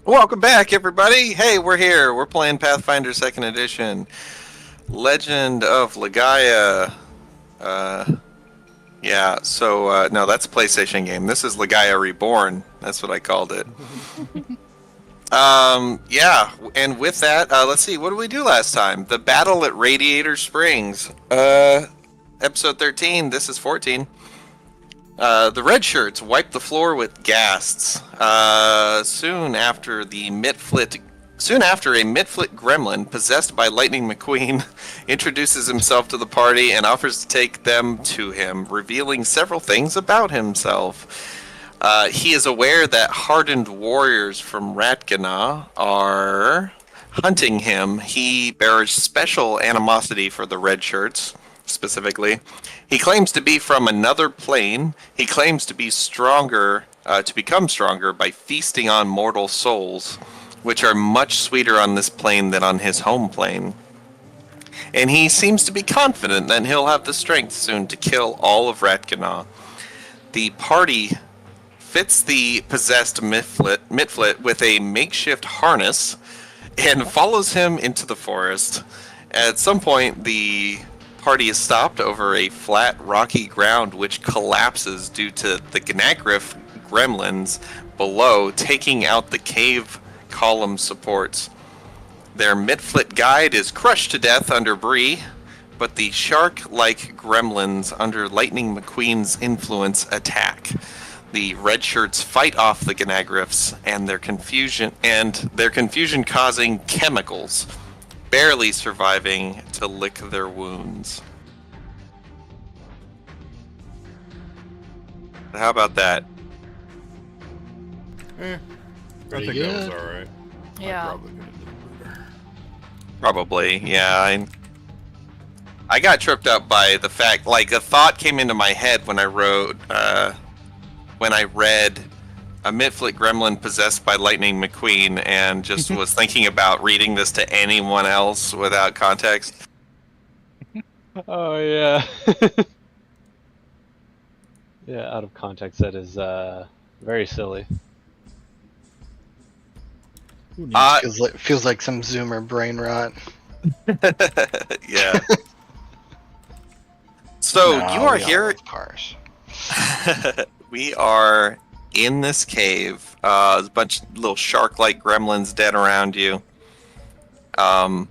Welcome back, everybody. Hey, we're here. We're playing Pathfinder 2nd Edition. Legend of Legaia. Uh, no, that's a PlayStation game. This is Legaia Reborn. That's what I called it. And with that, let's see, what did we do last time? The Battle at Radiator Springs. Episode 13. This is 14. The red shirts wipe the floor with ghasts. Soon after a Mitflit gremlin possessed by Lightning McQueen introduces himself to the party and offers to take them to him, revealing several things about himself. He is aware that hardened warriors from Ratgana are hunting him. He bears special animosity for the red shirts, specifically. He claims to be from another plane. He claims to be stronger, to become stronger by feasting on mortal souls, which are much sweeter on this plane than on his home plane. And he seems to be confident that he'll have the strength soon to kill all of Ratgana. The party fits the possessed Mitflit with a makeshift harness and follows him into the forest. At some point, the party is stopped over a flat, rocky ground which collapses due to the Gnagrif gremlins below taking out the cave column supports. Their Mitflit guide is crushed to death under Bree, but the shark-like gremlins under Lightning McQueen's influence attack. The red shirts fight off the Gnagrifs and their confusion causing chemicals, barely surviving to lick their wounds. How about that? I Pretty think that was good. alright. Yeah. I probably could have done better. Probably, yeah. I got tripped up by the fact, like, a thought came into my head when I read a Mitflit gremlin possessed by Lightning McQueen, and just was thinking about reading this to anyone else without context. Oh yeah. Yeah, out of context that is very silly. Feels like some Zoomer brain rot. Yeah. So No, you are we all here. love cars. We are in this cave. There's a bunch of little shark-like gremlins dead around you. I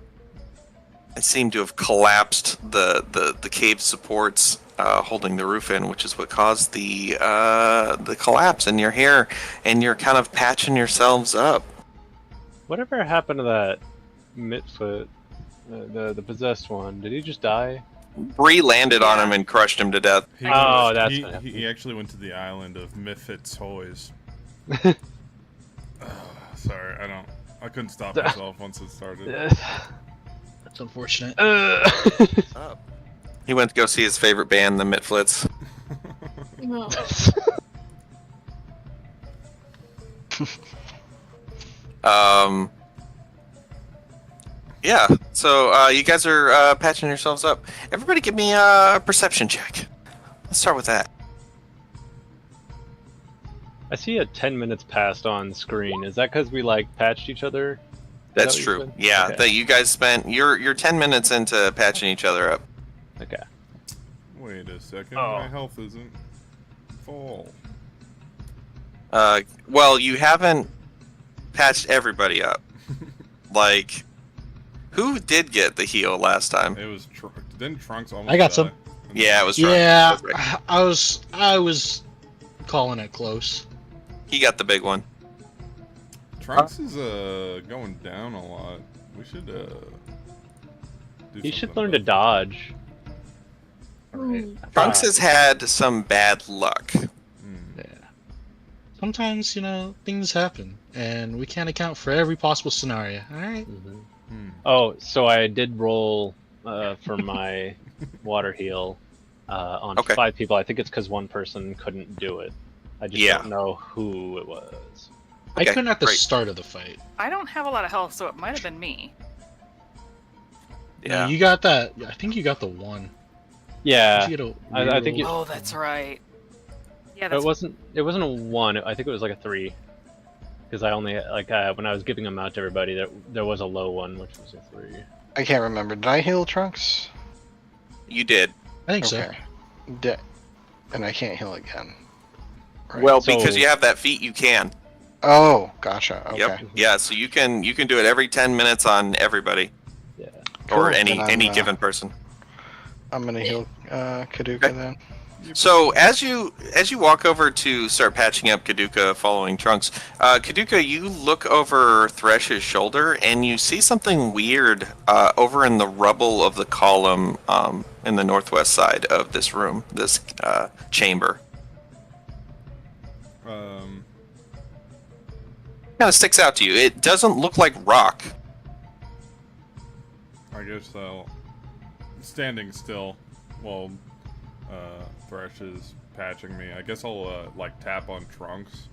seem to have collapsed the cave supports holding the roof in, which is what caused the collapse. And you're here, and you're kind of patching yourselves up. Whatever happened to that Mitfoot, the possessed one? Did he just die? Bree landed on him and crushed him to death. That's he, what happened. he actually went to the island of Mifid Toys. Sorry, I couldn't stop myself once it started. That's unfortunate. He went to go see his favorite band, the Mitflits. No. Yeah, so you guys are patching yourselves up. Everybody give me a perception check. Let's start with that. I see a 10 minutes passed on screen. Is that because we like patched each other? That's Is that what you true. said? Yeah, Okay. that you guys spent. You're 10 minutes into patching each other up. Okay. Wait a second, Oh. my health isn't full. Well, you haven't patched everybody up. Like, who did get the heal last time? It was didn't Trunks almost I got die? some. Yeah, it was Trunks. Yeah, That's right. I was calling it close. He got the big one. Trunks is going down a lot. We should do He should something learn to about dodge. Trunks has had some bad luck. that. Yeah. Sometimes, things happen, and we can't account for every possible scenario. All right. Oh, so I did roll for my water heal on Okay. 5 people. I think it's because one person couldn't do it. I just Yeah. don't know who it was. I Okay, couldn't at the great. start of the fight. I don't have a lot of health, so it might have been me. Yeah. You got that. I think you got the one. Yeah, Did you get a I think reroll? Oh, that's right. Yeah, that's it wasn't a 1. I think it was like a 3. Because I only when I was giving them out to everybody, there was a low one, which was a 3. I can't remember. Did I heal Trunks? You did. I think so. Okay. And I can't heal again. Right. Well, So- because you have that feat, you can. Oh, gotcha. Okay. Yep. Yeah. So you can do it every 10 minutes on everybody Yeah. or Cool. any Then I'm, given person. I'm gonna heal Kaduka Okay. then. So as you walk over to start patching up Kaduka following Trunks, Kaduka, you look over Thresh's shoulder and you see something weird over in the rubble of the column in the northwest side of this room, this chamber. Kind of sticks out to you. It doesn't look like rock. I guess I'll standing still while Thresh is patching me. I guess I'll like tap on Trunks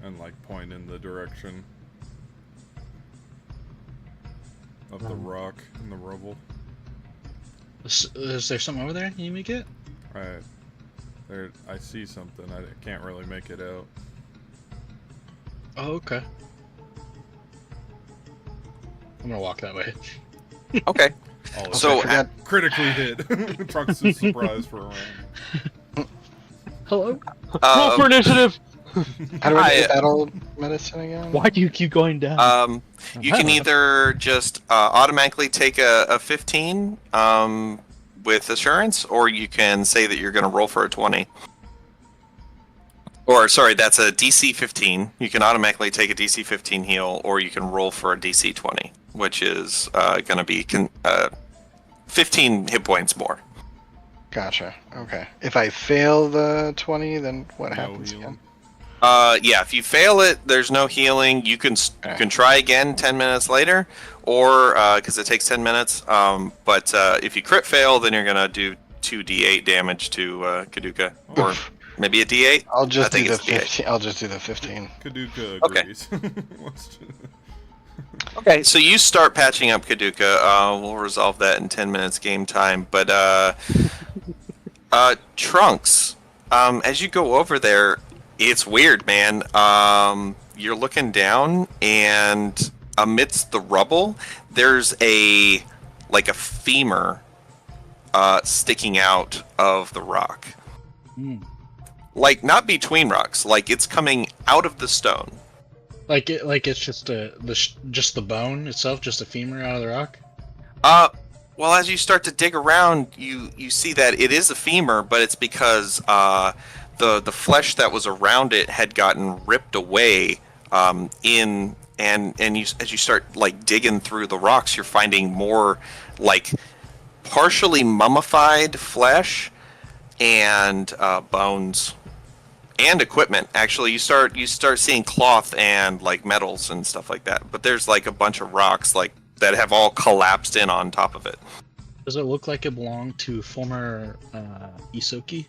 and like point in the direction of the rock in the rubble. Is there something over there you may get? Right there, I see something. I can't really make it out. Oh, okay. I'm gonna walk that way. Okay. Oh, So I forgot. critically hit. Trunks is surprised for a round. Hello? Roll for initiative! How do I I- do battle medicine again? Why do you keep going down? You can either just automatically take a 15 with assurance, or you can say that you're going to roll for a 20. Or, sorry, that's a DC 15. You can automatically take a DC 15 heal, or you can roll for a DC 20, which is going to be 15 hit points more. Gotcha. Okay. If I fail the 20, then what No happens healing. again? Yeah, if you fail it, there's no healing. You can try again 10 minutes later, or because it takes 10 minutes. But if you crit fail, then you're gonna do 2d8 damage to Kaduka, or maybe a d8. I'll just I think do the it's D8. 15. I'll just do the 15. Kaduka Okay. agrees. Okay, so you start patching up Kaduka. We'll resolve that in 10 minutes game time. But Trunks, as you go over there, it's weird, man. You're looking down, and amidst the rubble, there's a femur sticking out of the rock. Like, not between rocks. Like, it's coming out of the stone. Like it's just just the bone itself, just a femur out of the rock. Well, as you start to dig around, you see that it is a femur, but it's because the flesh that was around it had gotten ripped away as you start like digging through the rocks, you're finding more like partially mummified flesh and bones and equipment. Actually, you start seeing cloth and like metals and stuff like that. But there's like a bunch of rocks like that have all collapsed in on top of it. Does it look like it belonged to former Isoki?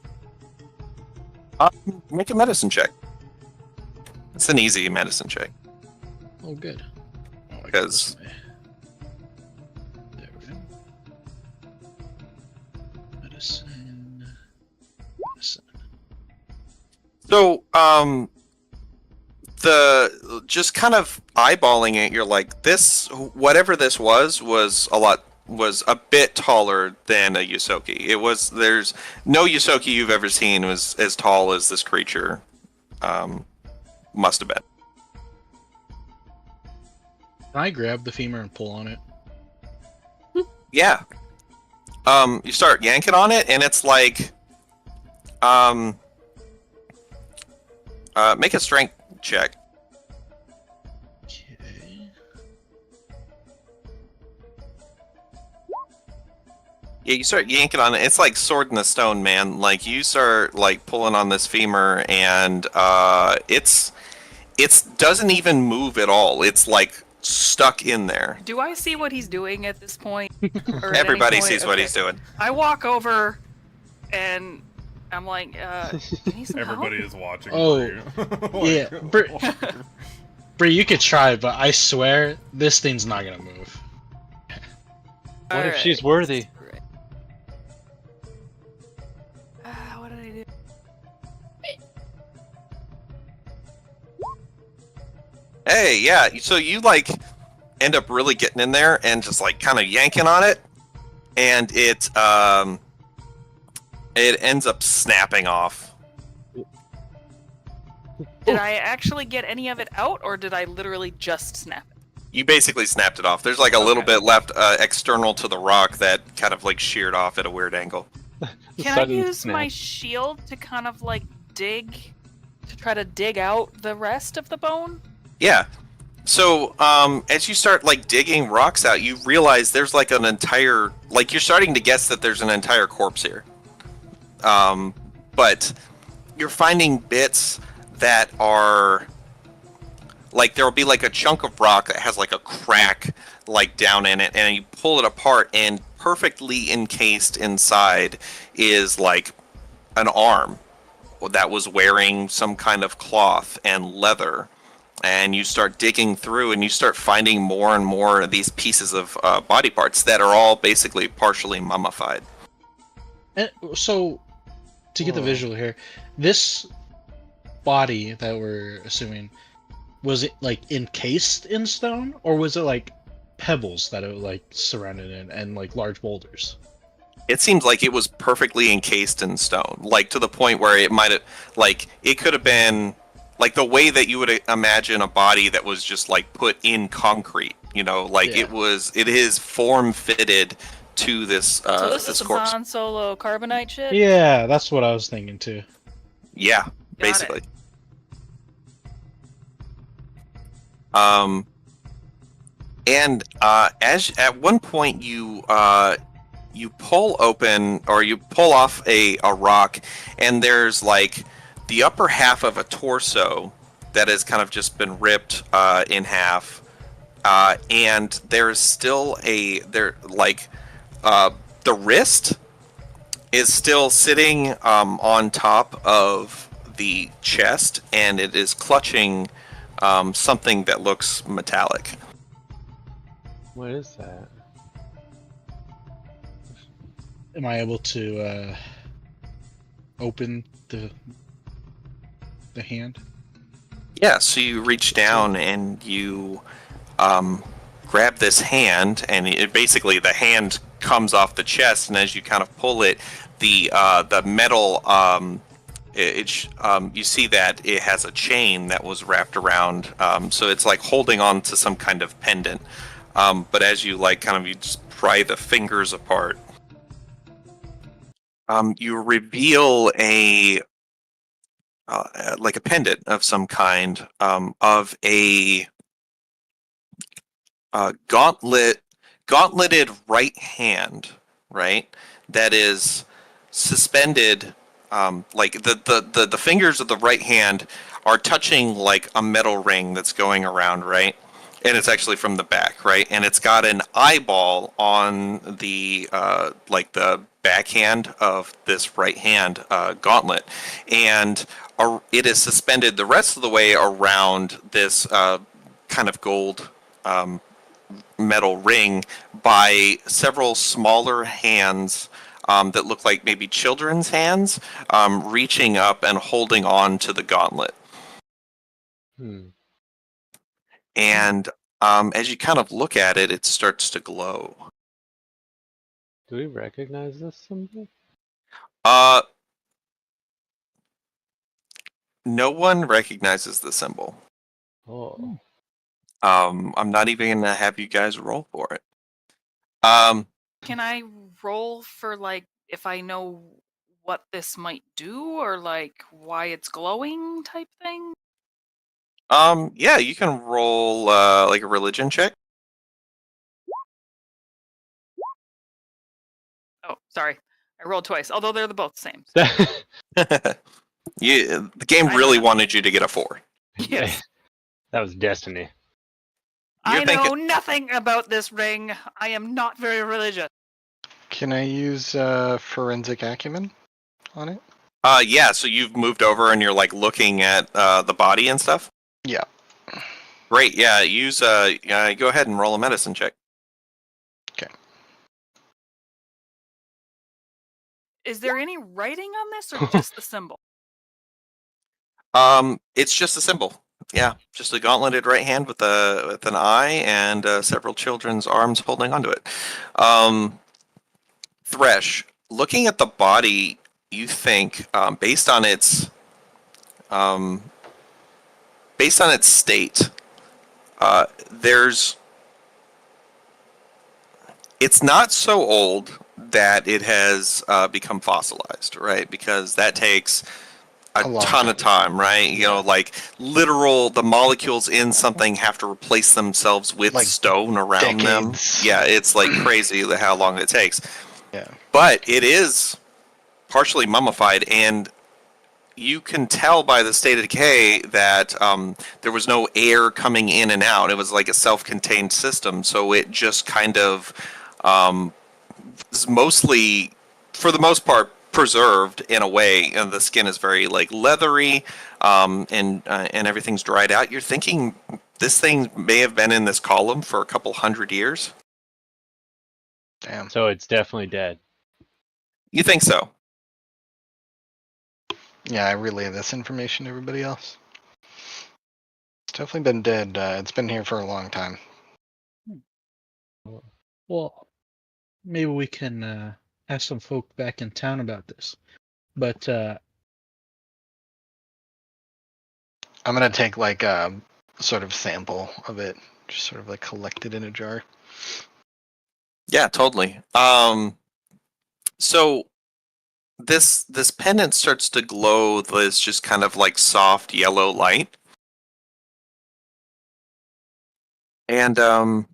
Make a medicine check. It's an easy medicine check. Oh, good. Oh, I got Because- this way. There we go. Medicine. So, the just kind of eyeballing it, you're like, this, whatever this was a bit taller than a Yusoki. There's no Yusoki you've ever seen was as tall as this creature must have been. Can I grab the femur and pull on it? Yeah. You start yanking on it, and it's like, make a strength check. Okay. Yeah, you start yanking on it. It's like sword in the stone, man. Like, you start like pulling on this femur, and it's doesn't even move at all. It's like stuck in there. Do I see what he's doing at this point? Or at any Everybody point? sees what Okay. he's doing. I walk over, and I'm like, "You need some Everybody help?" is watching. Oh, for you. yeah. Bree, you could try, but I swear this thing's not gonna move. What if she's Alright. worthy? Right. What did I do? Hey, yeah. So you like end up really getting in there and just like kind of yanking on it, and it ends up snapping off. Did I actually get any of it out, or did I literally just snap it? You basically snapped it off. There's like a little Okay. bit left external to the rock that kind of like sheared off at a weird angle. Can I Sudden use snap. my shield to kind of like try to dig out the rest of the bone? Yeah. So as you start like digging rocks out, you realize there's like an entire like you're starting to guess that there's an entire corpse here. But you're finding bits that are like there'll be like a chunk of rock that has like a crack like down in it, and you pull it apart, and perfectly encased inside is like an arm that was wearing some kind of cloth and leather. And you start digging through, and you start finding more and more of these pieces of body parts that are all basically partially mummified. And so, to get the visual here, this body that we're assuming, was it like encased in stone, or was it like pebbles that it like surrounded in and like large boulders? It seems like it was perfectly encased in stone, like to the point where it might have, like, it could have been like the way that you would imagine a body that was just like put in concrete, you know, like Yeah. it is form fitted to this So this is this some corpse. Han Solo carbonite shit? Yeah, that's what I was thinking too. Yeah, Got basically. it. And as at one point you pull open, or you pull off a rock, and there's like the upper half of a torso that has kind of just been ripped in half, and there's still the wrist is still sitting on top of the chest, and it is clutching something that looks metallic. What is that? Am I able to open the hand? Yeah, so you reach down and you grab this hand, and it basically the hand comes off the chest, and as you kind of pull it, the metal you see that it has a chain that was wrapped around, so it's like holding on to some kind of pendant. But as you like kind of you just pry the fingers apart, you reveal a like a pendant of some kind, of a gauntleted right hand, right? That is suspended, like the fingers of the right hand are touching like a metal ring that's going around, right? And it's actually from the back, right? And it's got an eyeball on the like the backhand of this right hand gauntlet, and it is suspended the rest of the way around this kind of gold metal ring by several smaller hands that look like maybe children's hands, reaching up and holding on to the gauntlet. And as you kind of look at it, it starts to glow. Do we recognize this symbol? No one recognizes the symbol. Oh. I'm not even gonna have you guys roll for it. Can I roll for like if I know what this might do, or like why it's glowing type thing? Yeah, you can roll like a religion check. Oh, sorry. I rolled twice, although they're both the same. that The game I really don't know. wanted you to get a 4. Yes. was destiny. You're I thinking- know nothing about this ring. I am not very religious. Can I use forensic acumen on it? Yeah, so you've moved over and you're like looking at the body and stuff? Yeah. Great, yeah, use go ahead and roll a medicine check. Okay. Is there any writing on this, or just the symbol? It's just a symbol. Yeah, just a gauntleted right hand with an eye and several children's arms holding onto it. Thresh, looking at the body, you think um, based on its state, there's it's not so old that it has become fossilized, right? Because that takes a A long ton time. of time, right? You know, like the molecules in something have to replace themselves with Like stone around them. decades. Yeah, it's like crazy how long it takes. Yeah. But it is partially mummified, and you can tell by the state of decay that there was no air coming in and out. It was like a self-contained system, so it just kind of um, is mostly, for the most part, preserved in a way, and the skin is very like leathery, and everything's dried out. You're thinking this thing may have been in this column for a couple hundred years. Damn. So it's definitely dead. You think so? Yeah, I relay this information to everybody else. It's definitely been dead. It's been here for a long time. Well, maybe we can ask some folk back in town about this. But I'm gonna take like a sort of sample of it, just sort of like collect it in a jar. Yeah, totally. So this pendant starts to glow this just kind of like soft yellow light, and um,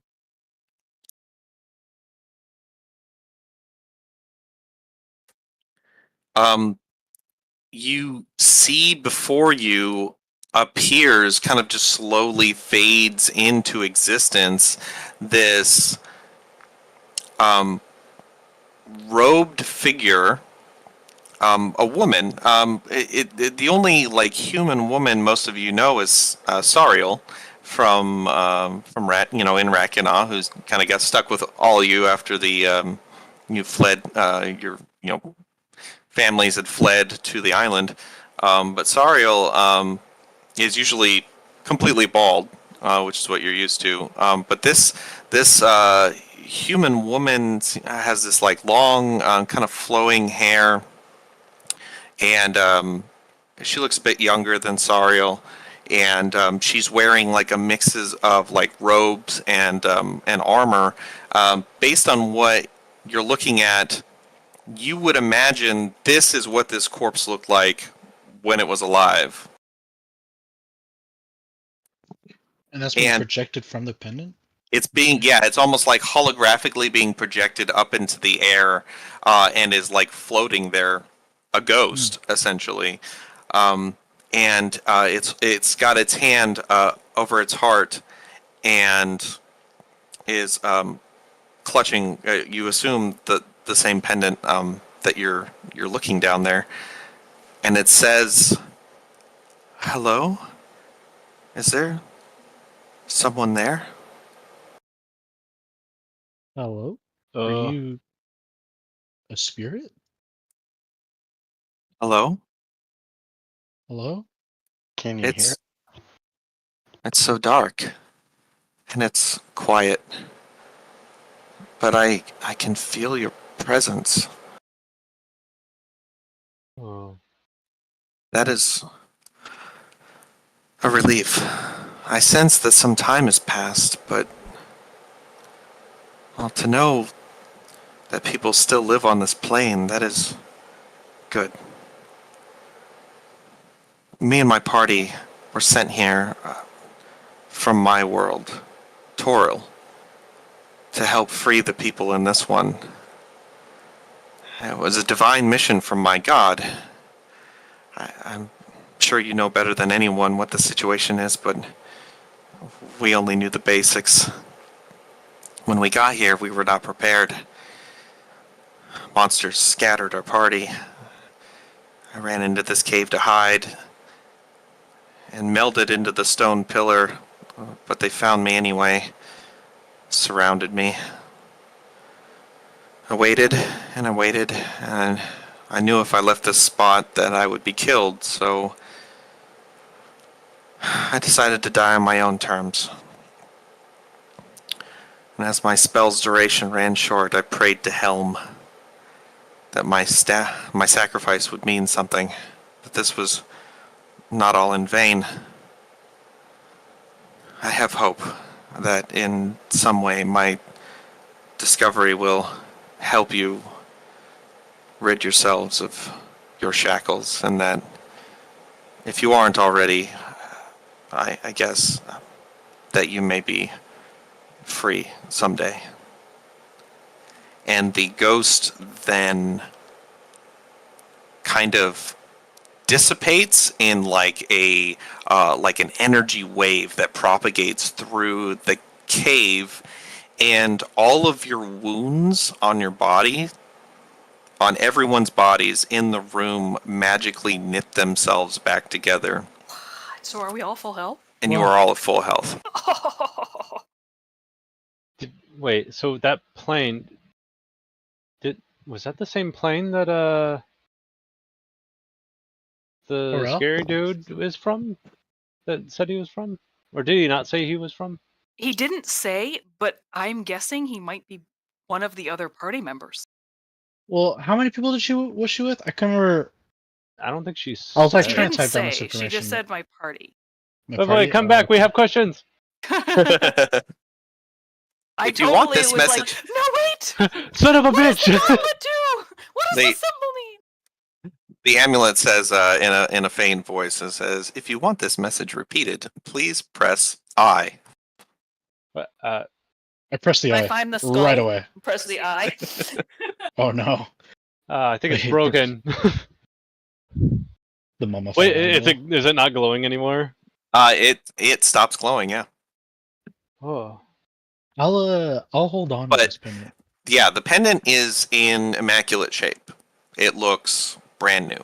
you see before you appears, kind of just slowly fades into existence, this um, robed figure, a woman. The only like human woman most of you know is Sariel from in Rakina, who's kind of got stuck with all of you after the you fled your families had fled to the island. But Sariel is usually completely bald, which is what you're used to. But this human woman has this like long, kind of flowing hair, and she looks a bit younger than Sariel. And she's wearing like a mixes of like robes and armor. Based on what you're looking at, you would imagine this is what this corpse looked like when it was alive. and that's being And projected from the pendant. it's almost like holographically being projected up into the air, and is like floating there, a ghost essentially. Um, and it's got its hand over its heart and is clutching. You assume the same pendant that you're looking down there, and it says, "Hello, is there someone there?" Hello, are Uh, you a spirit? Hello? Hello? Can you hear It's it's so dark and it's quiet, but I can feel your presence. oh, That is a relief. I sense that some time has passed, but well, to know that people still live on this plane, that is good. Me and my party were sent here from my world, Toril, to help free the people in this one. It was a divine mission from my god. I'm sure you know better than anyone what the situation is, but we only knew the basics. When we got here, we were not prepared. Monsters scattered our party. I ran into this cave to hide and melded into the stone pillar, but they found me anyway, surrounded me. I waited and I waited, and I knew if I left this spot that I would be killed, so I decided to die on my own terms. And as my spell's duration ran short, I prayed to Helm that my sacrifice would mean something, that this was not all in vain. I have hope that in some way my discovery will help you rid yourselves of your shackles, and that if you aren't already, I guess that you may be free someday. And the ghost then kind of dissipates in like an energy wave that propagates through the cave, and all of your wounds on your body, on everyone's bodies in the room, magically knit themselves back together, So are we all full health? and you are all at full health. Wait, so that plane was that the same plane that the Orel? scary dude is from? That said he was from? Or did he not say he was from? He didn't say, but I'm guessing he might be one of the other party members. Well, how many people was she with? I can't remember. I don't think she's. I was like She trying to didn't type down this say. She information. just said my party. My Wait, party? come Oh, back. We okay. have questions. I If you want totally this was message- like, no, wait! Son of a What does bitch! the gauntlet do? What does They- the symbol mean? The amulet says in a feigned voice, it says, "If you want this message repeated, please press I." But, I pressed the I I find the skull. right away. Press the I. Oh no, I think it's Wait, broken. the mummified. Wait, animal. is it not glowing anymore? It stops glowing, yeah. Oh. I'll hold on But- to this pendant. Yeah, the pendant is in immaculate shape. It looks brand new.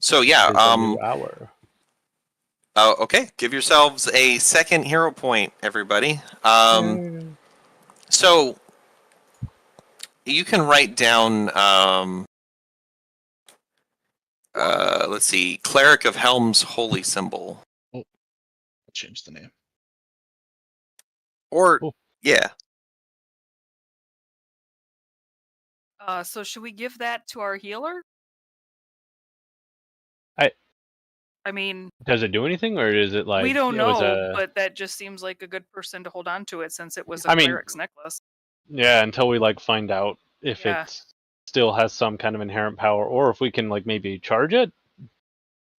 So yeah, It's a new hour. okay, give yourselves a second hero point, everybody. So you can write down let's see, Cleric of Helm's holy symbol. I'll change the name. Or Cool. yeah. So should we give that to our healer? I- I mean, Does it do anything, or is it like we don't it was know, a... but that just seems like a good person to hold on to it since it was I a mean- cleric's necklace. Yeah, until we like find out if Yeah. it still has some kind of inherent power, or if we can like maybe charge it.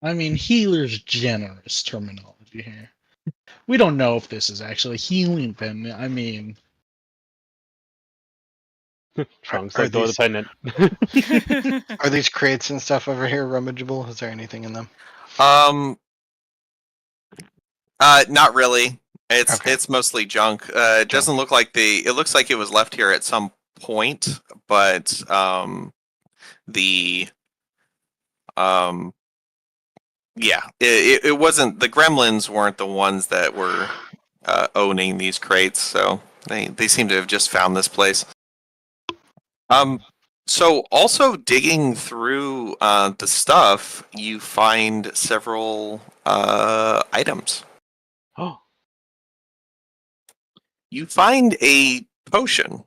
I mean, healer's generous terminology here. We don't know if this is actually healing pendant. I mean, Trunks are let go of the these- pendant. Are these crates and stuff over here rummageable? Is there anything in them? Not really. It's Okay. it's mostly junk. It doesn't look like it looks like it was left here at some point, but the yeah, it wasn't, the gremlins weren't the ones that were owning these crates, so they seem to have just found this place. So also digging through the stuff, you find several items. Oh, You find a potion,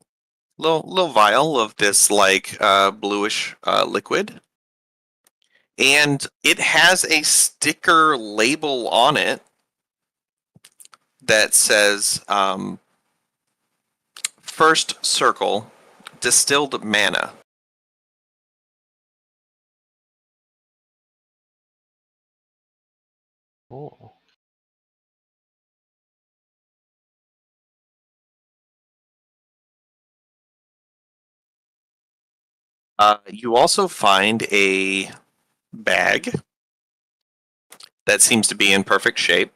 little vial of this like bluish liquid, and it has a sticker label on it that says "First Circle, Distilled Mana." oh. You also find a bag that seems to be in perfect shape.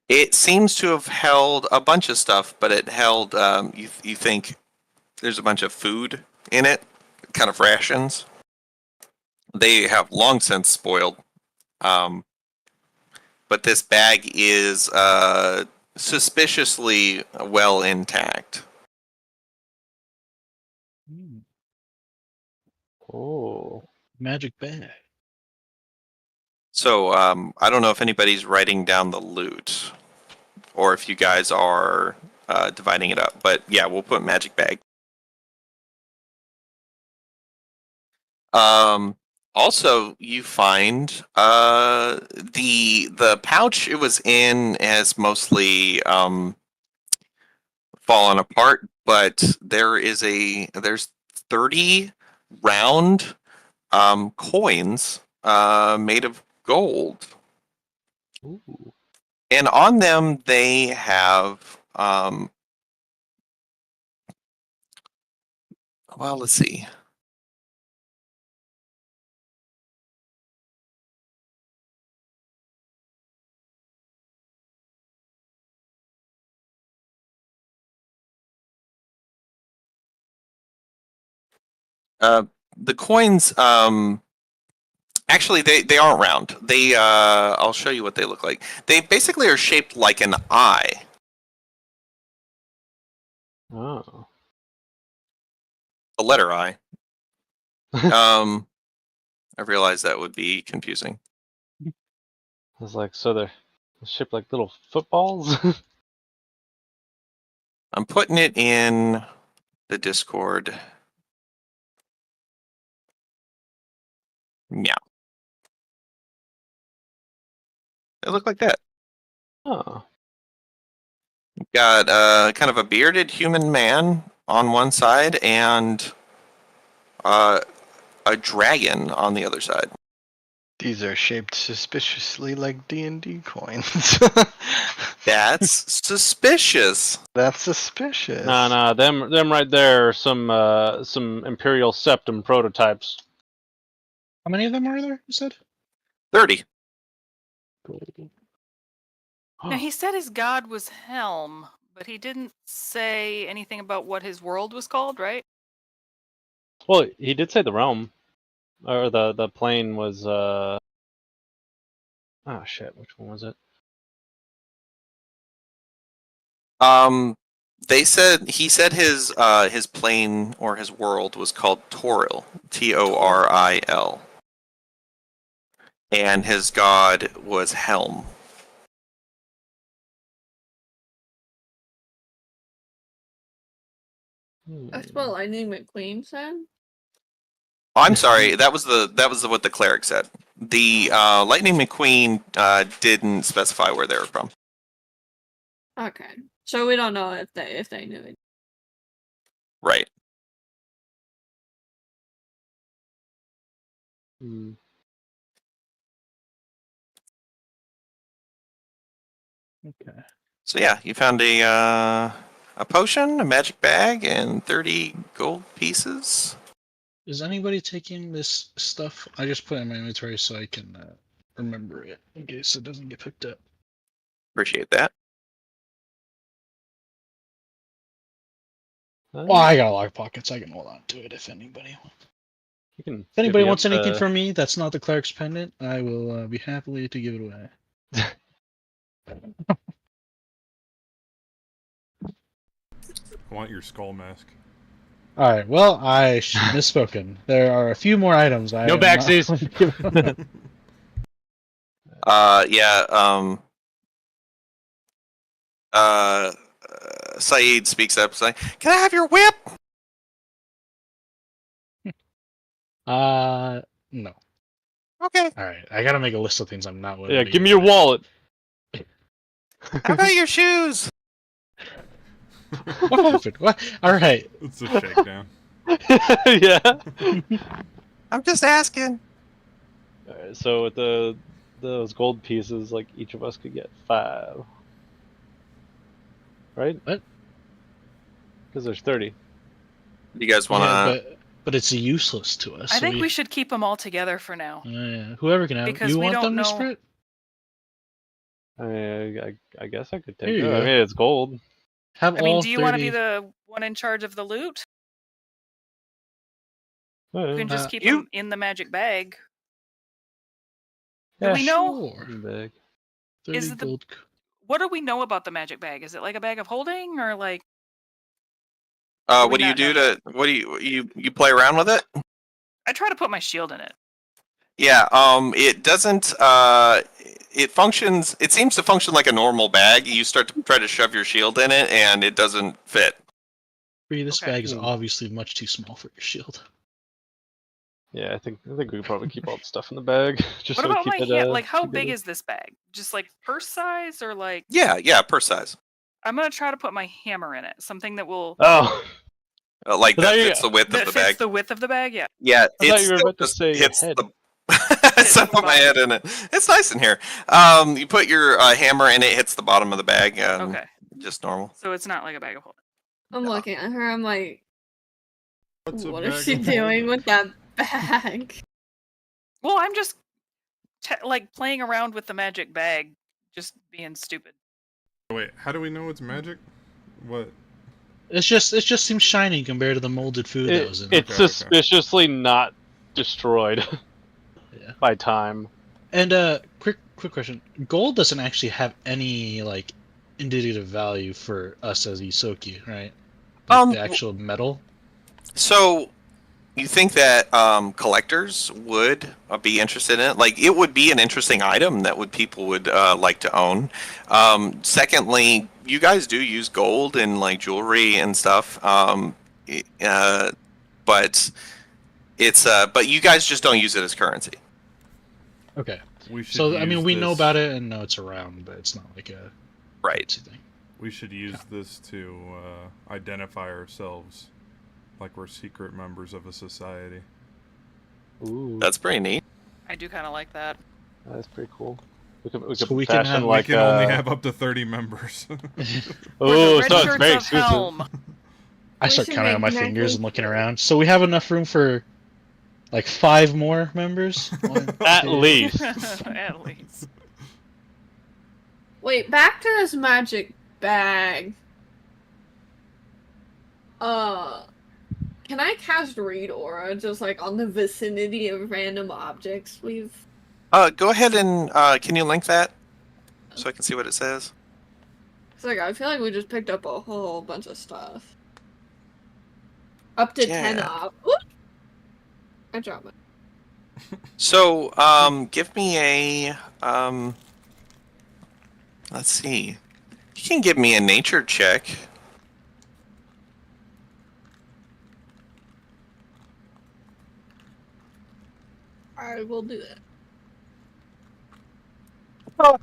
It seems to have held a bunch of stuff, but it held, you think there's a bunch of food in it, kind of rations. They have long since spoiled. But this bag is suspiciously well intact. Oh. Magic bag. So I don't know if anybody's writing down the loot, or if you guys are dividing it up. But yeah, we'll put magic bag. Also, you find the pouch it was in has mostly fallen apart, but there's 30 round coins made of gold, Ooh. and on them they have well, let's see. The coins, actually, they aren't round. They, I'll show you what they look like. They basically are shaped like an eye. Oh. A letter I. I realized that would be confusing. I was like, so they're shaped like little footballs? I'm putting it in the Discord. Yeah. They look like that. Oh. Got kind of a bearded human man on one side and a dragon on the other side. These are shaped suspiciously like D&D coins. That's suspicious. That's suspicious. Nah, them right there are some Imperial Septum prototypes. How many of them are there? You said. 30. Now he said his god was Helm, but he didn't say anything about what his world was called, right? Well, he did say the realm, or the plane was. Oh shit! Which one was it? He said his plane or his world was called Toril, Toril, and his god was Helm. That's what Lightning McQueen said. I'm sorry, that was what the cleric said. The Lightning McQueen didn't specify where they were from. Okay, so we don't know if they knew it. Right. Hmm. Okay. So yeah, you found a potion, a magic bag, and 30 gold pieces. Is anybody taking this stuff? I just put it in my inventory so I can remember it in case it doesn't get picked up. Appreciate that. Well, I got a lot of pockets. I can hold on to it if anybody. You can. If anybody divvy wants up anything the- from me that's not the cleric's pendant, I will be happily to give it away. I want your skull mask. All right. Well, I misspoken. There are a few more items. I No am not backsies. going to give away. Yeah. Saeed speaks up, saying, "Can I have your whip?" No. Okay. All right. I gotta make a list of things I'm not willing. Yeah, to give me give your away. wallet. How about your shoes? What happened? What? All right. It's a shakedown. Yeah. I'm just asking. Alright, so with those gold pieces, like each of us could get 5. Right? What? Because there's 30. You guys want Yeah, to? but it's useless to us. I so think we should keep them all together for now. Yeah. Whoever can have. Because You we want don't them, know- Miss I mean, I guess I could take Here it. you I go. mean, it's gold. Have I mean, all do you 30... want to be the one in charge of the loot? You can just keep them in the magic bag. Do Yeah, we know? Sure. Big. 30 Is the- gold. what do we know about the magic bag? Is it like a bag of holding, or like? What do you do to? What do you play around with it? I try to put my shield in it. Yeah. It doesn't. It functions. It seems to function like a normal bag. You start to try to shove your shield in it, and it doesn't fit. Bree, this Okay. bag is obviously much too small for your shield. Yeah, I think we could probably keep all the stuff in the bag. Just What so we about my keep it, hand? Like, how big together. is this bag? Just like purse size, or like? Yeah, purse size. I'm gonna try to put my hammer in it. Something that will Oh, Like I that thought you- fits the width that of the fits bag. the width of the bag. Yeah. Yeah, I thought it you were still about to just say hits head. the. So I put my head in it. It's nice in here. You put your hammer in it, hits the bottom of the bag. Okay. Just normal. So it's not like a bag of holding. I'm No. looking at her. I'm like, What's a what is bag she of doing holding? with that bag? Well, I'm just like playing around with the magic bag, just being stupid. Wait, how do we know it's magic? What? It just seems shiny compared to the molded food that was in it. It's Okay. suspiciously not destroyed Yeah. by time. And quick question: gold doesn't actually have any like indicative value for us as Isoki, right? Like the actual metal. So you think that collectors would be interested in it? Like, it would be an interesting item that people would like to own. Secondly, you guys do use gold in like jewelry and stuff, but it's but you guys just don't use it as currency. Okay. We should So I mean, use we know this- about it and know it's around, but it's not like a Right. currency thing. We should use this to identify ourselves, like we're secret members of a society. Ooh, That's pretty neat. I do kind of like that. that's pretty cool. We could So we can fashion have- like we can only have up to 30 members. Oh, We're the so red it's very shirts of exclusive. Helm. I We start should counting on my make fingers necklace- and looking around. So we have enough room for like 5 more members. One, At 2. least. At least. Wait, back to this magic bag. Can I cast Read Aura just like on the vicinity of random objects we've? Go ahead and can you link that so I can see what it says? It's like I feel like we just picked up a whole bunch of stuff. Up to 10 Yeah. up. Oop! I dropped it. So, give me a let's see. You can give me a nature check. I will do that. Wow.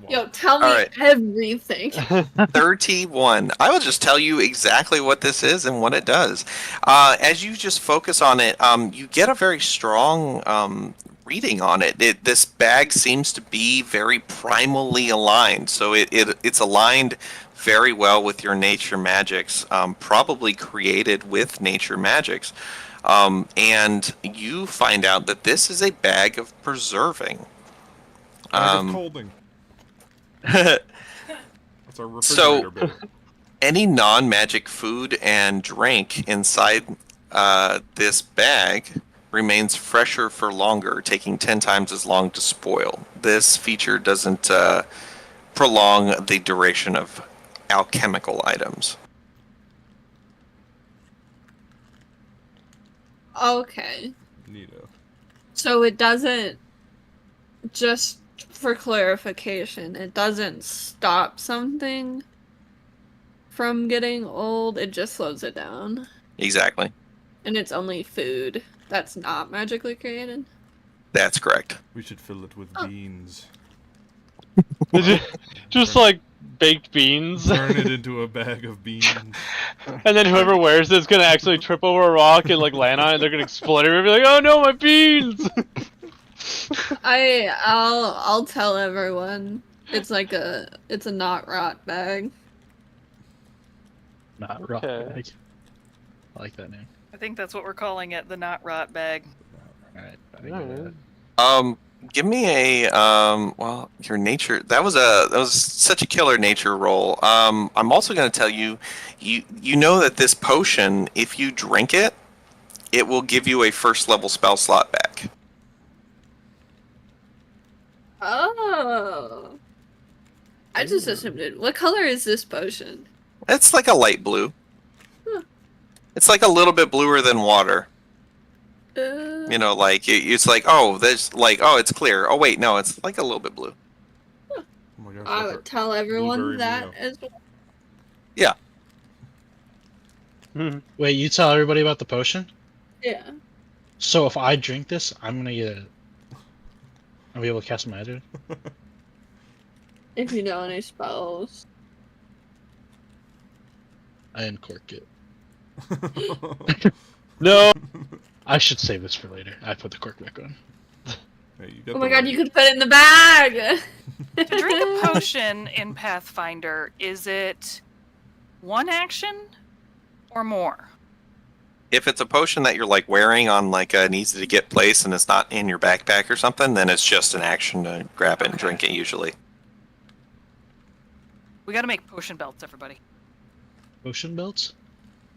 Yo, tell me Alright. everything. 31. I will just tell you exactly what this is and what it does. As you just focus on it, you get a very strong reading on it. This bag seems to be very primally aligned, so it's aligned very well with your nature magics, probably created with nature magics. And you find out that this is a bag of preserving. Bag of holding. So- That's our refrigerator bit. Any non-magic food and drink inside this bag remains fresher for longer, taking 10 times as long to spoil. This feature doesn't prolong the duration of alchemical items. Okay. Neato. So it doesn't, just for clarification, it doesn't stop something from getting old, it just slows it down. Exactly. And it's only food that's not magically created. That's correct. We should fill it with Oh. beans. Just like baked beans. Turn it into a bag of beans. And then whoever wears it's gonna actually trip over a rock and like land on it. They're gonna explode. And be like, "Oh no, my beans!" I'll tell everyone. It's a not rot bag. Not rock Okay. bag. I like that name. I think that's what we're calling it, the not rot bag. Alright. Alright. Give me a well, your nature. That was such a killer nature roll. I'm also going to tell you, you know that this potion, if you drink it, it will give you a first level spell slot back. Oh. I just assumed it. What color is this potion? It's like a light blue. Huh. It's like a little bit bluer than water. Uh, You know, like it's like, oh, there's like, oh, it's clear. Oh wait, no, it's like a little bit blue. Oh my gosh, I that's would tell everyone blueberry that Mio. as well. Yeah. Wait, you tell everybody about the potion? Yeah. So if I drink this, I'm gonna get. I'll be able to cast magic. If you know any spells. I uncork it. No. I should save this for later. I put the cork back on. Hey, you got Oh my the god, right- you could put it in the bag! To drink a potion in Pathfinder, is it one action or more? If it's a potion that you're like wearing on like an easy to get place and it's not in your backpack or something, then it's just an action to grab it and Okay. drink it usually. We gotta make potion belts, everybody. Potion belts?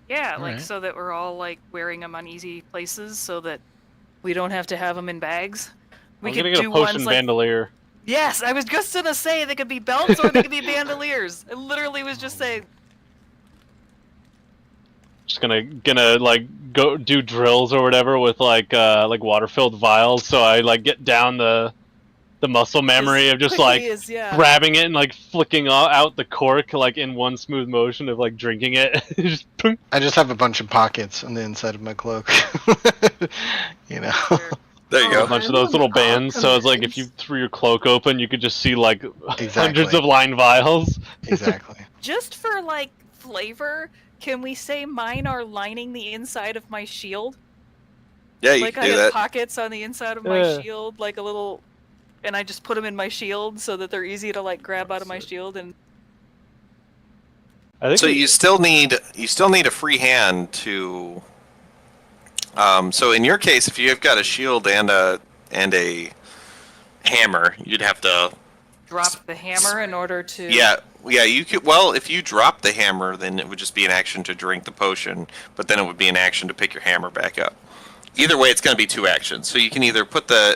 Yeah, All like right. so that we're all like wearing them on easy places, so that we don't have to have them in bags. We I'm could gonna get do a potion ones like bandolier. yes, I was just gonna say they could be belts or they could be bandoliers. I literally was just saying. Just gonna like go do drills or whatever with like water filled vials. So I like get down the muscle memory of just like yeah. grabbing it and like flicking out the cork like in one smooth motion of like drinking it. Just boom. I just have a bunch of pockets on the inside of my cloak. You know. Sure. There you A go. bunch of I those love little bands. So it's like if alchemists. you threw your cloak open, you could just see like hundreds Exactly. of lined vials. Exactly. Just for like flavor, can we say mine are lining the inside of my shield? Yeah, you Like can I do have that. pockets on the inside of my Yeah. shield, like a little, and I just put them in my shield so that they're easy to like grab out of my shield. And I think So you still need a free hand to. So in your case, if you've got a shield and a hammer, you'd have to. drop the hammer in order to. Yeah, you could. Well, if you drop the hammer, then it would just be an action to drink the potion, but then it would be an action to pick your hammer back up. Either way, it's going to be two actions. So you can either put the.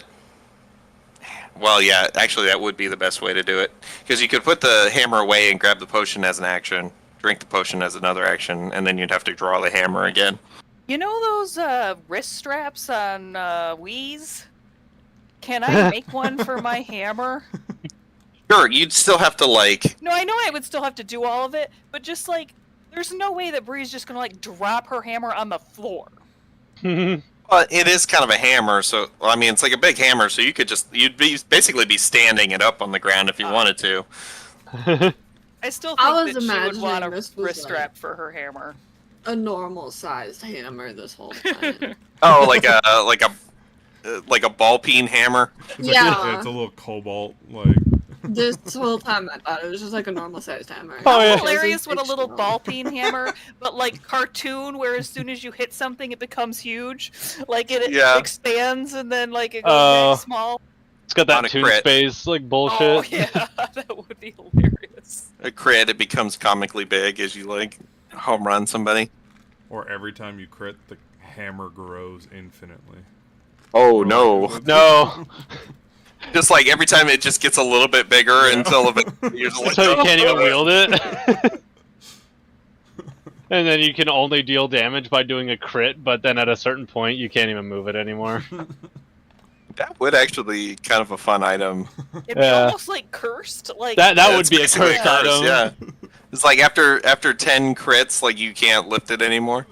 Well, yeah, actually, that would be the best way to do it, because you could put the hammer away and grab the potion as an action, drink the potion as another action, and then you'd have to draw the hammer again. You know those wrist straps on Wii's? Can I make one for my hammer? Sure, you'd still have to like. No, I know I would still have to do all of it, but just like, there's no way that Bree's just gonna like drop her hammer on the floor. Well, it is kind of a hammer, so well, I mean, it's like a big hammer, so you'd basically be standing it up on the ground if you wanted to. I still I think was that she would want a imagining this was wrist like- strap for her hammer. A normal sized hammer this whole time. Oh, like a ball peen hammer. It's like, Yeah. it's a little cobalt like. This whole time I thought it was just like a normal sized hammer. Oh, yeah. It wasn't Hilarious with a little fictional. ball peen hammer, but like cartoon, where as soon as you hit something, it becomes huge. Like it Yeah. expands and then like it goes Oh. back small. It's got On that a toon crit. space like bullshit. Oh yeah, that would be hilarious. A crit, it becomes comically big as you like home run somebody. Or every time you crit, the hammer grows infinitely. Oh no! No. Just like every time it just gets a little bit bigger until eventually you're just like, So you can't even "Oh." wield it. And then you can only deal damage by doing a crit, but then at a certain point you can't even move it anymore. That would actually be kind of a fun item. It'd be Yeah. almost like cursed. Like That Yeah, would it's be a basically cursed item. Yeah, it's like after 10 crits, like you can't lift it anymore.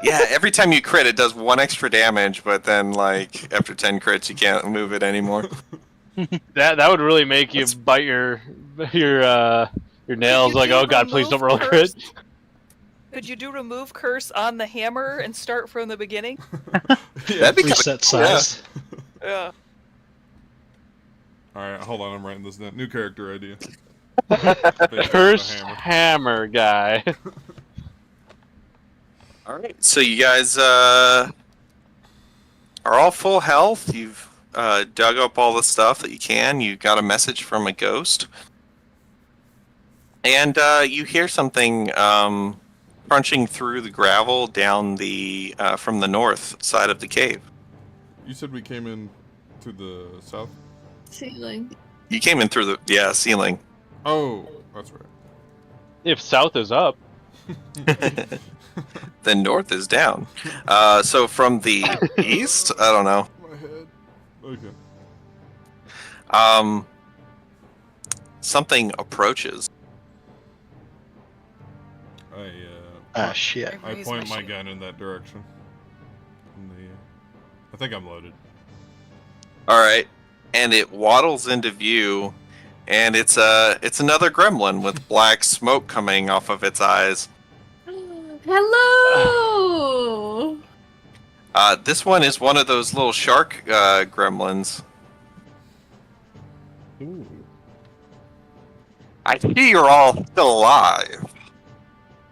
Yeah, every time you crit, it does 1 extra damage, but then like after 10 crits, you can't move it anymore. That would really make you bite your nails. Could you Like, do oh god, please don't roll a remove crit. Could you do remove curse on the hammer and start from the beginning? That'd be kinda Reset cool, yeah. size. Yeah. Alright, hold on, I'm writing this down. New character idea. Based on the Cursed hammer. hammer guy. All right, so you guys are all full health. You've dug up all the stuff that you can. You got a message from a ghost, and you hear something crunching through the gravel down the from the north side of the cave. You said we came in to the south? Ceiling. You came in through the ceiling. Oh, that's right. If south is up. Then north is down. So from the east, I don't know. My head. Okay. Something approaches. I Shit. I raise point my shield. gun in that direction. I think I'm loaded. All right, and it waddles into view, and it's another gremlin with black smoke coming off of its eyes. Hello. This one is one of those little shark gremlins. Ooh. I see you're all still alive.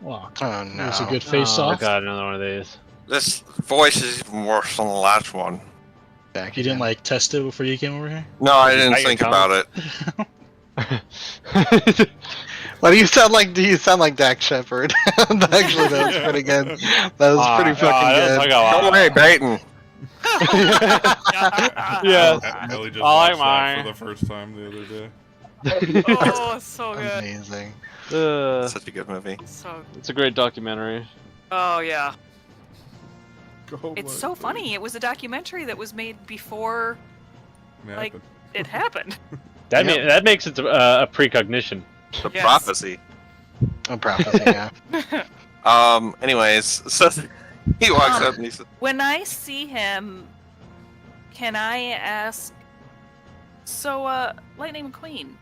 Wow. Oh That was a no. good face Oh off. god, another one of these. This voice is even worse than the last one. Back You didn't again. like test it before you came over here? No, I Did you didn't bite your think tongue? about it. What do you sound like? Do you sound like Dak Shepard? Actually, that was pretty good. That was pretty fucking good. Don't worry, Baton. Yes. Ellie just I like watched that mine. for the first time the other day. Oh, so good. Amazing. Such a good movie. So. It's a great documentary. Oh yeah. Oh It's my so God. funny. It was a documentary that was made before like- Happened. it happened. That Yep. that makes it a precognition. The Yes. prophecy. A prophecy, yeah. Anyways, so he walks up and he says, When I see him, can I ask? So, Lightning McQueen,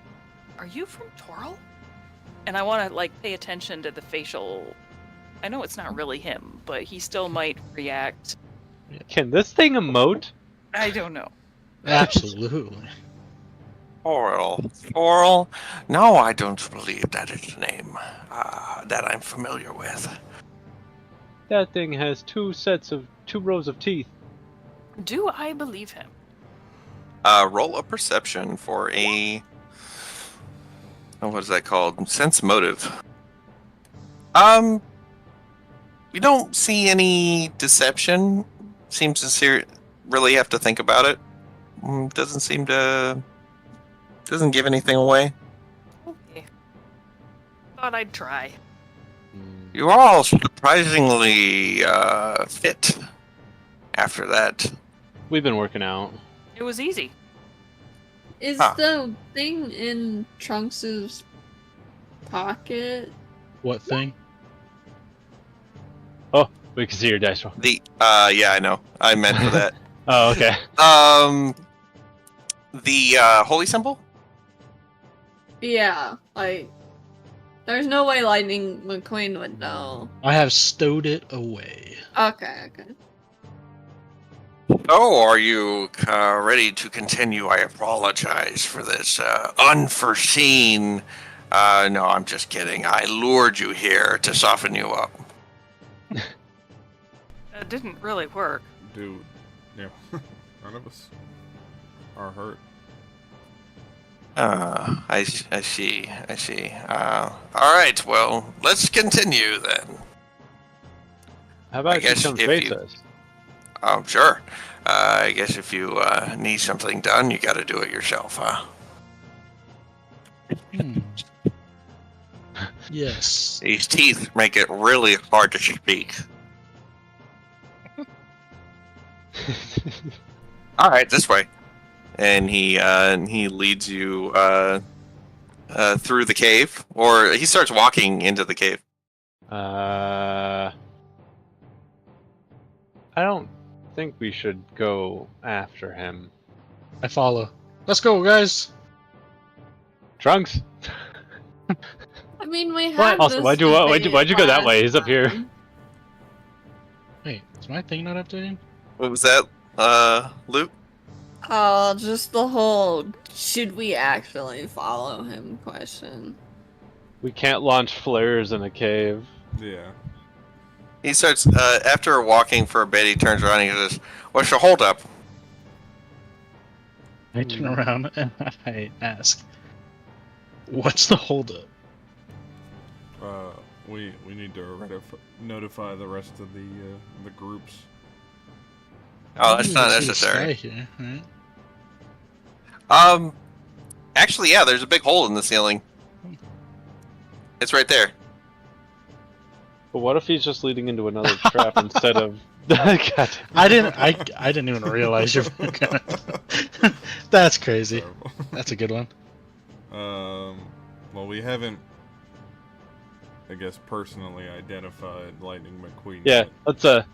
are you from Toril? And I want to like pay attention to the facial. I know it's not really him, but he still might react. Can this thing emote? I don't know. Absolutely. Oral? No, I don't believe that is a name that I'm familiar with. That thing has two rows of teeth. Do I believe him? Roll a perception for a... what is that called? Sense motive. You don't see any deception. Seems to really have to think about it. Doesn't give anything away. Okay. Thought I'd try. You're all surprisingly fit after that. We've been working out. It was easy. Is Huh. the thing in Trunks's pocket? What thing? Oh, we can see your dice roll. Yeah, I know. I meant for that. Oh, okay. The holy symbol? Yeah, like there's no way Lightning McQueen would know. I have stowed it away. Okay. Oh, are you ready to continue? I apologize for this unforeseen... no, I'm just kidding. I lured you here to soften you up. It didn't really work. Dude, yeah. None of us are hurt. I see. All right, well, let's continue then. How I about you guess come if face you- us? Oh, sure. I guess if you need something done, you got to do it yourself, huh? Hmm. Yes. These teeth make it really hard to speak. All right, this way. And he leads you through the cave, or he starts walking into the cave. I don't think we should go after him. I follow. Let's go, guys. Trunks. I mean, we What? had Also, this why'd you go that debate way? He's up last here. time. Wait, is my thing not updating? What was that, Luke? Oh, just the whole should we actually follow him question. We can't launch flares in a cave. Yeah. He starts, after walking for a bit, he turns around and he says, "What's your holdup?" I turn around and I ask, "What's the holdup?" We need to notify the rest of the groups. Oh, that's not I see the sky necessary. here, right? Actually, yeah, there's a big hole in the ceiling. It's right there. But what if he's just leading into another trap instead of? God. I didn't even realize you're gonna. That's crazy. Terrible. That's a good one. Well, we haven't, I guess, personally identified Lightning McQueen Yeah, yet.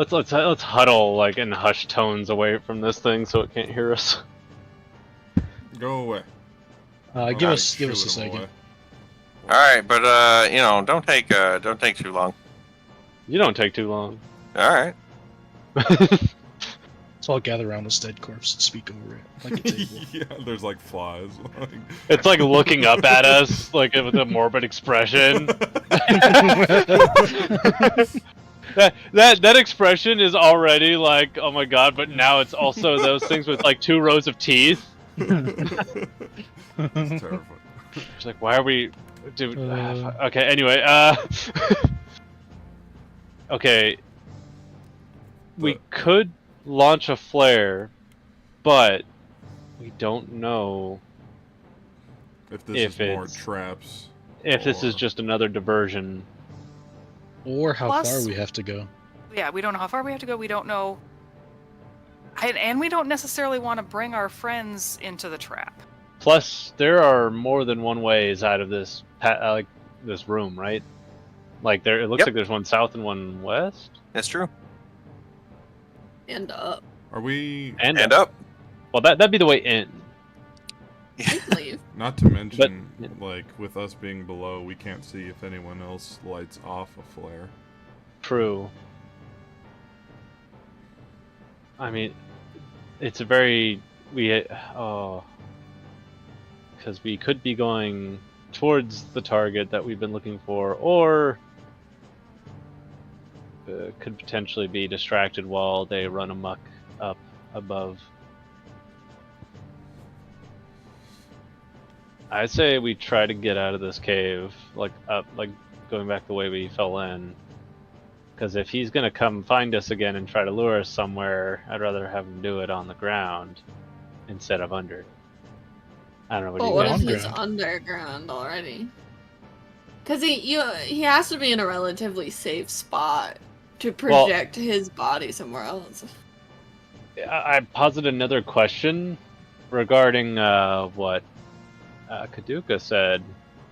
let's huddle like in hushed tones away from this thing so it can't hear us. Go away. Give us Shoo a him second. away. All right, but don't take too long. You don't take too long. All right. So I'll gather around this dead corpse and speak over it like a table. Yeah, there's like flies. It's like looking up at us like with a morbid expression. That expression is already like, oh my god, but now it's also those things with like 2 rows of teeth. It's terrifying. It's like, why are we, dude? Okay, anyway, okay, we could launch a flare, but we don't know If this If is more it's- traps. if this is or- just another diversion. Or how Plus- far we have to go. Yeah, we don't know how far we have to go. We don't know. And we don't necessarily want to bring our friends into the trap. Plus, there are more than one ways out of this like this room, right? Like there, it looks Yep. like there's one south and one west, That's true. And up. Are we? and up. Well, that'd be the way in. Leave. Not to mention, like with us being below, we can't see if anyone else lights off a flare. True. I mean, it's a very because we could be going towards the target that we've been looking for, or could potentially be distracted while they run amok up above. I'd say we try to get out of this cave, like up, like going back the way we fell in. Because if he's gonna come find us again and try to lure us somewhere, I'd rather have him do it on the ground instead of under. I don't know what But do you what guys if think? he's underground already? Because he has to be in a relatively safe spot to Well- project his body somewhere else. I posited another question regarding what Kaduka said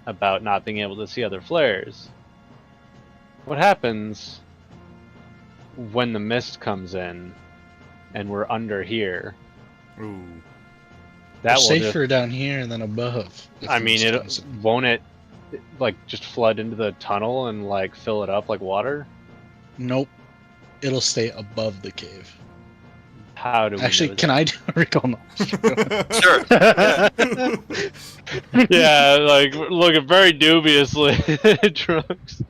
about not being able to see other flares. What happens when the mist comes in and we're under here? Ooh. That We're will just, safer down here than above. if I the mean, mist it comes in. won't it like just flood into the tunnel and like fill it up like water? Nope. It'll stay above the cave. How do we Actually, know can I do a recall knowledge? Sure. that? Yeah, like we're looking very dubiously at Trunks.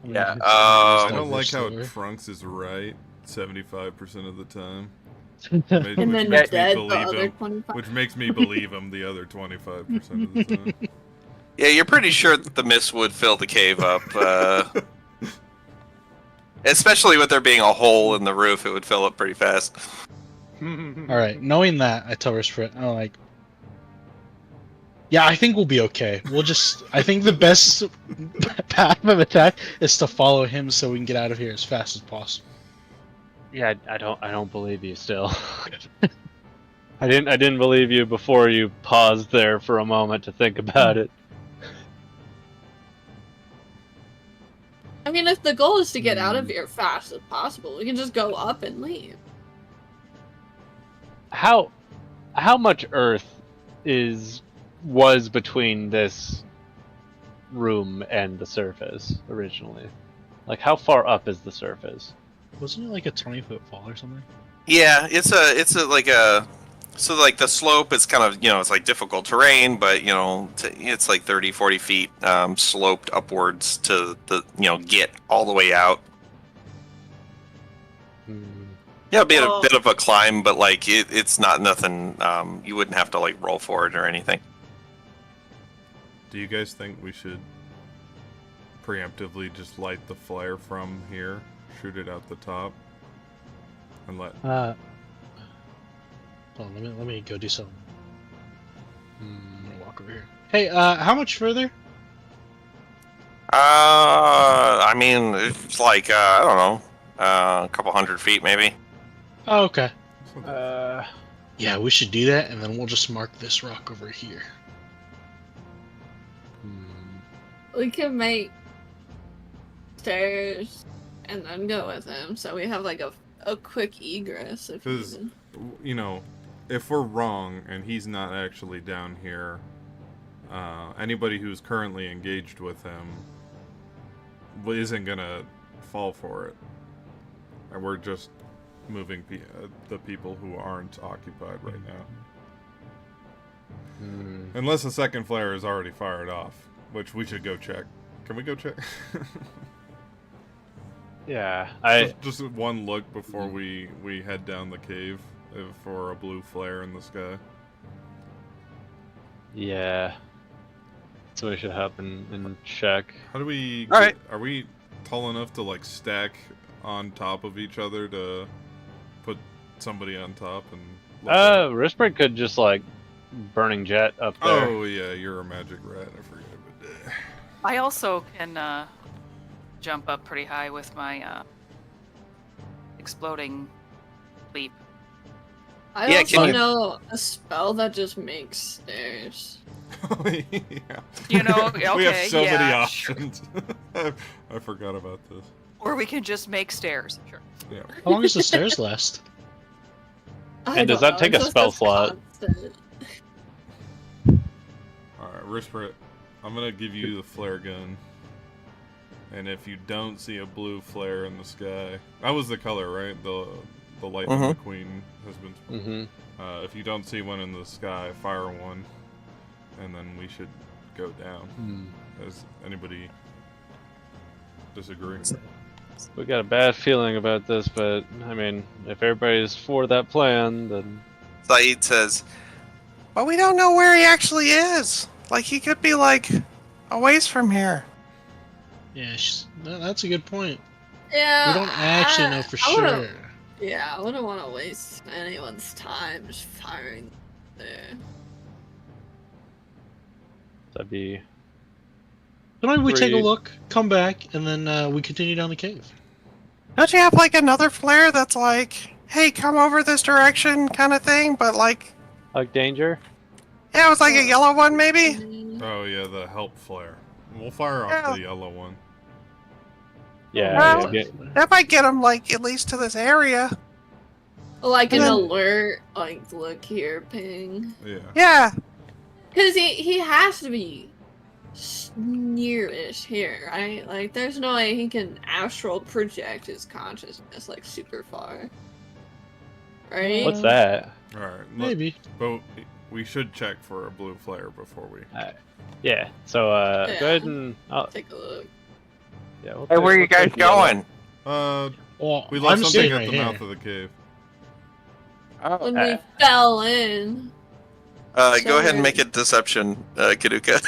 Yeah, I Um, don't like how Silver. Trunks is right 75% of the time. And Which then makes me dead the believe other him. 25. Which makes me believe him the other 25% of the time. Yeah, you're pretty sure that the mist would fill the cave up. Especially with there being a hole in the roof, it would fill up pretty fast. All right. Knowing that, I tell Risprit, I'm like, yeah, I think we'll be okay. We'll just, I think the best path of attack is to follow him so we can get out of here as fast as possible. Yeah, I don't believe you still. I didn't believe you before you paused there for a moment to think about it. I mean, if the goal is to get out of here fast as possible, we can just go up and leave. How much earth was between this room and the surface originally? Like how far up is the surface? Wasn't it like a 20-foot fall or something? Yeah, it's so like the slope is kind of, it's like difficult terrain, but it's like 30, 40 feet sloped upwards to the, get all the way out. Yeah, it'd be a bit of a climb, but like it's not nothing. You wouldn't have to like roll for it or anything. Do you guys think we should preemptively just light the flare from here, shoot it out the top, and let? Hold on, let me go do something. I'm gonna walk over here. Hey, how much further? I mean, it's like I don't know, a couple 100 feet maybe. Oh, okay. Yeah, we should do that, and then we'll just mark this rock over here. We can make stairs and then go with him, so we have like a quick egress if Because, needed. you know, if we're wrong and he's not actually down here, anybody who's currently engaged with him isn't gonna fall for it. And we're just moving the people who aren't occupied right now. Unless the second flare is already fired off, which we should go check. Can we go check? Yeah, just one look before we head down the cave for a blue flare in the sky. Yeah. So we should hop and check. How do we? All right. Are we tall enough to like stack on top of each other to put somebody on top and? Rispert could just like burning jet up there. Oh yeah, you're a magic rat. I forget about that. I also can jump up pretty high with my exploding leap. I Yeah, also can you- know a spell that just makes stairs. Yeah. You know, okay, we have so many yeah, sure. options. I forgot about this. Or we can just make stairs. Sure. Yeah. How long does the stairs last? I And does don't that know, take it's a just spell slot? constant. Alright, Rispert, I'm gonna give you the flare gun. And if you don't see a blue flare in the sky, that was the color, right? The lightning McQueen has been. Mm-hmm. If you don't see one in the sky, fire one, and then we should go down. Does anybody disagree? We got a bad feeling about this, but I mean, if everybody's for that plan, then Saeed says, "But we don't know where he actually is. Like he could be like a ways from here." Yeah, that's a good point. Yeah. We don't actually know for I wouldn't- sure. Yeah, I wouldn't want to waste anyone's time just firing there. that'd be. So maybe we take a Agreed. look, come back, and then we continue down the cave. Don't you have like another flare that's like, "Hey, come over this direction," kind of thing? But like, Like danger? yeah, it was like a yellow one, maybe. Oh yeah, the help flare. We'll fire off Yeah. the yellow one. Yeah. Well- yeah, That might get him like at least to this area. Like an And then- alert, like look here, ping. Yeah. Yeah. Cause he has to be near-ish here, right? Like there's no way he can astral project his consciousness like super far. Right? What's that? All right. Maybe. But we should check for a blue flare before we. Yeah. So Yeah. go ahead and Take a look. yeah. We'll Hey, take- where are you we'll guys take the other- going? Well, We left I'm something staying at right the here. mouth of the cave. When Uh, we fell in. Go ahead and make a deception, Kaduka.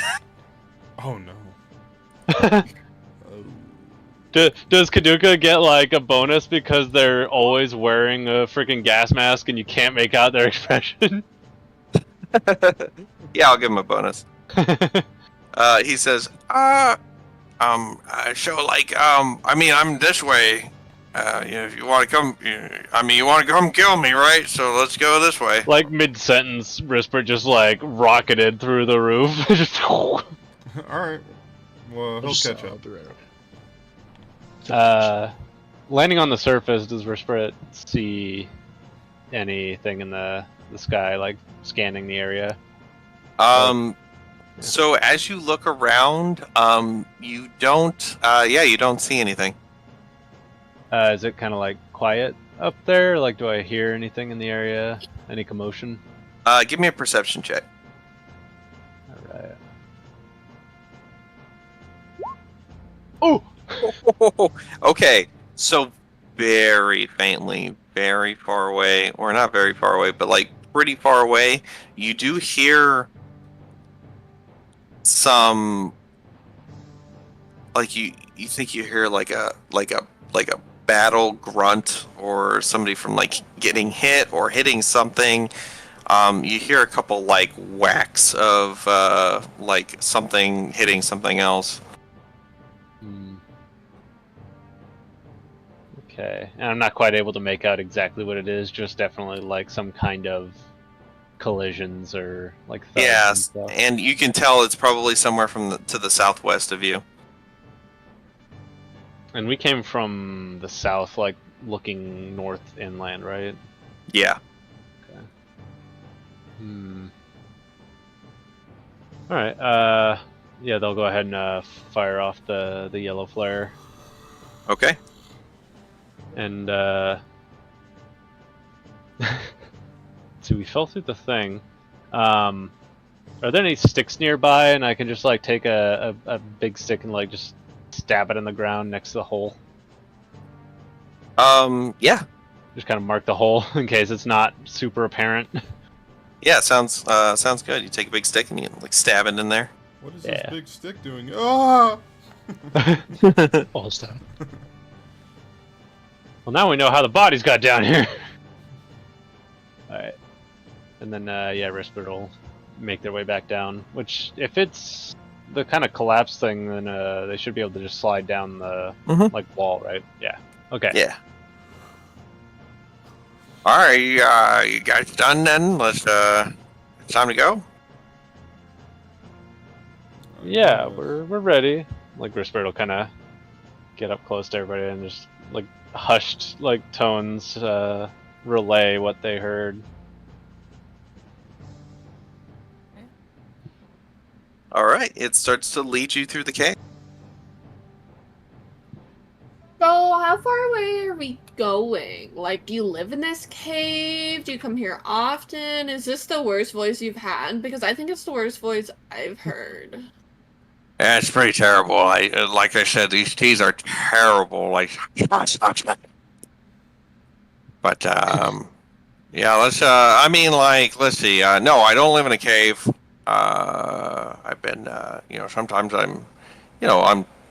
Oh no. Does Kaduka get like a bonus because they're always wearing a freaking gas mask and you can't make out their expression? Yeah, I'll give him a bonus. He says, show like, I mean, I'm this way. If you want to come, you want to come kill me, right? So let's go this way. Like mid-sentence, Rispert just like rocketed through the roof. Just- All right. Well, he'll Just, catch I'll up. be right over. landing on the surface, does Rispert see anything in the sky, like scanning the area? So as you look around, you don't, you don't see anything. Is it kind of like quiet up there? Like, do I hear anything in the area? Any commotion? Give me a perception check. All right. Oh! Okay, so very faintly, very far away, or not very far away, but like pretty far away, you do hear some, like you think you hear like a battle grunt or somebody from like getting hit or hitting something. You hear a couple like whacks of like something hitting something else. Okay, and I'm not quite able to make out exactly what it is. Just definitely like some kind of collisions or like thuds and Yes, stuff. and you can tell it's probably somewhere to the southwest of you. And we came from the south, like looking north inland, right? Yeah. Okay. All right. Yeah, they'll go ahead and fire off the yellow flare. Okay. And so we fell through the thing. Are there any sticks nearby, and I can just like take a big stick and like just stab it in the ground next to the hole? Yeah. Just kind of mark the hole in case it's not super apparent. Yeah, sounds good. You take a big stick and you like stab it in there. What is Yeah. this big stick doing? Ah! Falls down. Well, now we know how the bodies got down here. Alright. And then, yeah, Rispert will make their way back down. Which, if it's the kind of collapse thing, then they should be able to just slide down the like wall, right? Yeah. Okay. Yeah. All right, you guys done then? It's time to go. Yeah, we're ready. Like Rispert will kind of get up close to everybody and just like hushed like tones relay what they heard. All right, it starts to lead you through the cave. So, how far away are we going? Like, do you live in this cave? Do you come here often? Is this the worst voice you've had? Because I think it's the worst voice I've heard. Yeah, it's pretty terrible. Like I said, these teas are terrible. Like, but yeah, let's. I mean, like, let's see. No, I don't live in a cave. I've been, sometimes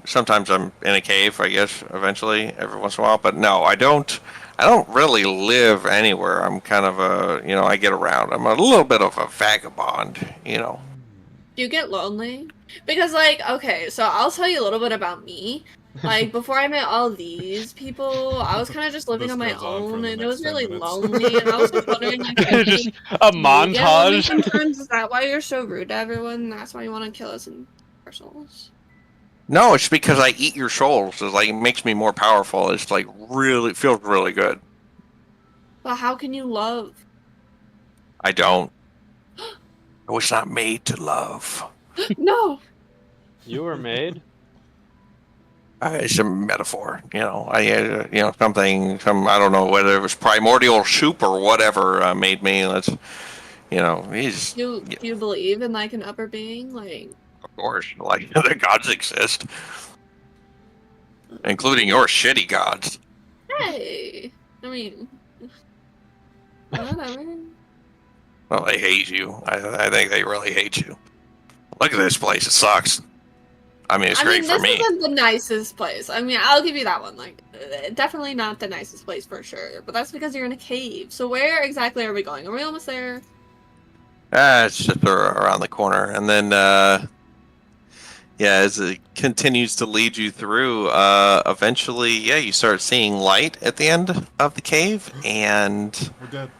sometimes I'm in a cave. I guess eventually, every once in a while. But no, I don't. I don't really live anywhere. I'm kind of I get around. I'm a little bit of a vagabond. Do you get lonely? Because, like, okay, so I'll tell you a little bit about me. Like, before I met all these people, I was kind of just living This on my goes on for own, the and it next was 10 really minutes. lonely, and I was just wondering, like, Just a do you get lonely montage. sometimes? Is that why you're so rude to everyone? And that's why you want to kill us in our souls? No, it's because I eat your souls. It's like it makes me more powerful. It's like really feels really good. But how can you love? I don't. I was not made to love. No! You were made. It's a metaphor, something. I don't know whether it was primordial soup or whatever made me. He's Do you believe in, like, an upper being? Like, of course like the gods exist, including your shitty gods. hey! I mean, whatever. Well, they hate you. I think they really hate you. Look at this place. It sucks. I mean, it's great for this me. isn't the nicest place. I mean, I'll give you that one. Like, definitely not the nicest place for sure. But that's because you're in a cave. So where exactly are we going? Are we almost there? It's just around the corner, and then as it continues to lead you through, eventually, you start seeing light at the end of the cave, and We're dead.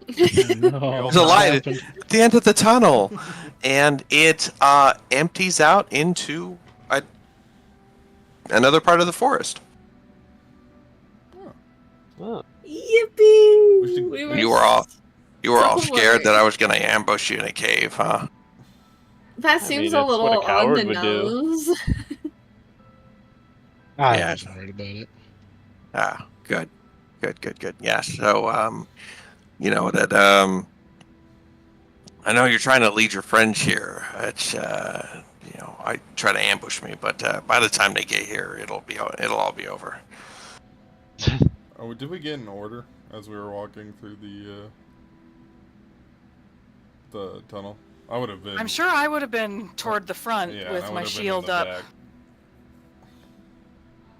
No, there's a light at the end of the tunnel, and it empties out into another part of the forest. Oh. Yippee! You were all so scared that worried. I was going to ambush you in a cave, huh? That I seems mean, a it's what a little on coward the would do. nose. I Yeah. wasn't worried about it. Ah, good. Yeah. So, that I know you're trying to lead your friends here. It's I try to ambush me, but by the time they get here, it'll all be over. Oh, did we get an order as we were walking through the tunnel? I would have been. I'm sure I would have been toward the front Yeah, I with would my have been in shield the up. back.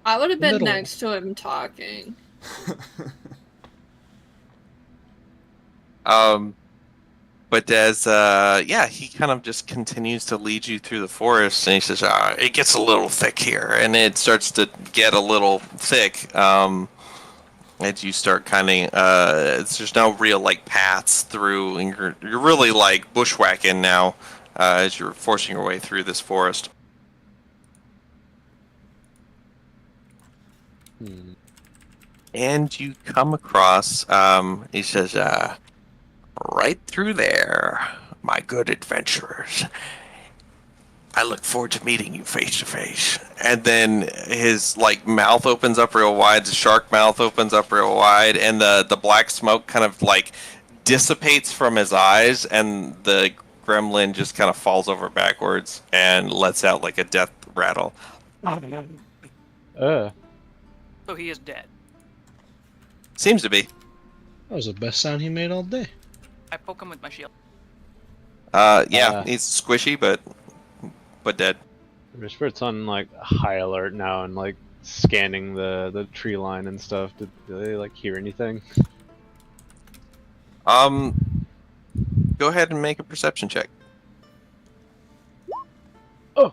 I would have been Middle. next to him talking. But as he kind of just continues to lead you through the forest, and he says, "It gets a little thick here," and it starts to get a little thick. As you start kind of, there's no real like paths through, and you're really like bushwhacking now, as you're forcing your way through this forest. Hmm. And you come across, he says, right through there, my good adventurers. I look forward to meeting you face to face. And then his like mouth opens up real wide, the shark mouth opens up real wide, and the black smoke kind of like dissipates from his eyes, and the gremlin just kind of falls over backwards and lets out like a death rattle. Uh, So he is dead. Seems to be. That was the best sound he made all day. I poke him with my shield. He's squishy, but dead. Rishbert's on like high alert now and like scanning the tree line and stuff. Did they like hear anything? Go ahead and make a perception check. Oh.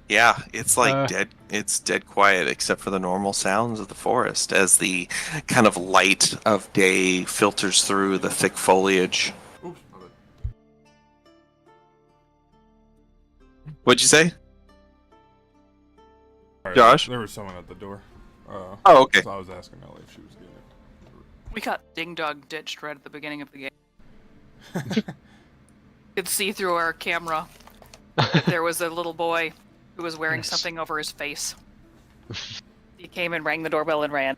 Yeah, it's like Uh. dead. It's dead quiet except for the normal sounds of the forest as the kind of light of day filters through the thick foliage. Oops, my bad. What'd you say? Sorry, Josh? There was someone at the door. Oh, okay. So I was asking Ellie if she was getting it. We got Ding Dog ditched right at the beginning of the game. Could see through our camera. There was a little boy who was wearing something over his face. He came and rang the doorbell and ran.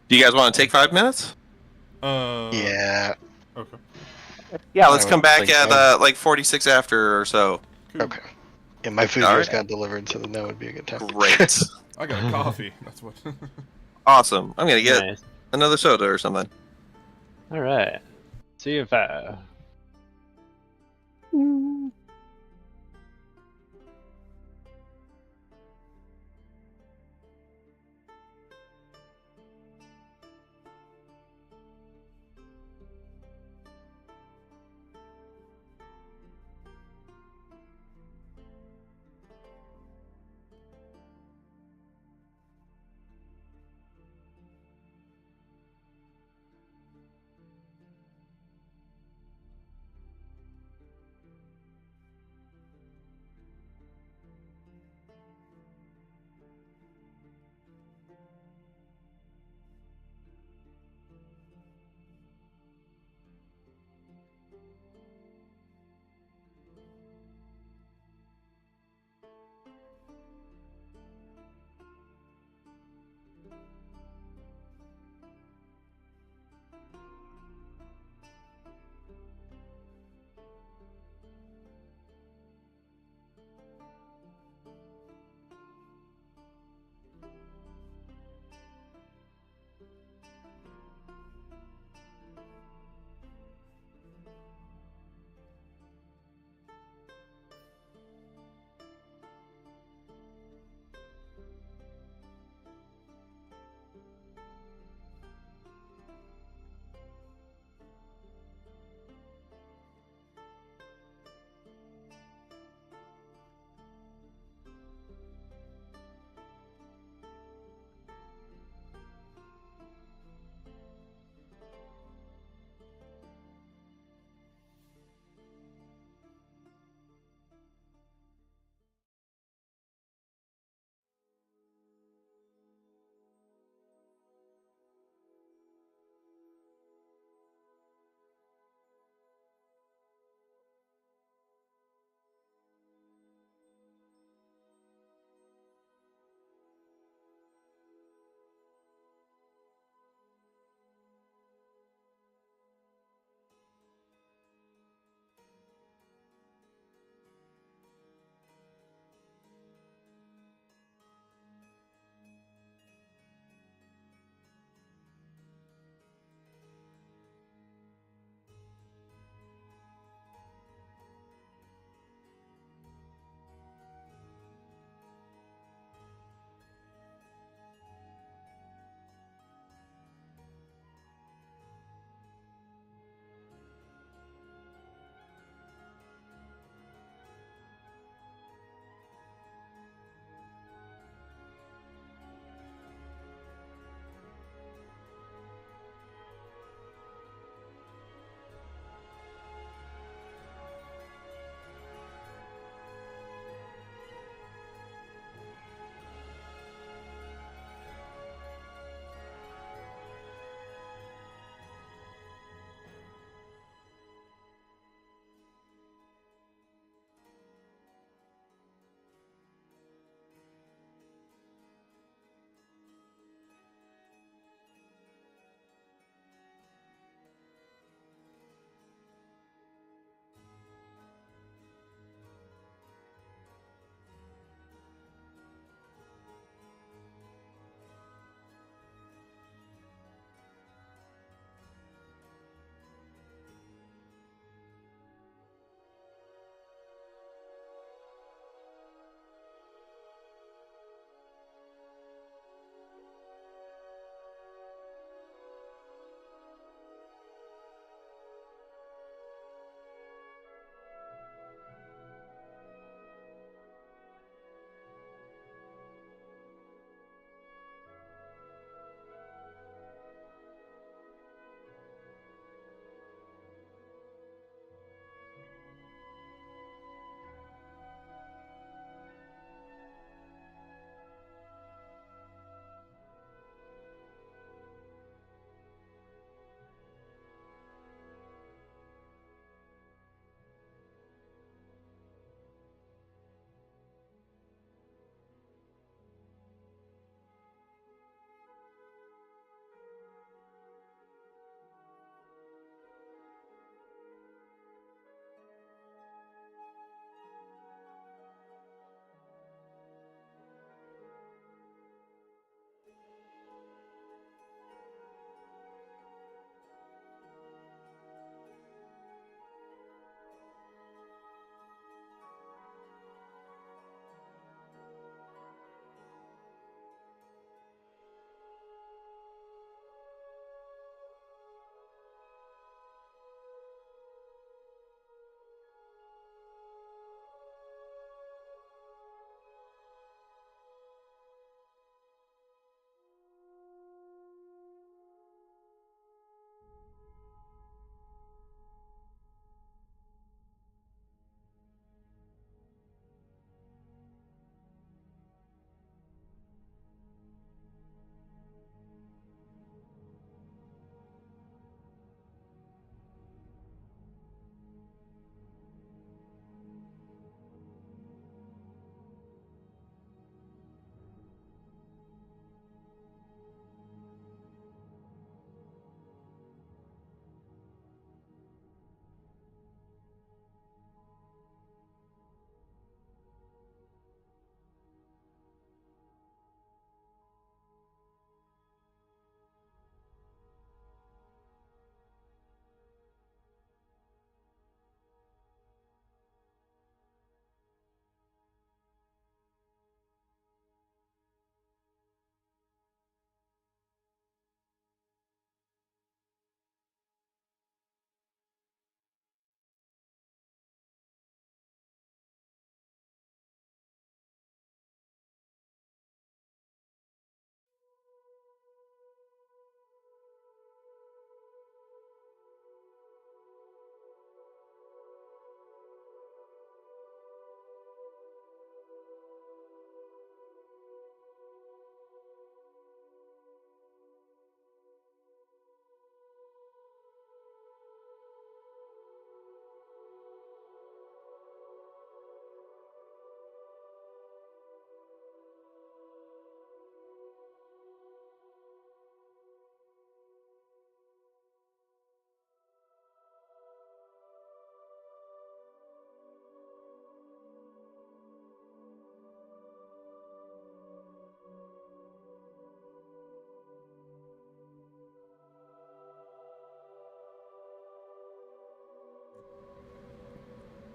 Do you guys want to take 5 minutes? Yeah. Okay. Yeah, let's I come would back think at so. like 46 after or so. Cool. Okay. Yeah, my food All just right. got delivered, so that would be a good time. Great. I got a coffee. That's what. Awesome. I'm gonna get Nice. another soda or something. All right. See if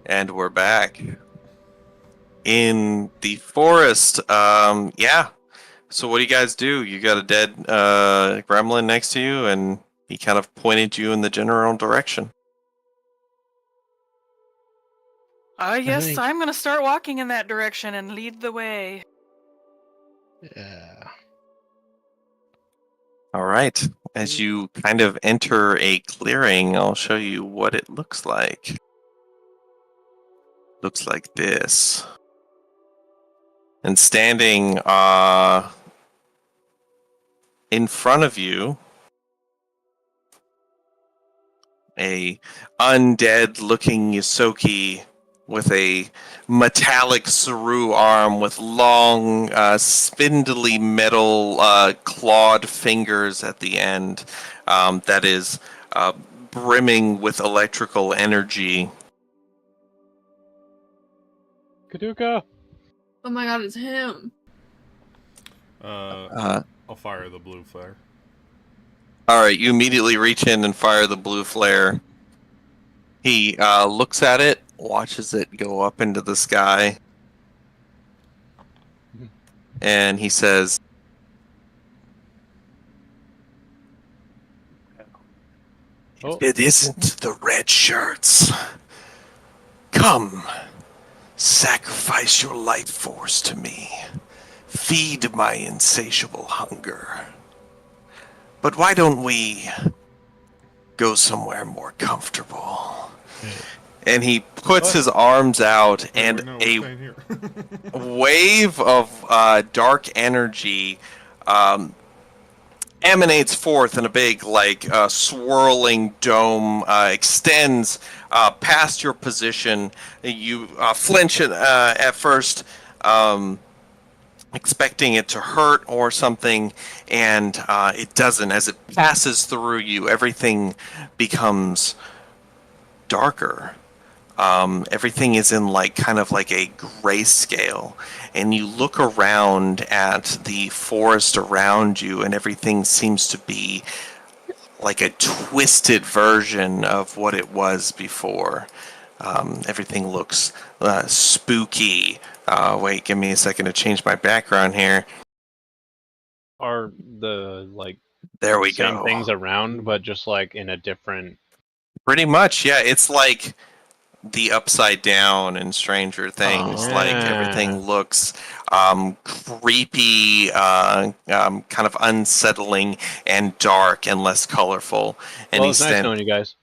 And we're back in the forest. Yeah. So what do you guys do? You got a dead gremlin next to you, and he kind of pointed you in the general direction. I guess think- I'm gonna start walking in that direction and lead the way. Yeah. All right. As you kind of enter a clearing, I'll show you what it looks like. Looks like this. And standing in front of you, a undead looking Yosoki with a metallic Saru arm with long, spindly metal clawed fingers at the end that is brimming with electrical energy. Kaduka. Oh my god, it's him. I'll fire the blue flare. All right, you immediately reach in and fire the blue flare. He looks at it, watches it go up into the sky, and he says, Oh, "It isn't the red shirts. Come, sacrifice your life force to me. Feed my insatiable hunger. But why don't we go somewhere more comfortable?" And he puts his arms out, and No, we're a staying here. wave of dark energy emanates forth in a big, swirling dome, extends past your position. You flinch at first, expecting it to hurt or something, and it doesn't. As it passes through you, everything becomes darker. Everything is in kind of like a grayscale, and you look around at the forest around you, and everything seems to be like a twisted version of what it was before. Everything looks spooky. Wait, give me a second to change my background here. are the There we same go. things around, but just like in a different. Pretty much, yeah. It's like the Upside Down and Stranger Things. Oh. Like everything looks creepy, kind of unsettling, and dark and less colorful. And Well, it's nice knowing you guys.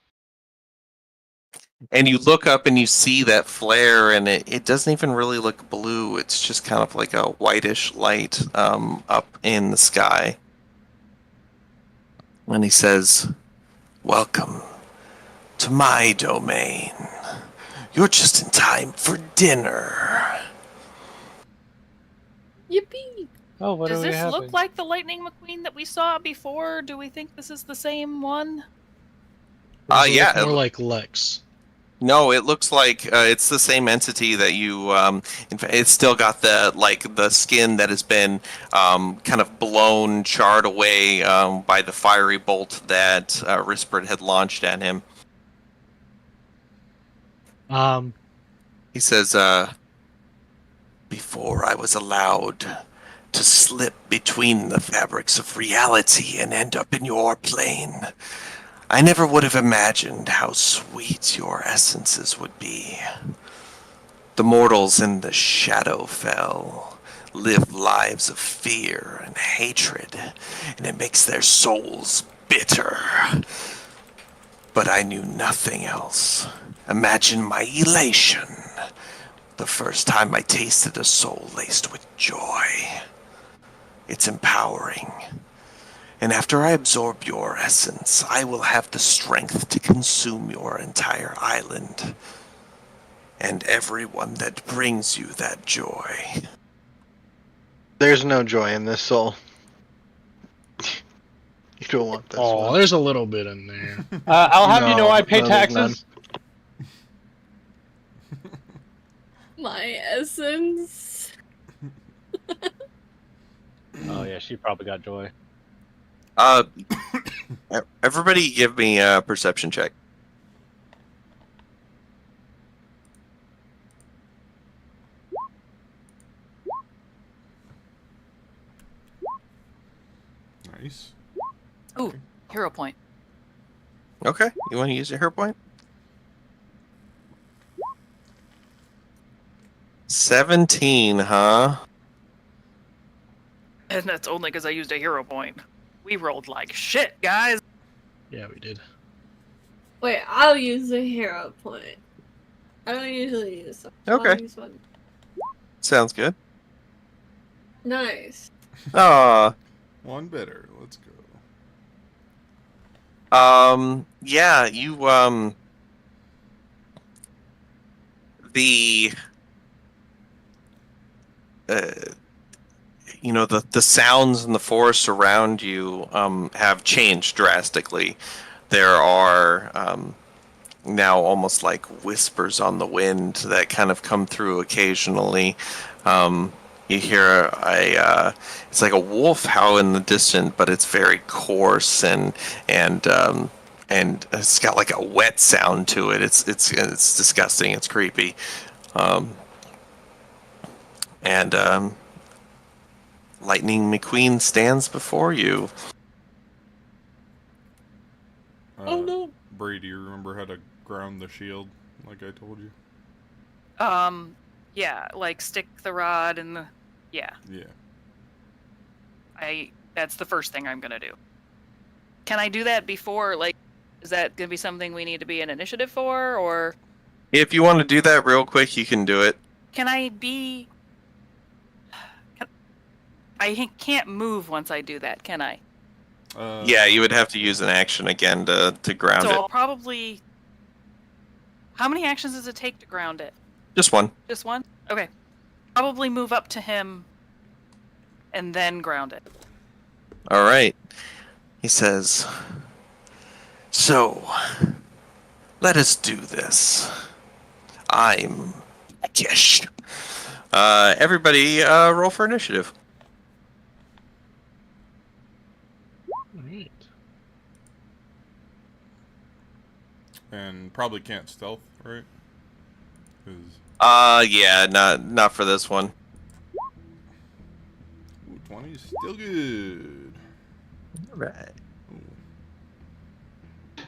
and you look up and you see that flare, and it doesn't even really look blue. It's just kind of like a whitish light up in the sky. And he says, "Welcome to my domain. You're just in time for dinner." Yippee! Oh, what Does do we this have? look like the Lightning McQueen that we saw before? Do we think this is the same one? Does it Yeah, look more like Lex. No, it looks like it's the same entity that you. In fact, it's still got the skin that has been kind of blown, charred away by the fiery bolt that Rispert had launched at him. He says, "Before I was allowed to slip between the fabrics of reality and end up in your plane, I never would have imagined how sweet your essences would be. The mortals in the Shadowfell live lives of fear and hatred, and it makes their souls bitter. But I knew nothing else. Imagine my elation the first time I tasted a soul laced with joy. It's empowering. And after I absorb your essence, I will have the strength to consume your entire island. And everyone that brings you that joy." There's no joy in this soul. You don't want this Oh, one. there's a little bit in there. I'll have you know I pay No, there's none. taxes. My essence. Oh yeah, she probably got joy. Everybody give me a perception check. Nice. Ooh, hero point. Okay, you want to use your hero point? 17, huh? And that's only because I used a hero point. We rolled like shit, guys. Yeah, we did. Wait, I'll use the hero point. I don't usually use them. Okay. I'll use one. Sounds good. Nice. Aw. One better. Let's go. Yeah, you, the, you know, the sounds in the forest around you, have changed drastically. There are, now almost like whispers on the wind that kind of come through occasionally. You hear it's like a wolf howl in the distance, but it's very coarse and it's got like a wet sound to it. It's disgusting. It's creepy. Lightning McQueen stands before you. Oh, no. Bree, do you remember how to ground the shield, like I told you? Yeah, like stick the rod and the... Yeah, Yeah. that's the first thing I'm gonna do. Can I do that before, like, is that gonna be something we need to be an initiative for, or... If you want to do that real quick, you can do it. Can I be... I can't move once I do that, can I? Yeah, you would have to use an action again to ground So it. I'll probably... How many actions does it take to ground it? Just one. Just one? Okay. Probably move up to him and then ground it. All right. He says, "So, let us do this. I'm Kish." Everybody, roll for initiative. Alright. And probably can't stealth, right? 'Cause Yeah, not for this one. 20 is still good. All right.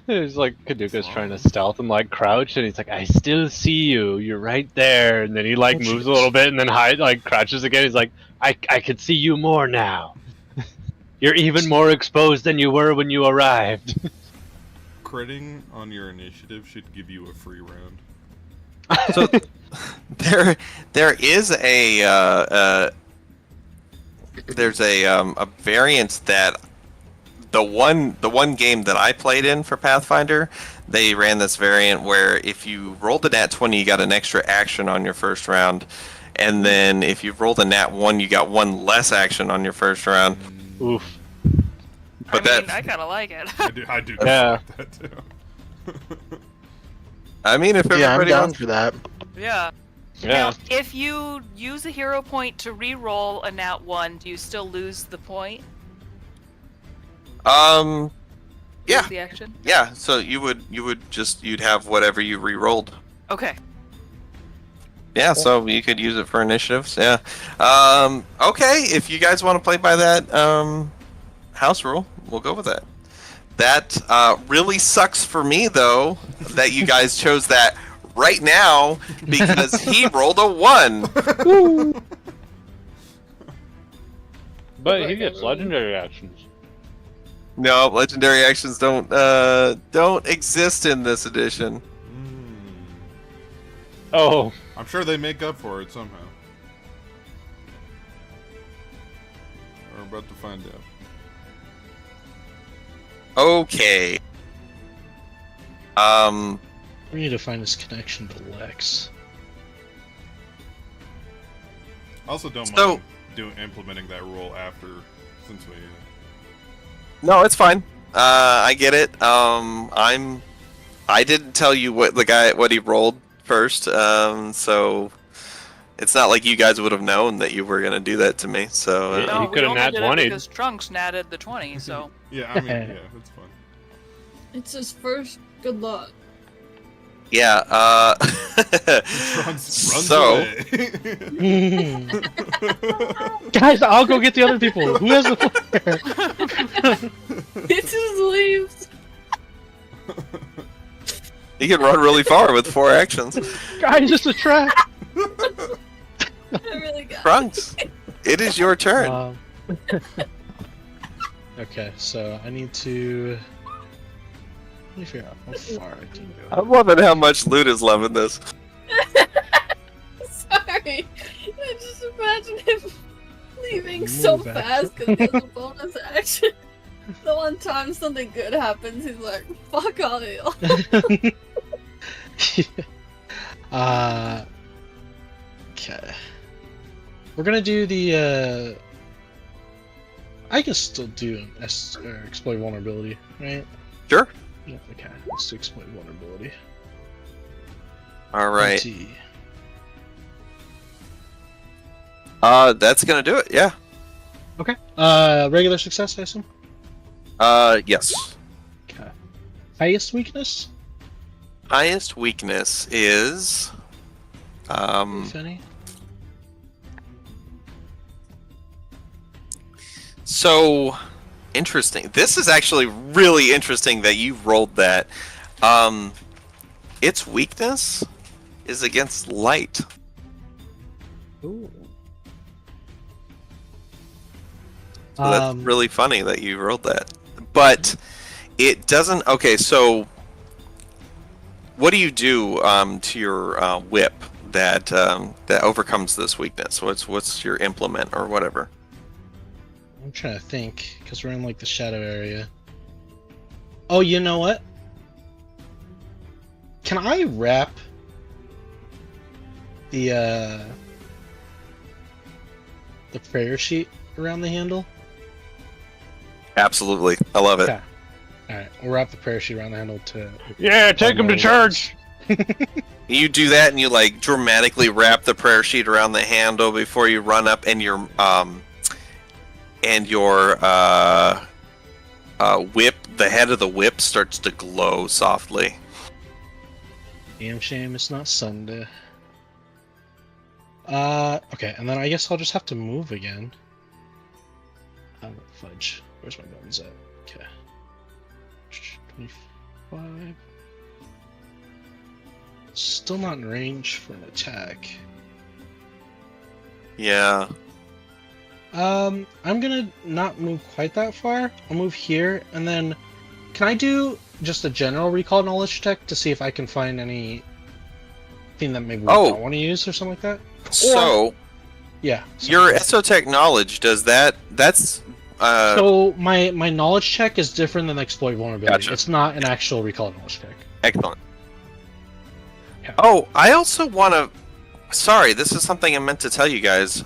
It's like Kaduka's trying to stealth and like crouch, and he's like, "I still see you. You're right there." And then he like moves a little bit and then crouches again. He's like, "I could see you more now. You're even more exposed than you were when you arrived." Critting on your initiative should give you a free round. So there is a there's a variant that the one game that I played in for Pathfinder, they ran this variant where if you rolled a nat 20, you got an extra action on your first round, and then if you rolled a nat 1, you got one less action on your first round. Oof. But I kind of like it. I do Yeah. like that too. I mean, if Yeah, I'm everybody down wants, for that. Yeah. Yeah. Now, if you use a hero point to re-roll a nat 1, do you still lose the point? yeah, Lose the action? yeah. So you'd have whatever you re-rolled. Okay. Yeah, so you could use it for initiatives. Yeah. Okay, if you guys want to play by that house rule, we'll go with that. That really sucks for me, though, that you guys chose that right now because he rolled a 1. But he gets legendary actions. No, legendary actions don't exist in this edition. Oh, I'm sure they make up for it somehow. We're about to find out. Okay. We need to find his connection to Lex. I also don't So- mind implementing that rule after, since we. No, it's fine. I get it. I didn't tell you what he rolled first, so it's not like you guys would have known that you were gonna do that to me. So Yeah. No, He we coulda only nat did it 20'd. because Trunks natted the 20, so... Yeah, I mean, yeah, it's fun. It's his first good luck. Yeah. Trunks runs So- away. Guys, I'll go get the other people. Who has the flare? It just leaves. You can run really far with 4 actions. Guys, it's a trap. I really got Trunks, it is your turn. Okay, so I need to. Let me figure out how far I can go. I'm loving how much Loot is loving this. Sorry. I just imagine him leaving so Move fast because he has a bonus action. The one time something good happens, he's like, fuck all y'all. Okay. We're gonna do the. I can still do an exploit vulnerability, right? Sure. Yeah, okay. Let's do exploit vulnerability. All right. 20. That's gonna do it. Yeah. Okay. Regular success, I assume. Yes. Okay. Highest weakness, Highest weakness is, if any. so interesting. This is actually really interesting that you rolled that. Its weakness is against light. Ooh. So that's really funny that you rolled that. But it doesn't. Okay, so what do you do to your whip that that overcomes this weakness? What's your implement or whatever? I'm trying to think because we're in like the shadow area. Oh, you know what? Can I wrap the prayer sheet around the handle? Absolutely, I love it. Okay. All right, we'll wrap the prayer sheet around the handle to. Yeah, take him to church. You do that, and you like dramatically wrap the prayer sheet around the handle before you run up, and your whip, the head of the whip starts to glow softly. Damn shame it's not Sunday. Okay, and then I guess I'll just have to move again. Fudge. Where's my buttons at? Okay. 25. Still not in range for an attack. Yeah. I'm gonna not move quite that far. I'll move here, and then can I do just a general recall knowledge check to see if I can find anything that maybe we don't want to use or something like that? So Yeah. your Esotech knowledge does that. That's So my knowledge check is different than exploit vulnerability. Gotcha. It's not an actual recall knowledge check. excellent. Yeah. Oh, I also want to. Sorry, this is something I meant to tell you guys.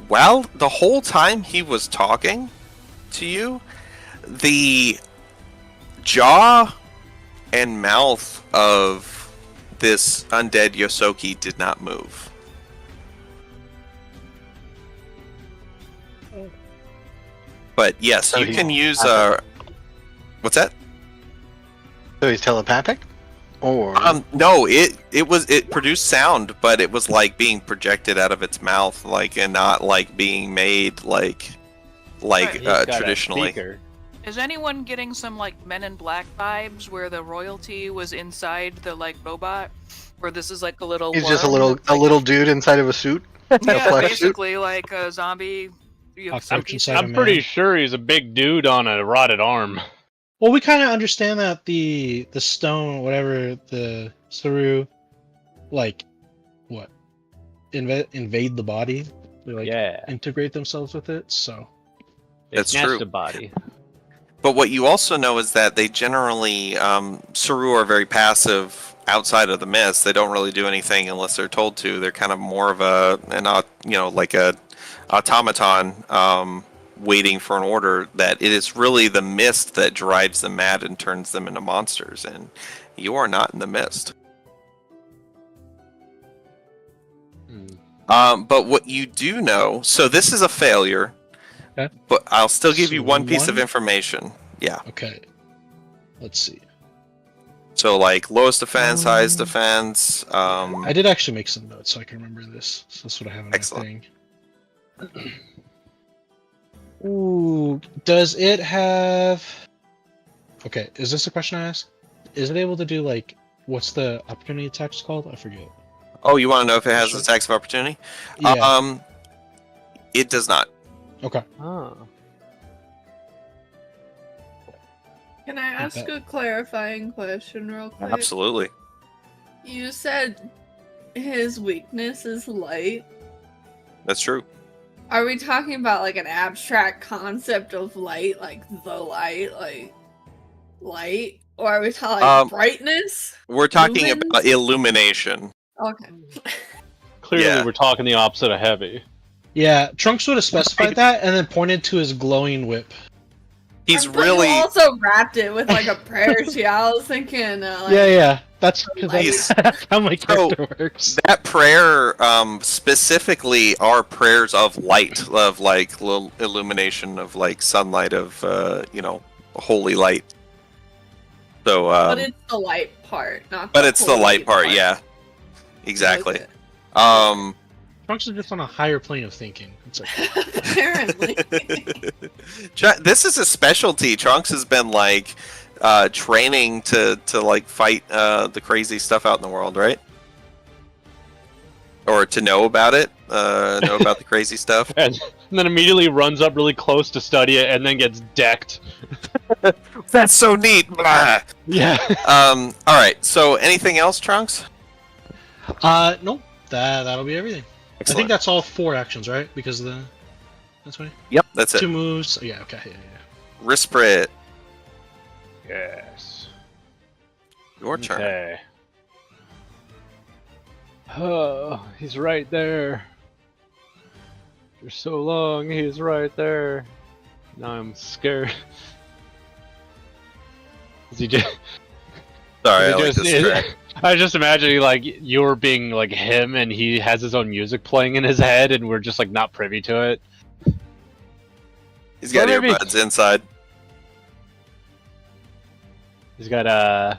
Well, the whole time he was talking to you, the jaw and mouth of this undead Yosoki did not move. But yes, So you he's can use telepathic? what's that? So he's telepathic? Or No, it produced sound, but it was like being projected out of its mouth, like, and not like being made like He's got a traditionally. speaker. Is anyone getting some like Men in Black vibes where the royalty was inside the like robot? Where this is like a little he's just a worm little that's, like- little dude inside of a suit? A yeah, flesh suit? basically like a zombie. Cockroach inside a I'm man. pretty sure he's a big dude on a rotted arm. Well, we kind of understand that the stone, whatever the Saru, like, what, invade the body, they, like, Yeah, integrate themselves with it. So they That's snatched true. a body. But what you also know is that they generally, Saru are very passive outside of the mist. They don't really do anything unless they're told to. They're kind of more of like a automaton, waiting for an order. That it is really the mist that drives them mad and turns them into monsters. And you are not in the mist. But what you do know, so this is a failure. Okay. But I'll still give So you one piece of one? information. Yeah. okay, let's see. So like lowest defense, highest Um, defense. I did actually make some notes so I can remember this. So that's what I have in Excellent. my thing. Ooh, does it have? Okay, is this a question I asked? Is it able to do like what's the opportunity attacks called? I forget. Oh, you want to know if it has Sure. attacks of opportunity? Yeah. It does not. Okay. Oh. Can I ask a clarifying question real quick? Absolutely. You said his weakness is light. That's true. Are we talking about like an abstract concept of light, like the light, like light? Or are we talking like brightness? We're talking Lumens? about illumination. Okay. Clearly, Yeah. we're talking the opposite of heavy. Yeah, Trunks would have specified that and then pointed to his glowing whip. He's But really. you also wrapped it with like a prayer shield. I was thinking, like, Yeah. That's He's- that's how my character works. That prayer, specifically, are prayers of light, of like illumination, of like sunlight, of holy light. So, but it's the light part, not. but it's the holy light part, yeah, exactly. Okay. Trunks is just on a higher plane of thinking. It's okay. Apparently. This is a specialty. Trunks has been like training to like fight the crazy stuff out in the world, right? Or to know about it, know about the crazy stuff. And then immediately runs up really close to study it, and then gets decked. That's so neat. Blah. Yeah. All right. So, anything else, Trunks? Nope. That'll be everything. I Excellent. think that's all 4 actions, right? Because of the that's right. Yep, that's 2 it. moves. Yeah. Okay. Yeah. Risprit, Yes. your turn. Okay. Oh, he's right there. For so long, he's right there. Now I'm scared. Is he just? Sorry, is I he like just- this is- track. I was just imagining like you're being like him, and he has his own music playing in his head, and we're just like not privy to it. He's got Well, maybe- earbuds inside. He's got oh,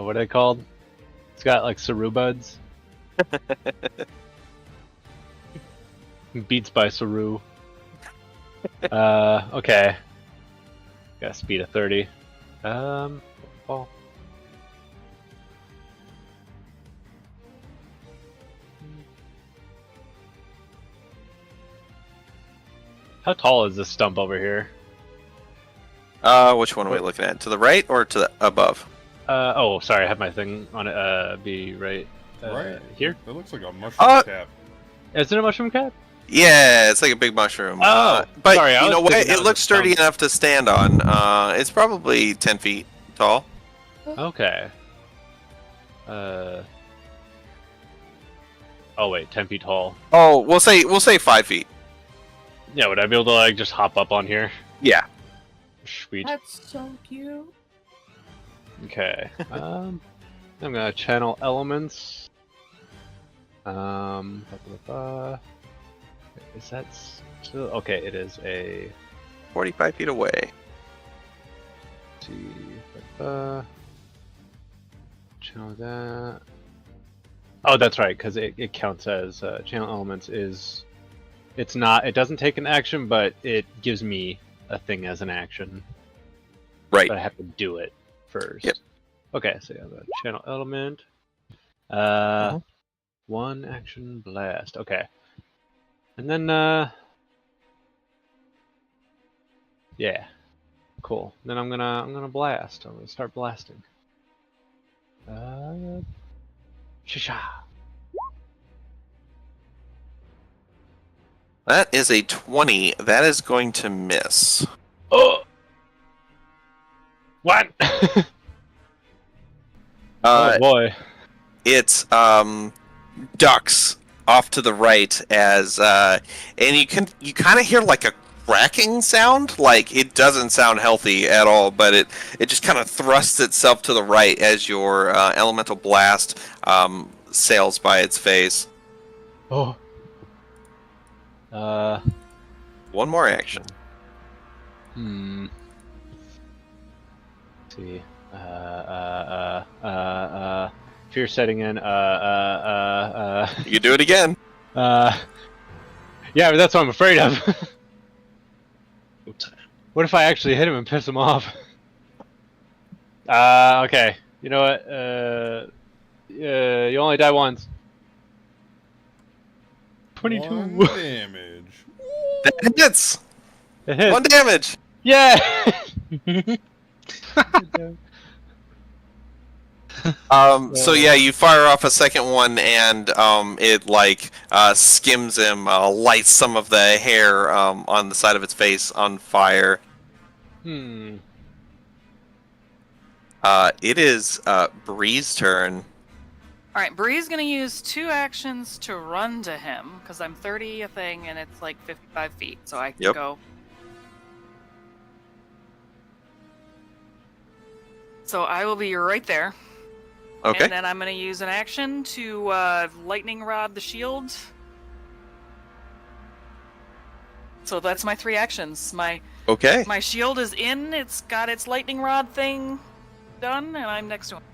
what are they called? He's got like Saru buds. Beats by Saru. Okay. Got a speed of 30. Ball. How tall is this stump over here? Which one are we looking at? To the right or to the above? Oh, sorry, I have my thing on it. Be right, Right. here. It looks like a mushroom Uh, cap. Is it a mushroom cap? Yeah, it's like a big mushroom. Oh, but sorry, I you was know what? thinking that It was looks a sturdy stump. enough to stand on. It's probably 10 feet tall. Okay. Oh wait, 10 feet tall. Oh, we'll say 5 feet. Yeah, would I be able to like just hop up on here? Yeah. Sweet. That's so cute. Okay. I'm gonna channel elements. Ba, ba, ba. Is that still okay? It is a 45 feet away. see. Ba, ba. Channel that. Oh, that's right, because it counts as channel elements is. It's not. It doesn't take an action, but it gives me a thing as an action. Right. But I have to do it first. Yep. Okay, so you have a channel element. Uh-huh. 1 action blast. Okay. And then yeah. Cool. Then I'm gonna blast. I'm gonna start blasting. Shisha. That is a 20. That is going to miss. Oh. What? Oh boy. It ducks off to the right as and you kind of hear like a cracking sound. Like it doesn't sound healthy at all, but it just kind of thrusts itself to the right as your elemental blast sails by its face. Oh. One more action. Let's see. Fear setting in. You can do it again. Yeah, but that's what I'm afraid of. What if I actually hit him and piss him off? Okay. You know what? You only die once. 22. 1 damage. That hits. It hits. 1 damage. Yeah. So yeah, you fire off a second one, and it like skims him, lights some of the hair on the side of its face on fire. It is Bree's turn. All right, Bree's gonna use 2 actions to run to him because I'm 30 a thing and it's like 55 feet, so I can Yep. go. So I will be right there. Okay. And then I'm gonna use an action to lightning rod the shield. So that's my 3 actions. My shield is in. It's got its lightning rod thing done, and I'm next to him.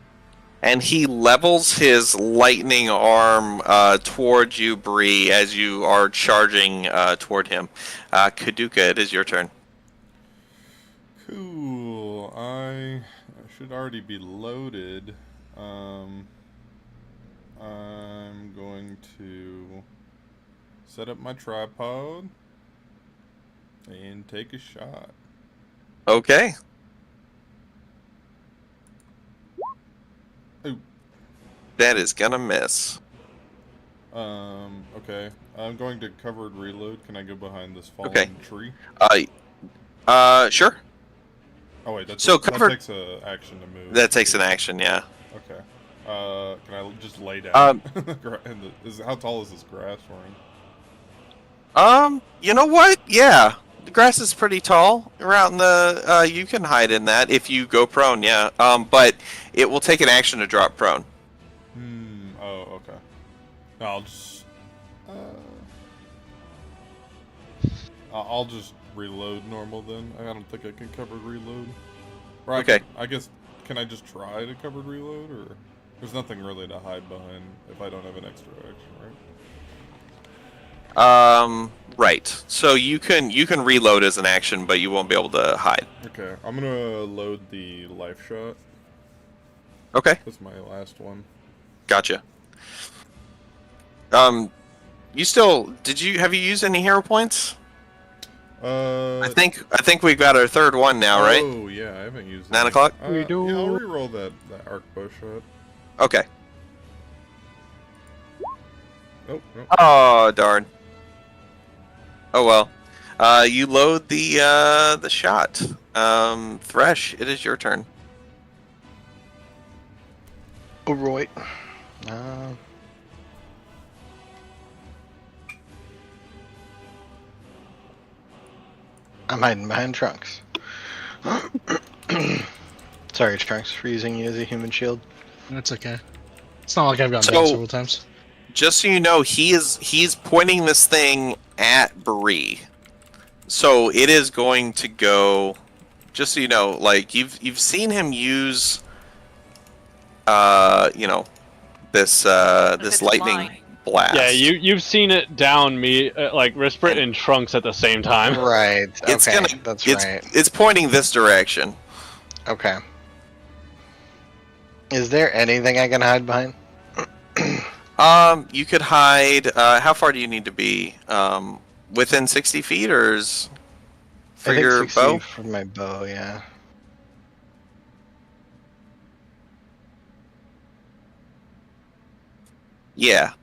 And he levels his lightning arm toward you, Bree, as you are charging toward him. Kaduka, it is your turn. Cool. I should already be loaded. I'm going to set up my tripod and take a shot. Okay. Ooh. That is gonna miss. Okay. I'm going to covered reload. Can I go behind this fallen tree? Sure. Oh wait, that takes an action to move. That takes an action, yeah. Okay. Can I just lay down? How tall is this grass for him? You know what? Yeah. The grass is pretty tall around the you can hide in that if you go prone, yeah. But it will take an action to drop prone. Oh, okay. I'll just reload normal then. I don't think I can covered reload. Or Okay. I guess can I just try to covered reload, or there's nothing really to hide behind if I don't have an extra action, right? Right. So you can reload as an action, but you won't be able to hide. Okay, I'm gonna load the life shot. Okay. That's my last one. Gotcha. Have you used any hero points? I think we've got our 3rd one now, right? Oh yeah, I haven't used 9 any. o'clock? Yeah, I'll reroll that arc bow shot. Okay. Oh, no. Oh, darn. Oh well. You load the shot. Thresh, it is your turn. All right. I'm hiding behind Trunks. Sorry, Trunks, for using you as a human shield. That's okay. It's not like I've gotten down several times. Just so you know, he's pointing this thing at Bree. So it is going to go. Just so you know, like you've seen him use, this lightning blast. Yeah, you've seen it down me, like Risprit and Trunks at the same time. Right. It's okay, gonna. that's it's, right. It's pointing this direction. Okay. Is there anything I can hide behind? You could hide. How far do you need to be? Within 60 feet, or is for I think your 60 bow? For my bow, yeah. Yeah.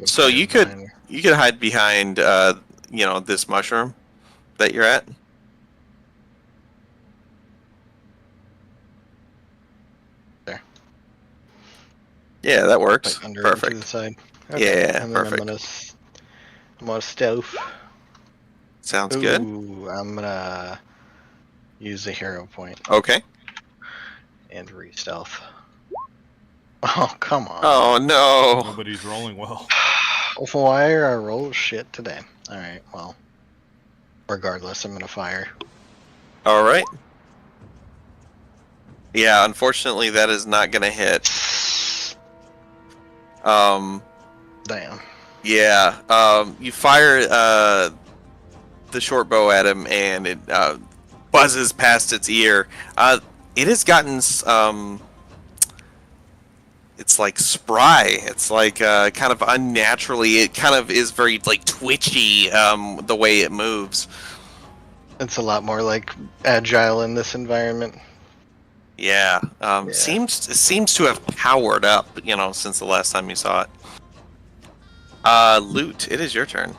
So you could hide behind this mushroom that you're at. There. Yeah, that works. Like under Perfect. to the side. Yeah, and then perfect. I'm gonna stealth. Sounds good. I'm gonna use a hero point Okay. and re-stealth. Oh, come on. Oh no. Nobody's rolling well. Why are our rolls shit today? Alright, well. Regardless, I'm gonna fire. All right. Yeah, unfortunately, that is not going to hit. Damn. Yeah, you fire the short bow at him, and it buzzes past its ear. It has gotten it's like spry. It's like kind of unnaturally. It kind of is very like twitchy the way it moves. It's a lot more like agile in this environment. Yeah, Yeah. seems to have powered up, since the last time you saw it. Loot, it is your turn.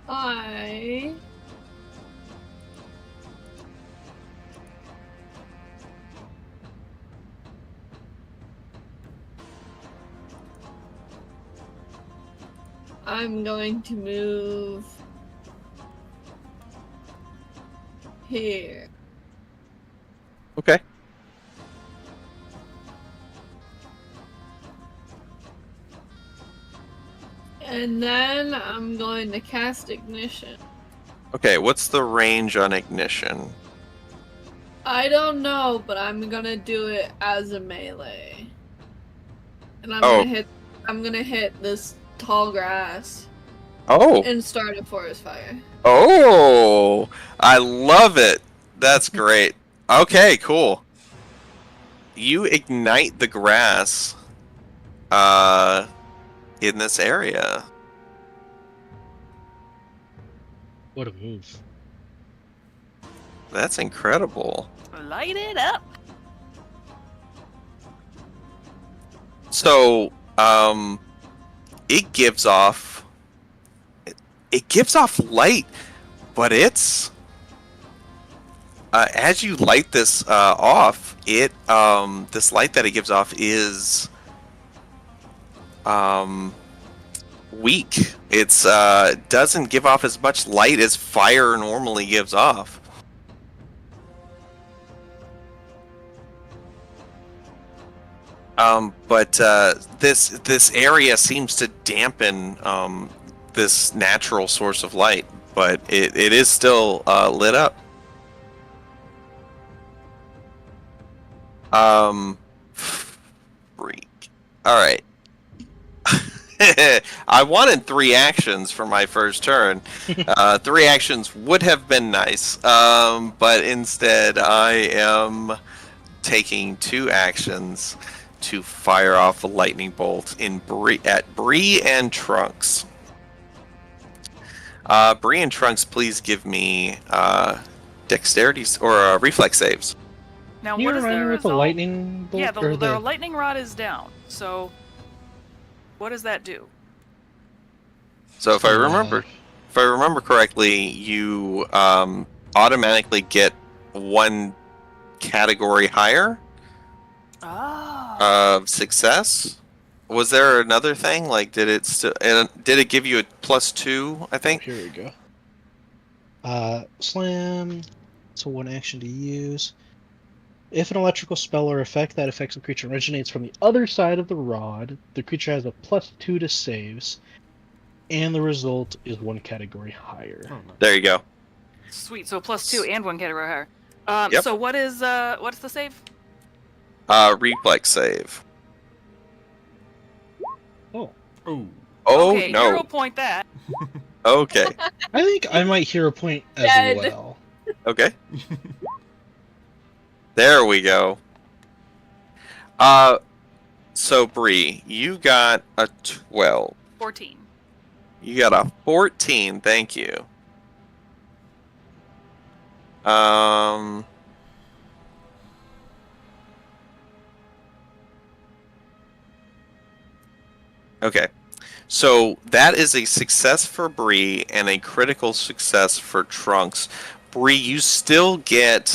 I I'm going to move here. Okay. And then I'm going to cast Ignition. Okay, what's the range on ignition? I don't know, but I'm gonna do it as a melee. And Oh. I'm gonna hit this tall grass Oh. and start a forest fire. Oh, I love it. That's great. Okay, cool. You ignite the grass in this area. What a move. That's incredible. Light it up. So, it gives off light, but it's as you light this off, this light that it gives off is weak. It's doesn't give off as much light as fire normally gives off. But this area seems to dampen this natural source of light, but it is still lit up. Freak. All right. I wanted 3 actions for my first turn. 3 actions would have been nice, but instead I am taking 2 actions to fire off a lightning bolt at Bree and Trunks. Bree and Trunks, please give me dexterity or reflex saves. Now, Can you what is remind me their what the result? lightning bolt? Yeah, or the lightning rod is down. So, what does that do? So if I remember correctly, you automatically get 1 category higher Oh. of success. Was there another thing? Like, did it give you a +2? I think. Here we go. Slam. It's a 1 action to use. If an electrical spell or effect that affects the creature originates from the other side of the rod, the creature has a +2 to saves, and the result is 1 category higher. Oh, nice. There you go. Sweet. So +2 and 1 category higher. Yep. So what's the save? Reflex save. Oh. Oh Okay, no. hero point that. Okay. I think I might hear a point as Dead. well. Okay. There we go. So Bree, you got a 12. 14. You got a 14. Thank you. Okay. So that is a success for Bree and a critical success for Trunks. Bree, you still get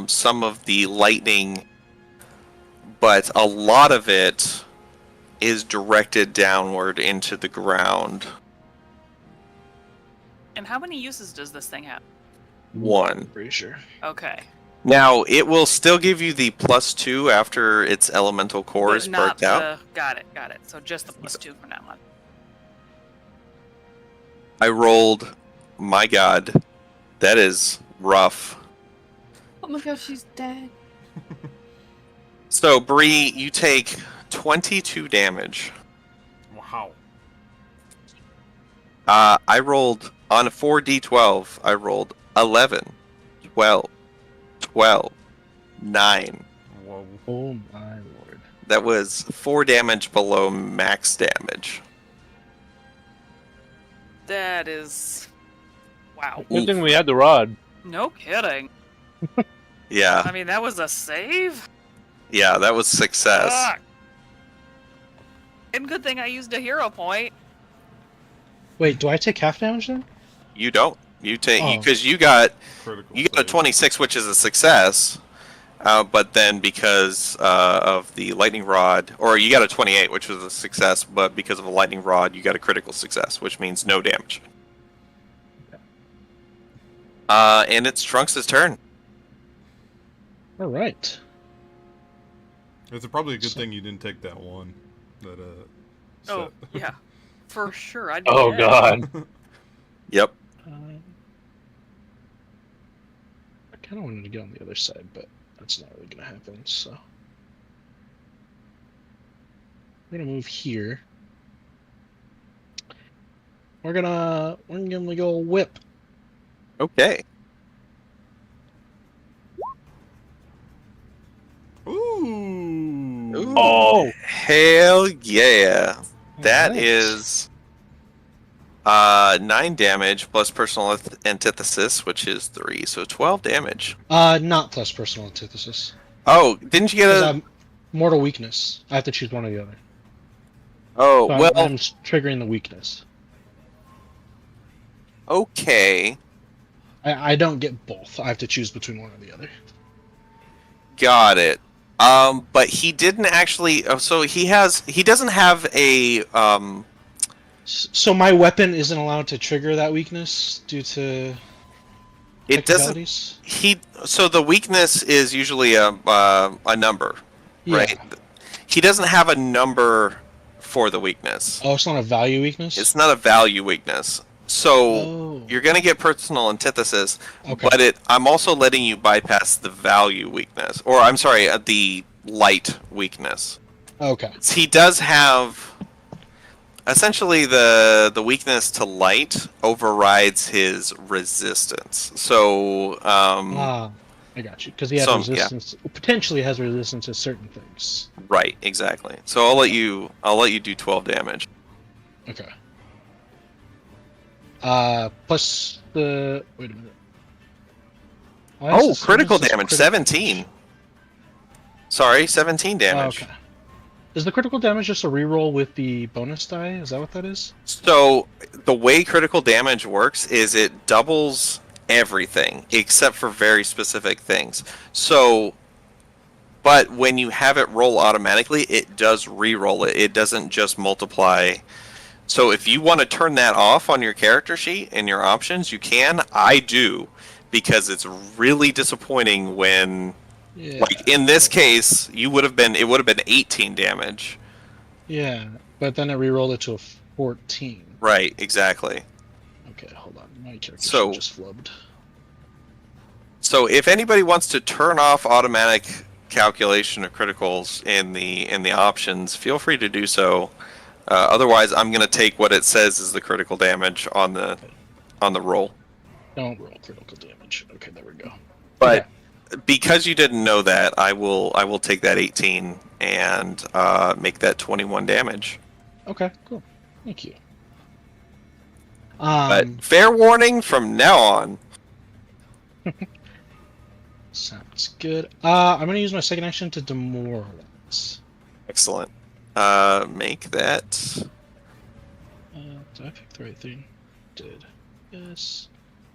some of the lightning, but a lot of it is directed downward into the ground. And how many uses does this thing have? 1. Pretty sure. Okay. Now, it will still give you the +2 after its elemental core But is not burnt out. Got it. So just the +2 from now on. I rolled, my god, that is rough. Oh my gosh, she's dead. So, Bree, you take 22 damage. Wow. I rolled on a 4d12. I rolled 11, 12, 12, 9. Whoa. Oh my lord. That was 4 damage below max damage. That is. Wow. Good thing we had the rod. No kidding. Yeah, I mean, that was a save? yeah, that was success. Fuck. And good thing I used a hero point. Wait, do I take half damage then? You don't. You take Oh. because you got Critical. a save. 26, which is a success. But then because of the lightning rod, or you got a 28, which was a success, but because of a lightning rod, you got a critical success, which means no damage. And it's Trunks' turn. All right. It's probably a good thing you didn't take that one. That Oh, set. yeah. For sure. I'd be Oh dead. god. Yep. I kind of wanted to get on the other side, but that's not really gonna happen. So we're gonna move here. We're gonna go whip. Okay. Ooh. Ooh. Oh. Hell yeah. That Alright. is 9 damage plus personal antithesis, which is 3, so 12 damage. Not plus personal antithesis. Oh, didn't you get 'Cause a? I'm mortal weakness. I have to choose one or the other. Oh, So well, I'm triggering the weakness. okay, I don't get both. I have to choose between one or the other. got it. But he didn't actually. Oh, so he doesn't have a. So my weapon isn't allowed to trigger that weakness due to It doesn't. technicalities? So the weakness is usually a number, Yeah. right? He doesn't have a number for the weakness. Oh, it's not a value weakness? It's not a value weakness. So Oh. you're gonna get personal antithesis, Okay. but I'm also letting you bypass the value weakness, or I'm sorry, the light weakness. Okay. He does have essentially the weakness to light overrides his resistance. So I got you. Because he has Some- yeah. resistance. Potentially has resistance to certain things. right, exactly. So I'll let you do 12 damage. Okay. Plus the wait a minute. Oh, critical this is damage, critical 17. Sorry, 17 damage. Okay. Is the critical damage just a reroll with the bonus die? Is that what that is? So the way critical damage works is it doubles everything except for very specific things. So, but when you have it roll automatically, it does re-roll it. It doesn't just multiply. So if you want to turn that off on your character sheet and your options, you can. I do, because it's really disappointing when, Yeah. like in this case, it would have been 18 damage. Yeah, but then it rerolled it to a 14. Right, exactly. Okay, hold on. My character So- sheet just flubbed. So if anybody wants to turn off automatic calculation of criticals in the options, feel free to do so. Otherwise, I'm going to take what it says is the critical damage on the roll. Don't roll critical damage. Okay, there we go. But because you didn't know that, I will take that 18 and make that 21 damage. Okay, cool. Thank you. But fair warning from now on. Sounds good. I'm gonna use my second action to demoralize. Excellent. Make that. Did I pick the right thing? Did. Yes.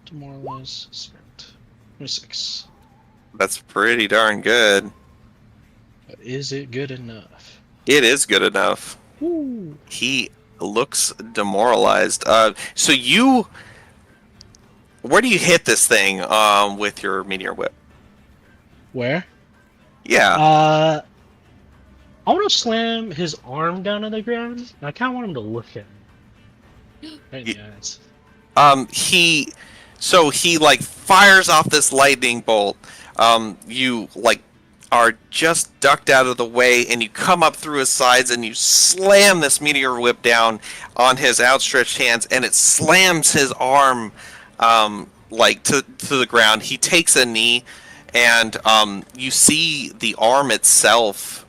Demoralize. Select. 26. That's pretty darn good. But is it good enough? It is good enough. Woo! He looks demoralized. So you, where do you hit this thing with your meteor whip? Where? Yeah. I want to slam his arm down on the ground. And I kind of want him to look at me. Right in the eyes. He like fires off this lightning bolt. you like are just ducked out of the way, and you come up through his sides, and you slam this meteor whip down on his outstretched hands, and it slams his arm like to the ground. He takes a knee, and you see the arm itself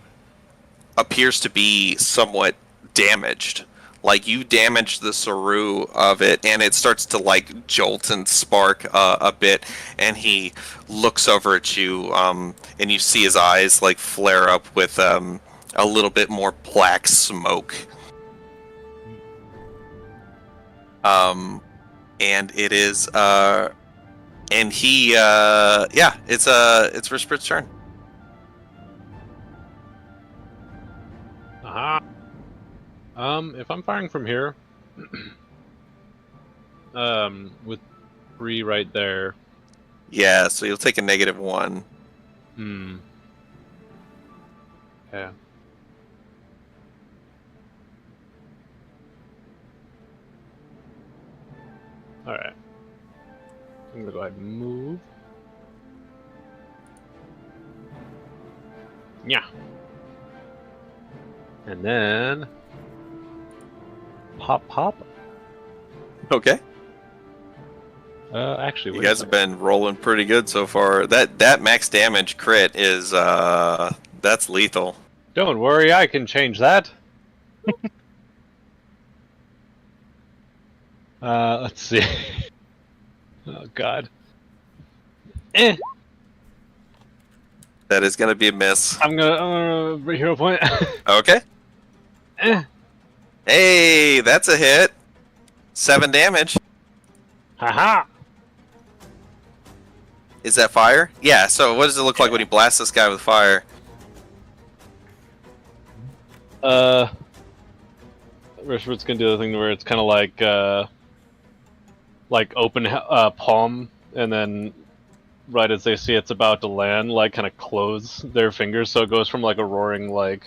appears to be somewhat damaged. Like you damaged the Saru of it, and it starts to like jolt and spark a bit. And he looks over at you, and you see his eyes like flare up with a little bit more black smoke. And it is, and he, yeah, it's Risprit's turn. Aha. If I'm firing from here, with 3 right there. Yeah, so you'll take a -1. Yeah. Alright. I'm gonna go ahead and move. Yeah. And then pop. Okay. Actually, You wait a guys have second. been rolling pretty good so far. That max damage crit is that's lethal. Don't worry, I can change that. Let's see. Oh God. That is gonna be a miss. I'm gonna hero point. Okay. Hey, that's a hit. 7 damage. Haha. Is that fire? Yeah, so what does it look like when you blast this guy with fire? Rishford's gonna do the thing where it's kind of like open palm, and then right as they see it's about to land, like kind of close their fingers, so it goes from like a roaring like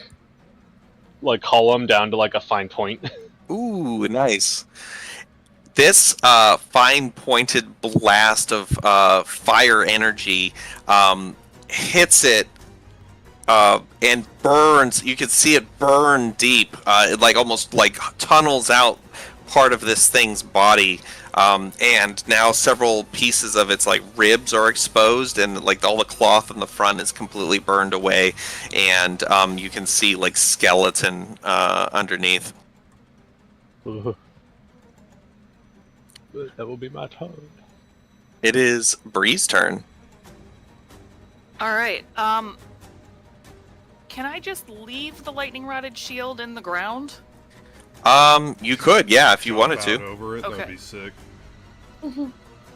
column down to like a fine point. Ooh, nice. This fine pointed blast of fire energy hits it and burns. You can see it burn deep. It like almost like tunnels out part of this thing's body. And now several pieces of its like ribs are exposed, and like all the cloth in the front is completely burned away, and you can see like skeleton underneath. That will be my turn. It is Bree's turn. All right. Can I just leave the lightning rotted shield in the ground? You could, yeah, if you wanted Jump to. out over it, that would Okay. be sick.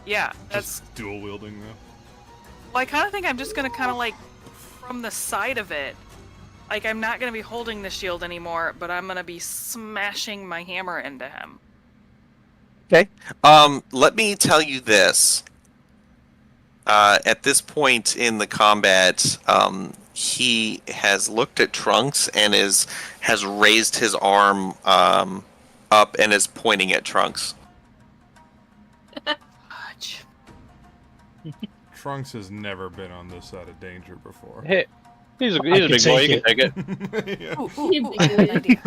Yeah, that's. Just dual wielding though. Well, I kind of think I'm just gonna kind of like from the side of it. Like I'm not gonna be holding the shield anymore, but I'm gonna be smashing my hammer into him. Okay. Let me tell you this. At this point in the combat, he has looked at Trunks and has raised his arm up and is pointing at Trunks. Fudge. Trunks has never been on this side of danger before. Hey, he's a I big can boy. He take can take it. Yeah. Ooh, I have an idea.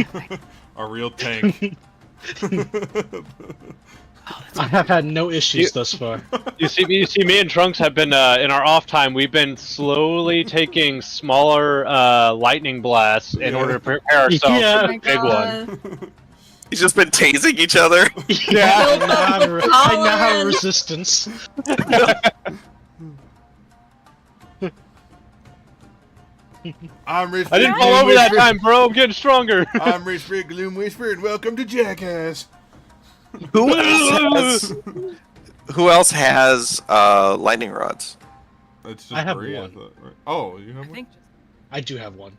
A real tank. I have had no issues thus far. You see me and Trunks have been in our off time. We've been slowly taking smaller lightning blasts in order to prepare ourselves Yeah. for Oh the my big God. one. He's just been tasing each other. Yeah, Build up the I now have tolerance. resistance. I'm Rich. I didn't Big fall Gloom over that Whisper. time, bro. I'm getting stronger. I'm Rich Big Gloom Whisper, and welcome to Jackass. Who else has lightning rods? It's just I have Bree, one. thought, right? Oh, you I have one? think. I do have one.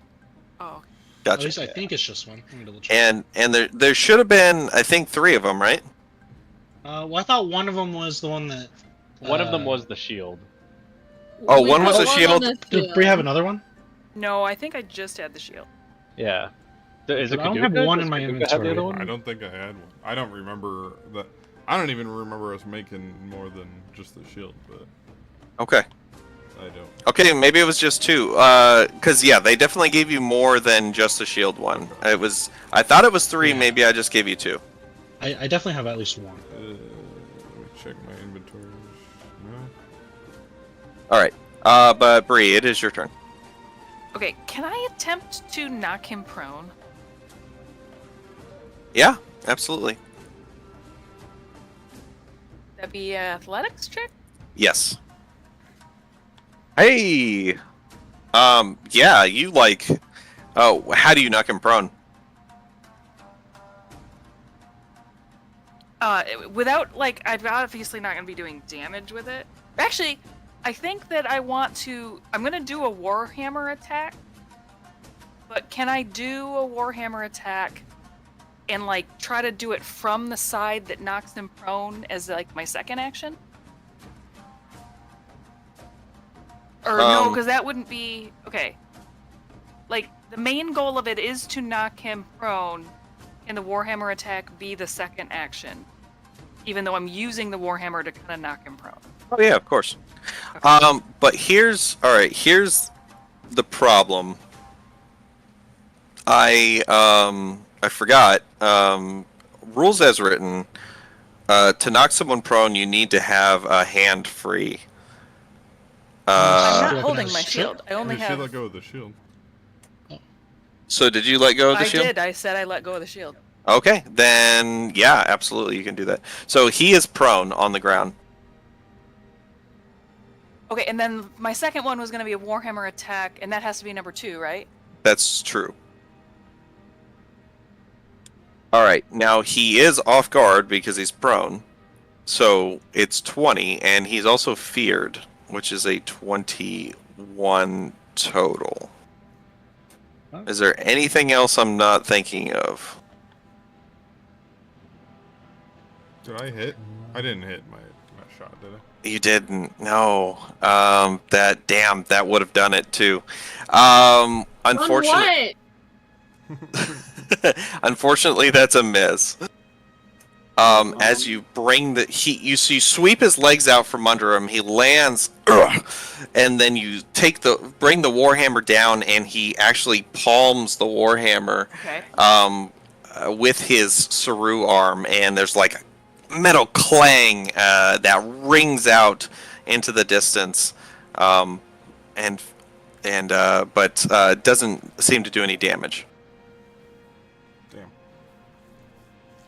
Oh, At Gotcha. least I think it's just one. Let me double check. And there should have been, I think, 3 of them, right? Well, I thought one of them was the one that. One of them was the shield. Oh, We one was have a shield. on Did Bree have another one? no, I think I just had the shield. Yeah. Is it I don't have Kaduka? one Does in my Kaduka have the inventory. other one? I don't think I had one. I don't remember that. I don't even remember us making more than just the shield, but Okay. I don't. Okay, maybe it was just 2. Because yeah, they definitely gave you more than just the shield one. It was. I thought it was 3. Yeah. Maybe I just gave you 2. I definitely have at least one. Let me check my inventory. No. All right. But Bree, it is your turn. Okay, can I attempt to knock him prone? Yeah, absolutely. That'd be an athletics check? Yes. Hey. Yeah, you like. Oh, how do you knock him prone? Without, like, I'm obviously not going to be doing damage with it. Actually, I think that I want to... I'm going to do a Warhammer attack. But can I do a Warhammer attack and, like, try to do it from the side that knocks him prone as, like, my second action? Or no, because that wouldn't be... Okay. Like, the main goal of it is to knock him prone. Can the Warhammer attack be the second action? Even though I'm using the Warhammer to kind of knock him prone. Oh yeah, of course. But here's the problem. I forgot. Rules as written. To knock someone prone, you need to have a hand free. I'm do not I holding have my a shield. I only You should have... let go of the shield. So did you let go of the I shield? did. I said I let go of the shield. Okay, then yeah, absolutely, you can do that. So he is prone on the ground. Okay, and then my second one was going to be a Warhammer attack, and that has to be number 2, right? That's true. All right, now he is off guard because he's prone. So it's 20, and he's also feared, which is a 21 total. Oh. Is there anything else I'm not thinking of? Did I hit? I didn't hit my shot, did I? You didn't. No. That would have done it too. Unfortunately, On what? unfortunately, that's a miss. As you bring you sweep his legs out from under him. He lands, and then you bring the warhammer down, and he actually palms the warhammer. Okay. With his Saru arm, and there's like a metal clang that rings out into the distance, but doesn't seem to do any damage. Damn.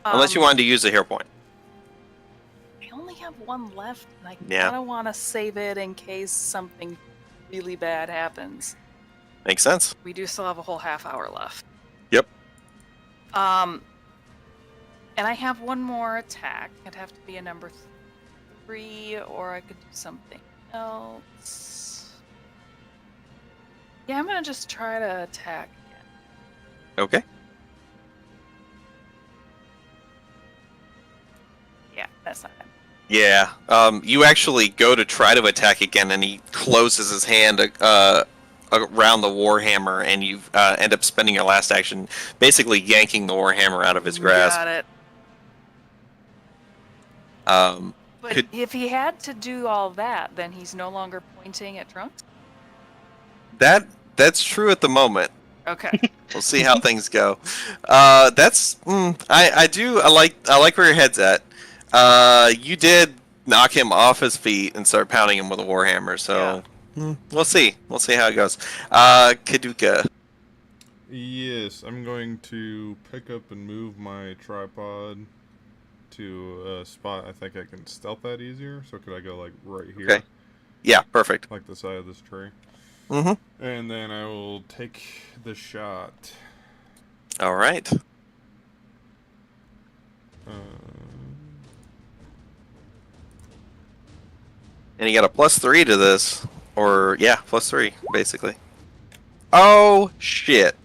Unless you wanted to use a hero point. I only have one left, and I Yeah. kind of want to save it in case something really bad happens. Makes sense. We do still have a whole half hour left. Yep. And I have one more attack. It'd have to be a number 3, or I could do something else. Yeah, I'm gonna just try to attack again. Okay. Yeah, that's not him. Yeah. You actually go to try to attack again, and he closes his hand around the warhammer, and you end up spending your last action basically yanking the warhammer out of his grasp. Got it. But if he had to do all that, then he's no longer pointing at Trunks? That's true at the moment. Okay. We'll see how things go. I like where your head's at. You did knock him off his feet and start pounding him with a warhammer, so we'll see. We'll see how it goes. Kaduka. Yes, I'm going to pick up and move my tripod to a spot I think I can stealth that easier. So could I go like right here? Okay. Yeah, perfect. Like the side of this tree. Mm-hmm. And then I will take the shot. All right. And you got a +3 to this. Or, yeah, +3, basically. Oh, shit.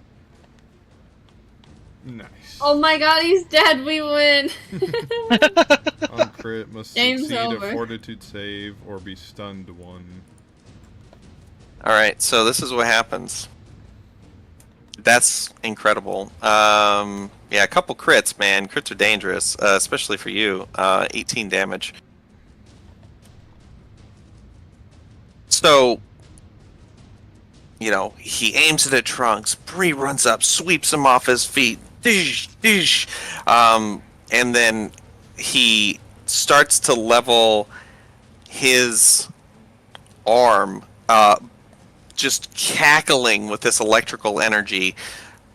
Nice. Oh my god, he's dead. We win. On crit, must Game's succeed over. a fortitude save or be stunned 1. All right, so this is what happens. That's incredible. Yeah, a couple crits, man. Crits are dangerous, especially for you. 18 damage. So, he aims it at Trunks. Bree runs up, sweeps him off his feet. Dish, dish. And then he starts to level his arm, just cackling with this electrical energy,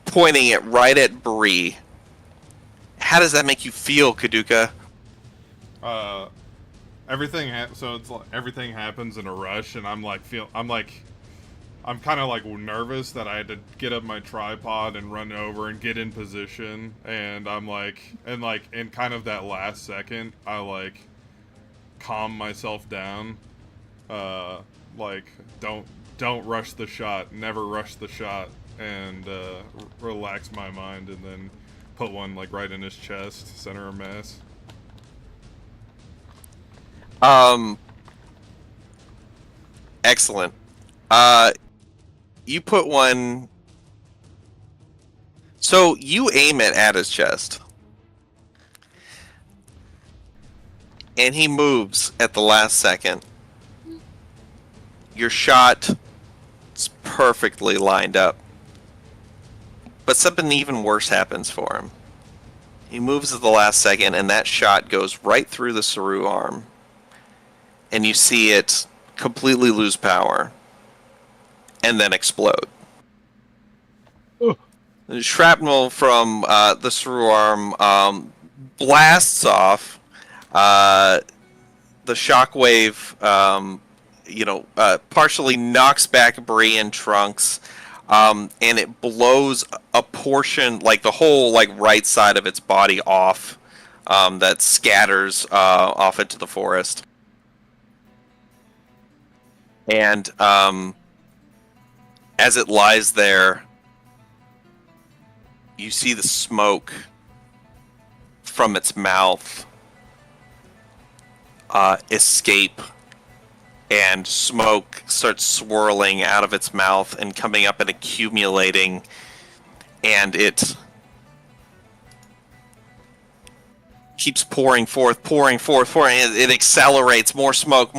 pointing it right at Bree. How does that make you feel, Kaduka? So it's like everything happens in a rush, and I'm kind of like nervous that I had to get up my tripod and run over and get in position, and in kind of that last second, I like calm myself down, don't rush the shot, never rush the shot, and relax my mind, and then put one like right in his chest, center of mass. Excellent. You put one. So you aim it at his chest, and he moves at the last second. Your shot is perfectly lined up, but something even worse happens for him. He moves at the last second, and that shot goes right through the Saru arm, and you see it completely lose power and then explode. Ooh. The shrapnel from the Saru arm blasts off. The shockwave, partially knocks back Bree and Trunks, and it blows a portion, like the whole right side of its body off, that scatters off into the forest. And as it lies there, you see the smoke from its mouth escape, and smoke starts swirling out of its mouth and coming up and accumulating, and it keeps pouring forth. It accelerates, more smoke,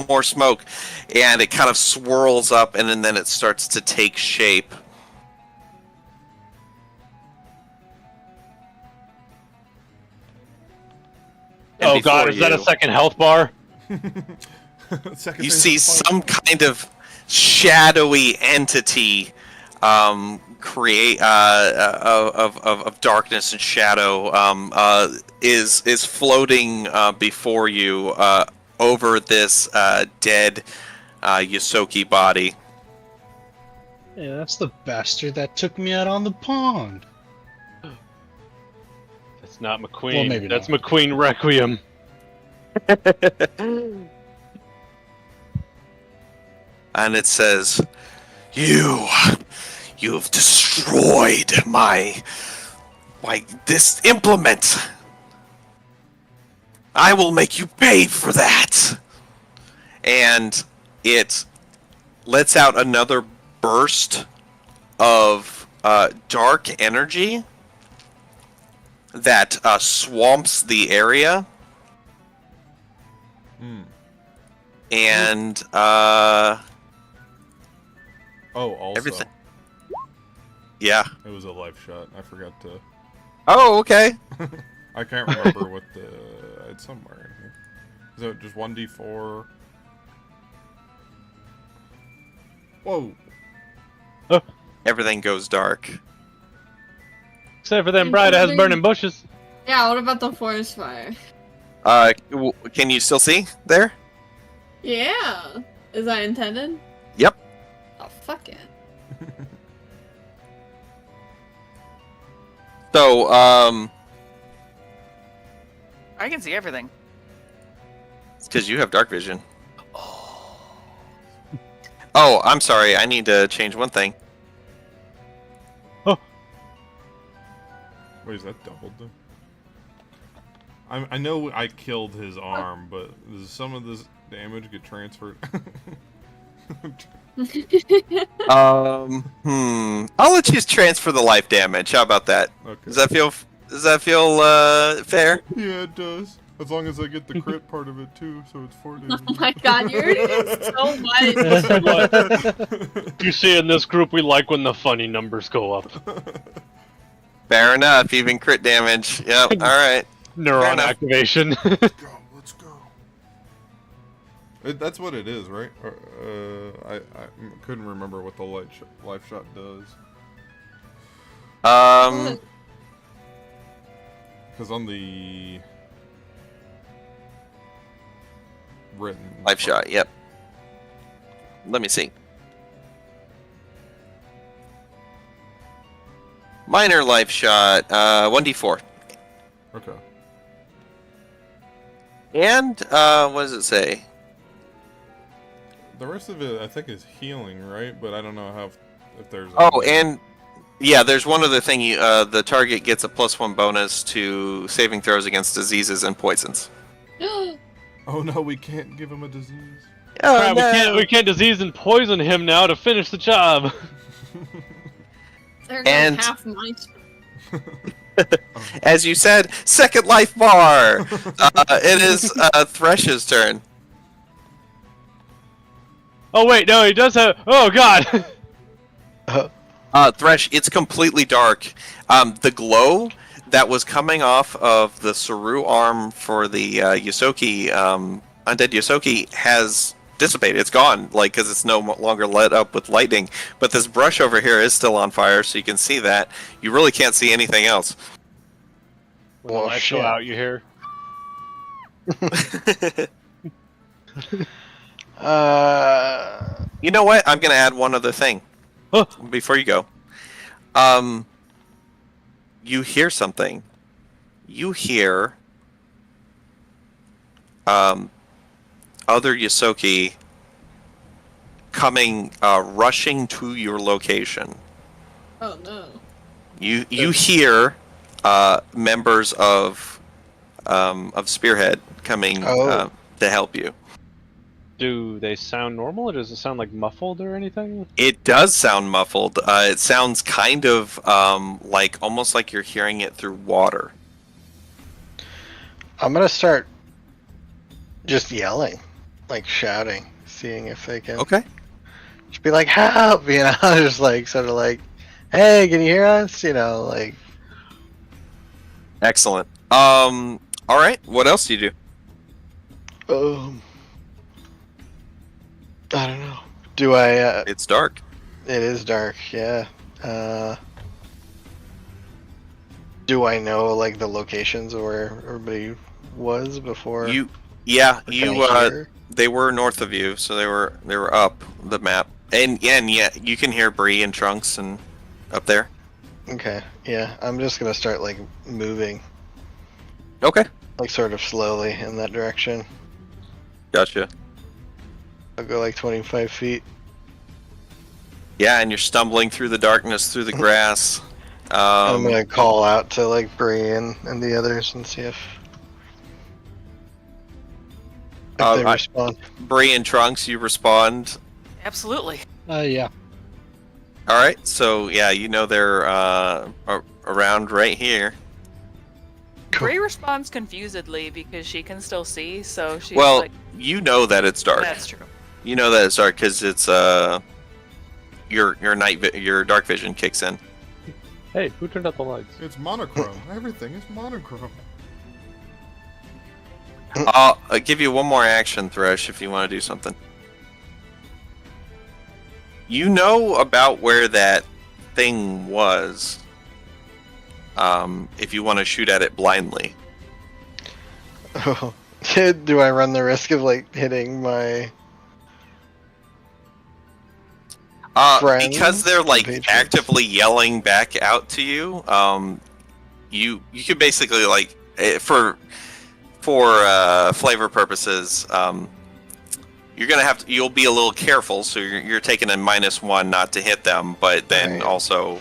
and it kind of swirls up, and then it starts to take shape. And Oh god, is that a second health bar? You see some kind of shadowy entity create of darkness and shadow is floating before you over this dead Yosoki body. Yeah, that's the bastard that took me out on the pond. That's not McQueen. Well, maybe that's not. McQueen Requiem. And it says, You've destroyed this implement. I will make you pay for that. And it lets out another burst of dark energy that swamps the area. And also, everything. Yeah. It was a life shot. I forgot to. Oh, okay. I can't remember what it's somewhere in here. Is it just 1d4? Whoa. Everything goes dark. Except for them bright ass burning bushes. Yeah, what about the forest fire? Can you still see there? Yeah. Is that intended? Yep. Oh, fuck it. So, I can see everything. it's because you have dark vision. Oh, I'm sorry. I need to change one thing. Wait, is that doubled though? I know I killed his arm, but does some of this damage get transferred? I'll let you transfer the life damage. How about that? Okay. Does that feel fair? Yeah, it does. As long as I get the crit part of it too, so it's 4 Oh damage. my god, you're doing so much. You see, in this group, we like when the funny numbers go up. Fair enough. Even crit damage. Yep. All right. Neuron enough. activation. Let's go. That's what it is, right? I couldn't remember what the life shot does. Because on the written Life shot. Yep. Let me see. Minor life shot. 1d4. Okay. And what does it say? The rest of it, I think, is healing, right? But I don't know how if there's. Oh, and yeah, there's one other thing. The target gets a +1 bonus to saving throws against diseases and poisons. Oh no, we can't give him a disease. Oh, Crap, we can't disease and poison him now to finish the job. They're And- not half my. As you said, second life bar. It is Thresh's turn. Oh wait, no, he does have. Oh god. Thresh, it's completely dark. The glow that was coming off of the Saru arm for the Yosoki, undead Yosoki, has dissipated. It's gone, because it's no longer lit up with lightning. But this brush over here is still on fire, so you can see that. You really can't see anything else. When the lights go out, you hear. You know what? I'm gonna add one other thing before you go. You hear something. You hear other Yosoki coming, rushing to your location. Oh no. You hear members of Spearhead coming to help you. Do they sound normal, or does it sound like muffled or anything? It does sound muffled. It sounds kind of almost like you're hearing it through water. I'm gonna start just yelling, shouting, seeing if they can. Okay. Just be like, help! Just sort of hey, can you hear us? Excellent. All right. What else do you do? I don't know. Do I? It's dark. It is dark. Yeah. Do I know the locations of where everybody was before? They were north of you, so they were up the map, and you can hear Bree and Trunks and up there. Okay. Yeah, I'm just gonna start moving, Okay. sort of slowly in that direction. Gotcha. I'll go 25 feet. Yeah, and you're stumbling through the darkness, through the grass. I'm gonna call out to Bree and the others and see if they respond. Bree and Trunks, you respond. Absolutely. Yeah. All right, so yeah, they're around right here. Cool. Bree responds confusedly because she can still see, so she's Well, like, you know that it's dark. that's true. You know that it's dark because it's your dark vision kicks in. Hey, who turned out the lights? It's monochrome. Everything is monochrome. I'll give you one more action, Thresh, if you want to do something. You know about where that thing was. If you want to shoot at it blindly. Do I run the risk of hitting my friends? Because they're Patriots? actively yelling back out to you, you could basically for flavor purposes, you'll be a little careful, so you're taking a -1 not to hit them, but then Right. also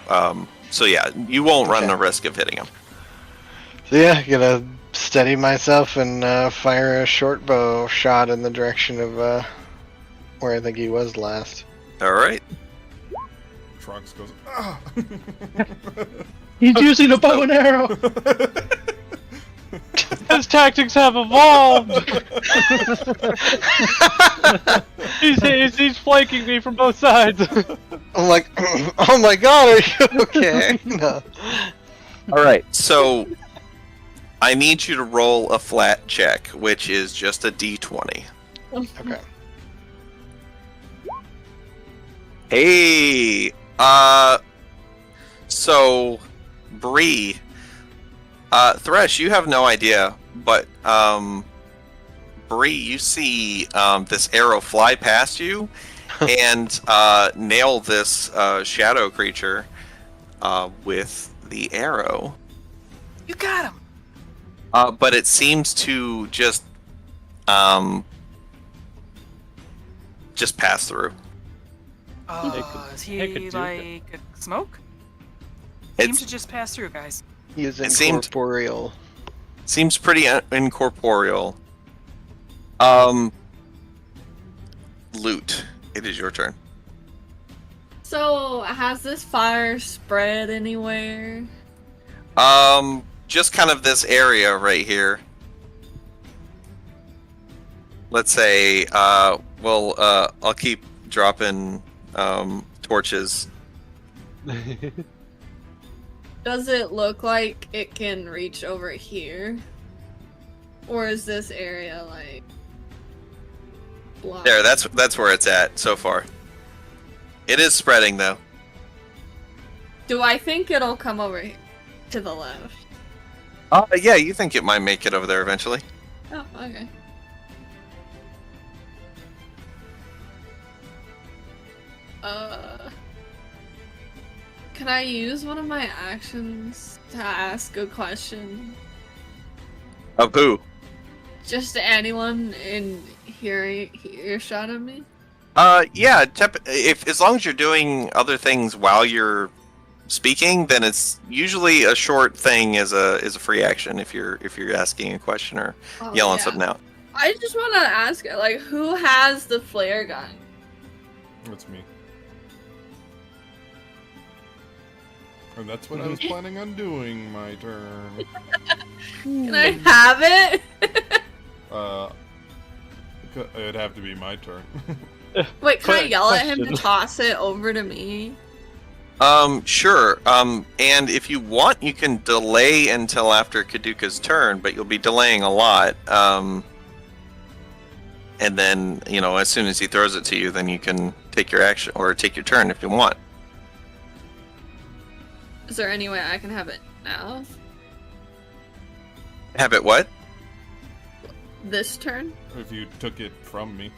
so yeah, you won't run Okay. the risk of hitting them. So yeah, gonna steady myself and fire a short bow shot in the direction of where I think he was last. All right. Trunks goes, ah! He's using a bow and arrow. His tactics have evolved. he's flanking me from both sides. I'm like, oh my god, are you okay? No. All right, so I need you to roll a flat check, which is just a d20. Okay. Hey, so Bree, Thresh, you have no idea, but Bree, you see this arrow fly past you and nail this shadow creature with the arrow. You got him. But it seems to just pass through. Is hey, he Kaduka. like a smoke? It's- Seems to just pass through, guys. He's It seemed- incorporeal. Seems pretty incorporeal. Loot. It is your turn. So, has this fire spread anywhere? Just kind of this area right here. Let's say, I'll keep dropping torches. Does it look like it can reach over here? Or is this area like blocked? There, that's where it's at so far. It is spreading though. Do I think it'll come over here to the left? Yeah, you think it might make it over there eventually? Oh, okay. Can I use one of my actions to ask a question? Of who? Just to anyone in earshot of me? Yeah. If as long as you're doing other things while you're speaking, then it's usually a short thing as a free action. If you're asking a question or Oh, yelling yeah. something out. I just want to ask, like, who has the flare gun? It's me. And that's what I was planning on doing, my turn. Can I have it? It'd have to be my turn. Wait, can I yell at him to Question. toss it over to me? Sure. And if you want, you can delay until after Kaduka's turn, but you'll be delaying a lot. And then, as soon as he throws it to you, then you can take your action or take your turn if you want. Is there any way I can have it now? Have it what? This turn? If you took it from me.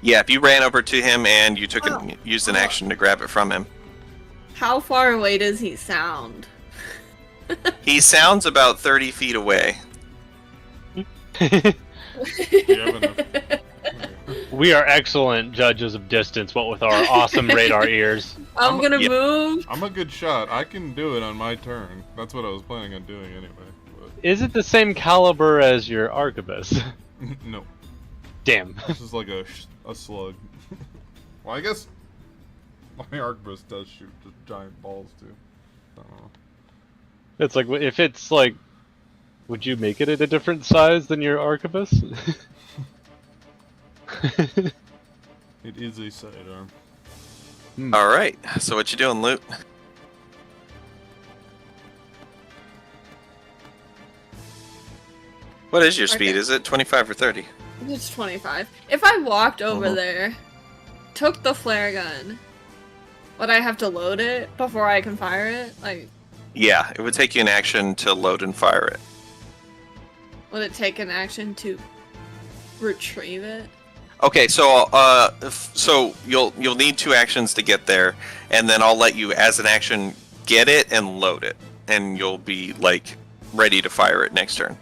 Yeah, if you ran over to him and you took Oh. it, used an action to grab it from him. How far away does he sound? He sounds about 30 feet away. You have enough. We are excellent judges of distance, what with our awesome radar ears. I'm gonna yeah. move. I'm a good shot. I can do it on my turn. That's what I was planning on doing anyway. Is it the same caliber as your arquebus? But no, Damn. this is like a slug. Well, I guess my arquebus does shoot just giant balls too. I don't know. It's like, if it's like, would you make it at a different size than your arquebus? It is a sidearm. All right. So what you doing, Loot? What is your speed? Okay. Is it 25 or 30? It's 25. If I walked over Mhm. there, took the flare gun, would I have to load it before I can fire it? Like, Yeah, it would take you an action to load and fire it. would it take an action to retrieve it? Okay, so so you'll need 2 actions to get there, and then I'll let you, as an action, get it and load it, and you'll be like ready to fire it next turn.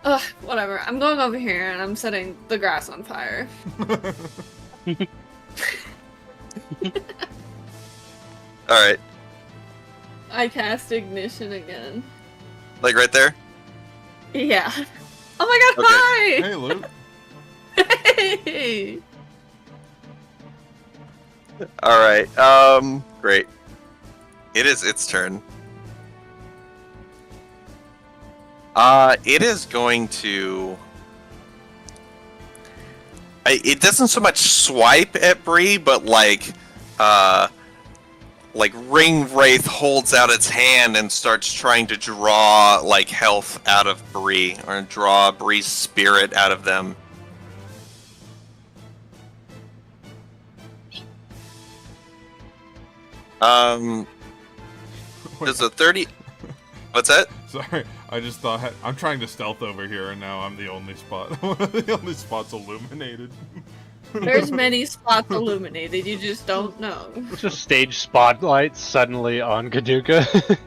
Ugh, whatever. I'm going over here and I'm setting the grass on fire. All right, I cast ignition again. like right there. Yeah. Oh my god, Hey, Luke. hi! Hey! All right. Great. It is its turn. It is going to. It doesn't so much swipe at Bree, but like Ring Wraith holds out its hand and starts trying to draw like health out of Bree, or draw Bree's spirit out of them. Does a 30? What's that? Sorry, I just thought I'm trying to stealth over here, and now I'm the only spot. The only spot's illuminated. There's many spots illuminated, you just don't know. Just stage spotlight suddenly on Kaduka.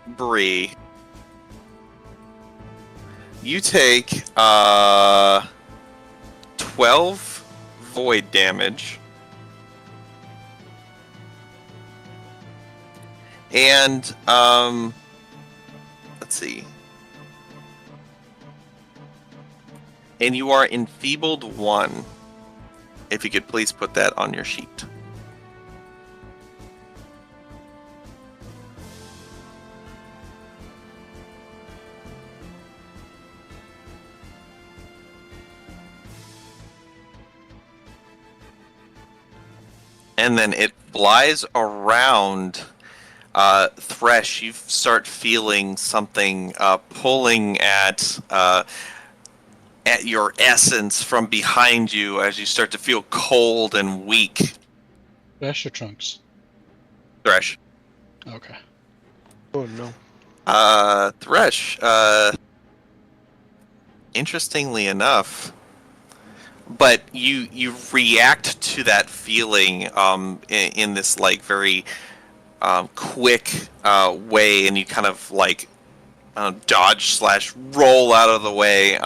Bree, you take 12 void damage. And, let's see. And you are enfeebled 1. If you could please put that on your sheet. And then it flies around Thresh. You start feeling something pulling at your essence from behind you as you start to feel cold and weak. Thresh or Trunks? Thresh. Okay. Oh no. Thresh, interestingly enough, but you react to that feeling in this like very quick way, and you kind of like dodge / roll out of the way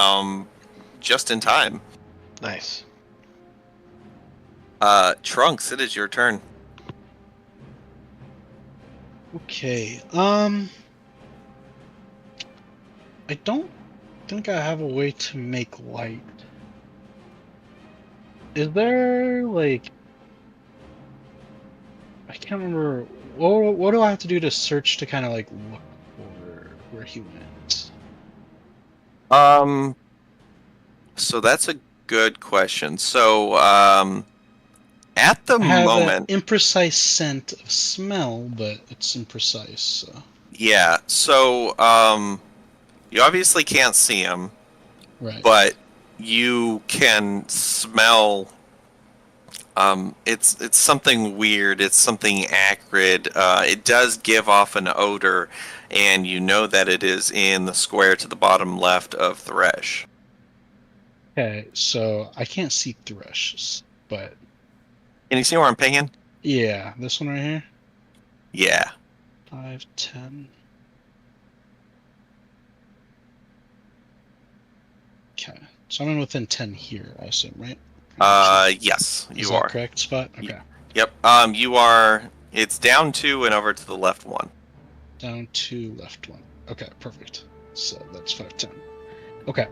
just in time. Nice. Trunks, it is your turn. Okay. I don't think I have a way to make light. Is there like I can't remember what do I have to do to search to kind of like look for where he went? So that's a good question. So at the I have moment, an imprecise scent of smell, but it's imprecise. So. yeah. So you obviously can't see him, Right. but you can smell. It's something weird. It's something acrid. It does give off an odor, and you know that it is in the square to the bottom left of Thresh. Okay, so I can't see Thresh, but Can you see where I'm pinging? yeah, this one right here. Yeah. 5, 10. Okay, so I'm in within 10 here, I assume, right? Yes, Is you that are. correct spot? Okay. Yep. You are. It's down 2 and over to the left 1. Down to left 1. Okay, perfect. So that's 5, 10. Okay.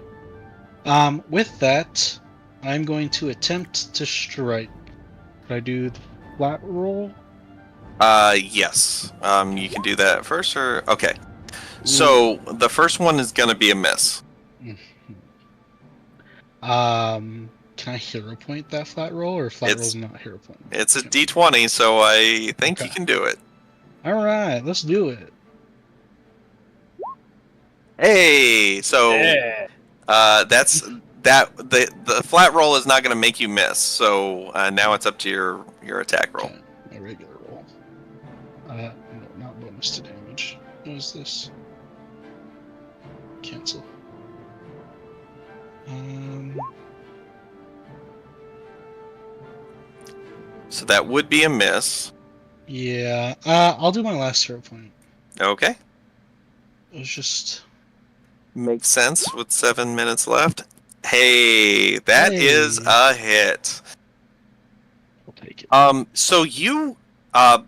With that, I'm going to attempt to strike. Could I do the flat roll? Yes. You can do that first, or okay. So the first one is gonna be a miss. Can I hero point that flat roll, or flat roll's not hero point? It's a D20, so I think you can do it. All right, let's do it. Hey, so Yeah. that's that. The flat roll is not gonna make you miss. So now it's up to your attack roll. Okay, my regular roll. No, not bonus to damage. What is this? Cancel. So that would be a miss. Yeah. I'll do my last hero point. Okay. It was just. Makes sense with 7 minutes left. Hey, that is a hit. I'll take it. So you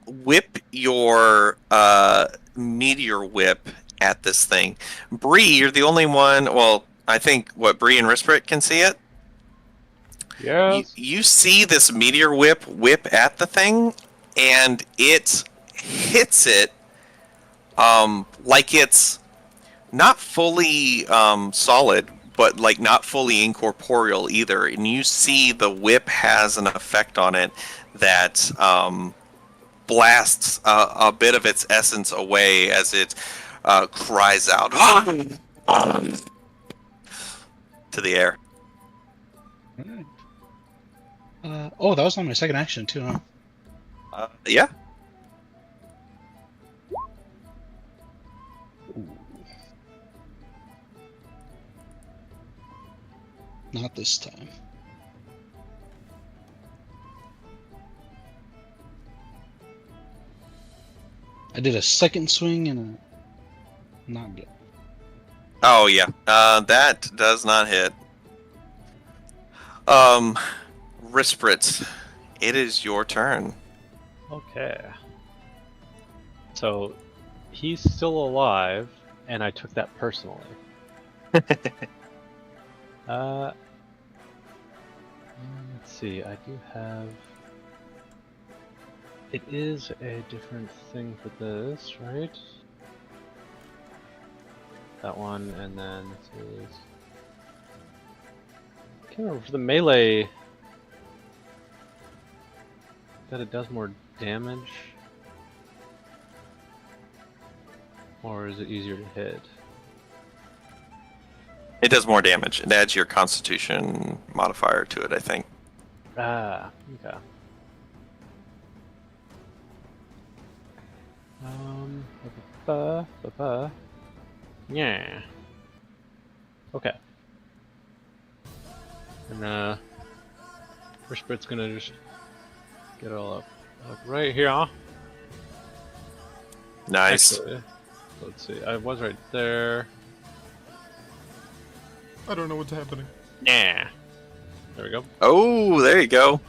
whip your meteor whip at this thing. Bree, you're the only one. Well, I think Bree and Risprit can see it. Yes. You see this meteor whip at the thing, and it hits it like it's not fully solid, but like not fully incorporeal either. And you see the whip has an effect on it that blasts a bit of its essence away as it cries out to the air. Oh, that was on my second action too, huh? Yeah. Not this time. I did a second swing and a not good. Oh yeah. That does not hit. Risprit, it is your turn. Okay. So he's still alive, and I took that personally. Let's see. I do have. It is a different thing for this, right? That one, and then this is. I can't remember for the melee. That it does more damage, or is it easier to hit? It does more damage. It adds your Constitution modifier to it, I think. Ah, okay. Yeah. Okay. And Risprit's gonna just get it all up right here. Nice. Actually, let's see. I was right there. I don't know what's happening. Yeah. There we go. Oh, there you go.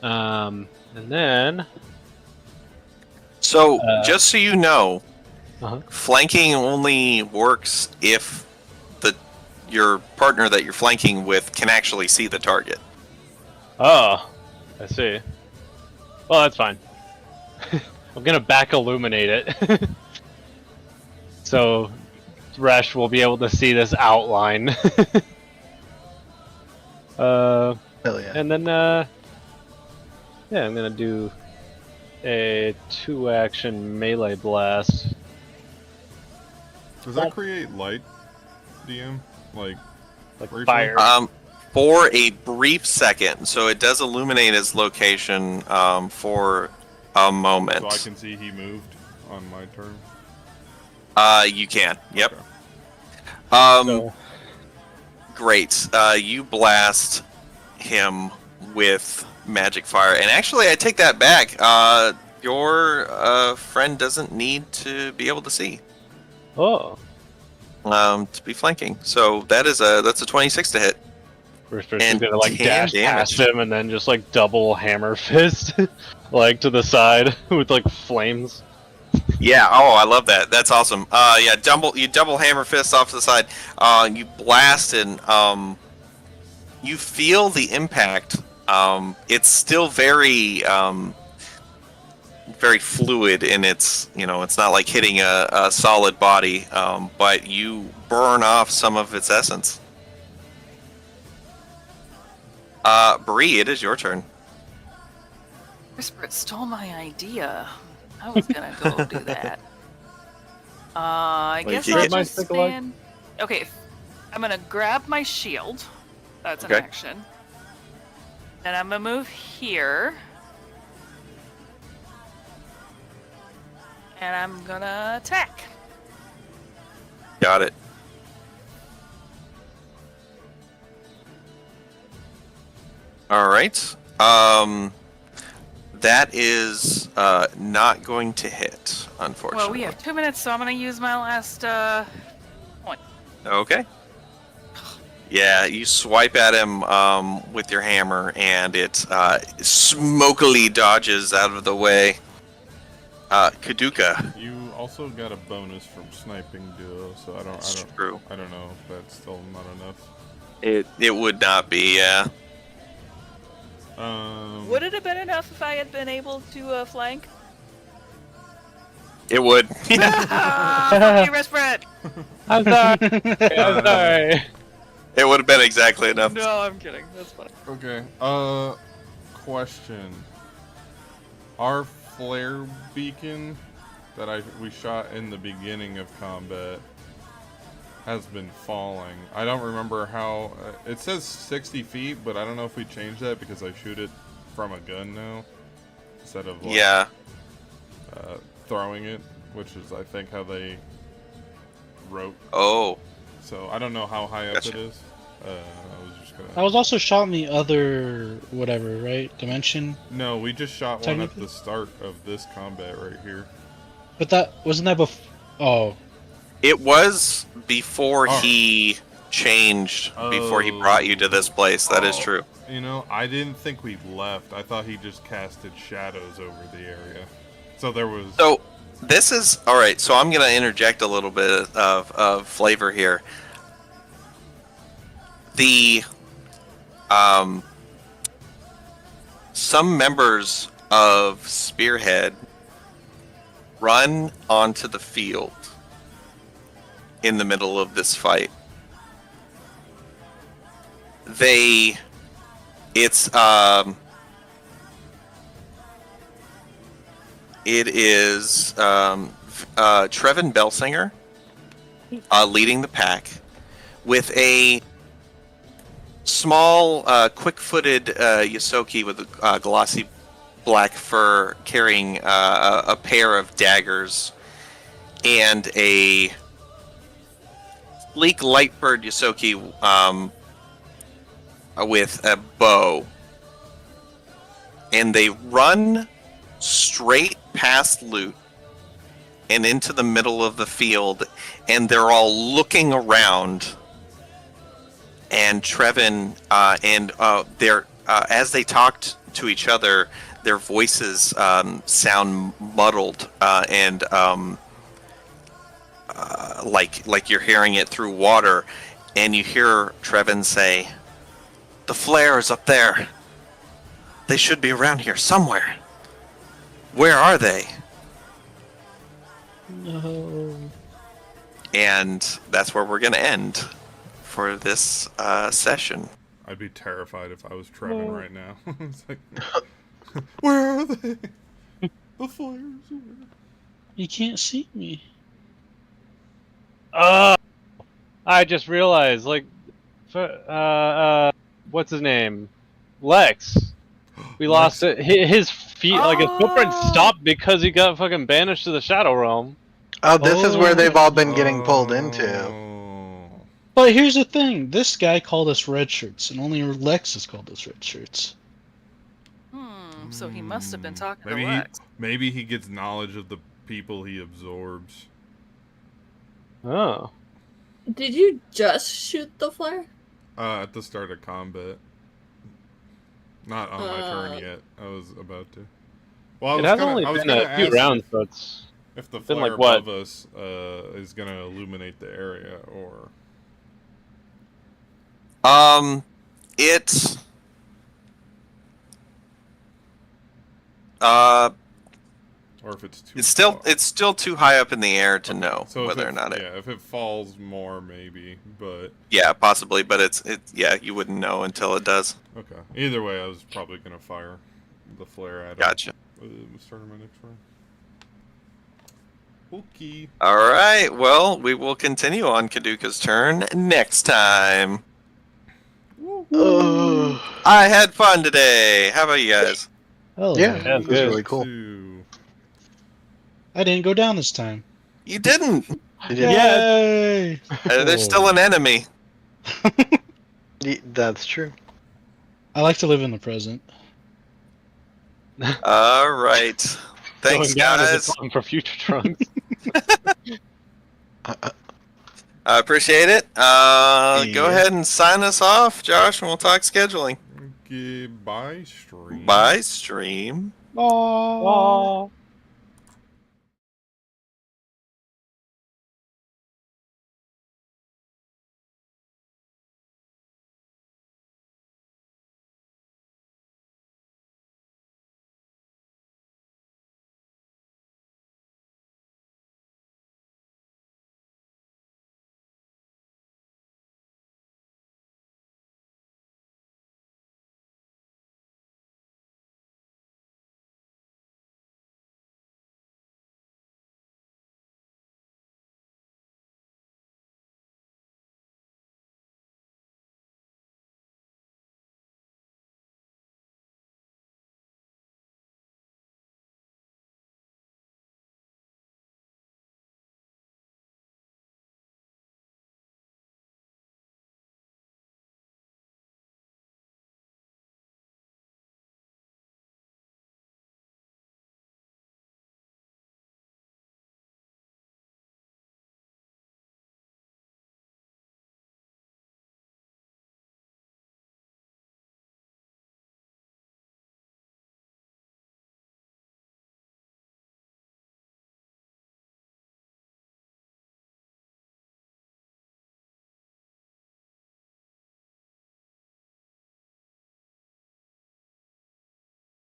And then. So, just so you know, Uh-huh. flanking only works if your partner that you're flanking with can actually see the target. Oh, I see. Well, that's fine. I'm gonna back illuminate it. So Resh will be able to see this outline. Hell yeah. And then yeah, I'm gonna do a 2-action melee blast. Does that create light, DM? Like briefly? Fire. For a brief second, so it does illuminate his location for a moment. So I can see he moved on my turn. You can. Yep. So- Great. You blast him with magic fire, and actually, I take that back. Your friend doesn't need to be able to see Oh. to be flanking. So that's a 26 to hit. First And person's gonna like 10 dash damage. past him and then just like double hammer fist, like to the side with like flames. Yeah. Oh, I love that. That's awesome. Yeah. You double hammer fist off to the side. You blast and you feel the impact. It's still very very fluid in its. It's not like hitting a solid body. But you burn off some of its essence. Bree, it is your turn. Risprit stole my idea. I was gonna go do that. I Well, you guess can I'll get- just Take a look. stand. Okay, I'm gonna grab my shield. That's an Okay. action. Then I'm gonna move here. And I'm gonna attack. Got it. All right. That is not going to hit, unfortunately. Well, we have 2 minutes, so I'm gonna use my last point. Okay. Yeah, you swipe at him with your hammer, and it smokily dodges out of the way. Kaduka. You also got a bonus from sniping duo, so I It's don't true. I don't know if that's still not enough. It would not be. Would it have been enough if I had been able to flank? It would. Fuck you, Resprat! I'm sorry. I'm sorry. It would have been exactly enough. No, I'm kidding. That's fine. Okay. Question. Our flare beacon that we shot in the beginning of combat has been falling. I don't remember how. It says 60 feet, but I don't know if we changed that because I shoot it from a gun now instead of like, throwing it, which is I think how they wrote. Oh. So I don't know how high up Gotcha. it is. I was just gonna. I was also shot in the other whatever, right? Dimension. No, we just shot one at Technically? the start of this combat right here. But that wasn't that before. Oh, It was before Oh. he changed, before he brought you to this place. That is Oh. true. You know, I didn't think we left. I thought he just casted shadows over the area. So there was. So, this is all right. So I'm gonna interject a little bit of flavor here. The some members of Spearhead run onto the field in the middle of this fight. It is Trevin Belsinger leading the pack with a small, quick-footed Yosoki with a glossy black fur carrying a pair of daggers and a sleek Lightbird Yosoki with a bow. And they run straight past Loot and into the middle of the field, and they're all looking around. And Trevin they're as they talked to each other, their voices sound muddled and like you're hearing it through water. And you hear Trevin say, "The flare is up there. They should be around here somewhere. Where are they?" no. And that's where we're going to end for this session. I'd be terrified if I was Trevin right now. It's like, where are they? The flares. You can't see me. I just realized, like, what's his name? Lex. We lost it. His feet, like his footprint stopped because he got fucking banished to the Shadow Realm. Oh, this is where they've all been getting pulled into. Oh. But here's the thing: this guy called us red shirts, and only Lex has called us red shirts. So he must have been talking Maybe to Lex. maybe he gets knowledge of the people he absorbs. Oh. Did you just shoot the flare? At the start of combat. Not on my turn yet. I was about to. Well, It has only been a few rounds, so it's if the been flare like, what? above us is gonna illuminate the area, or It's or if it's too. it's still too high up in the air to know So if whether it- or not yeah, if it falls more, maybe, but yeah, possibly, but it's you wouldn't know until it does. okay. Either way, I was probably gonna fire the flare at him. Gotcha. Starting my next round. Okay. All right, well, we will continue on Kaduka's turn next time. Ugh. I had fun today. How about you guys? Oh Yeah, Yeah, it was good. really cool. Two. I didn't go down this time. You didn't. You did- Yay! There's still an enemy. That's true. I like to live in the present. All right. Thanks, going down as a guys. problem for future trunks. I appreciate it. Go Yeah. ahead and sign us off, Josh, and we'll talk scheduling. Okay, bye, stream. Bye, stream. Aww. Aw.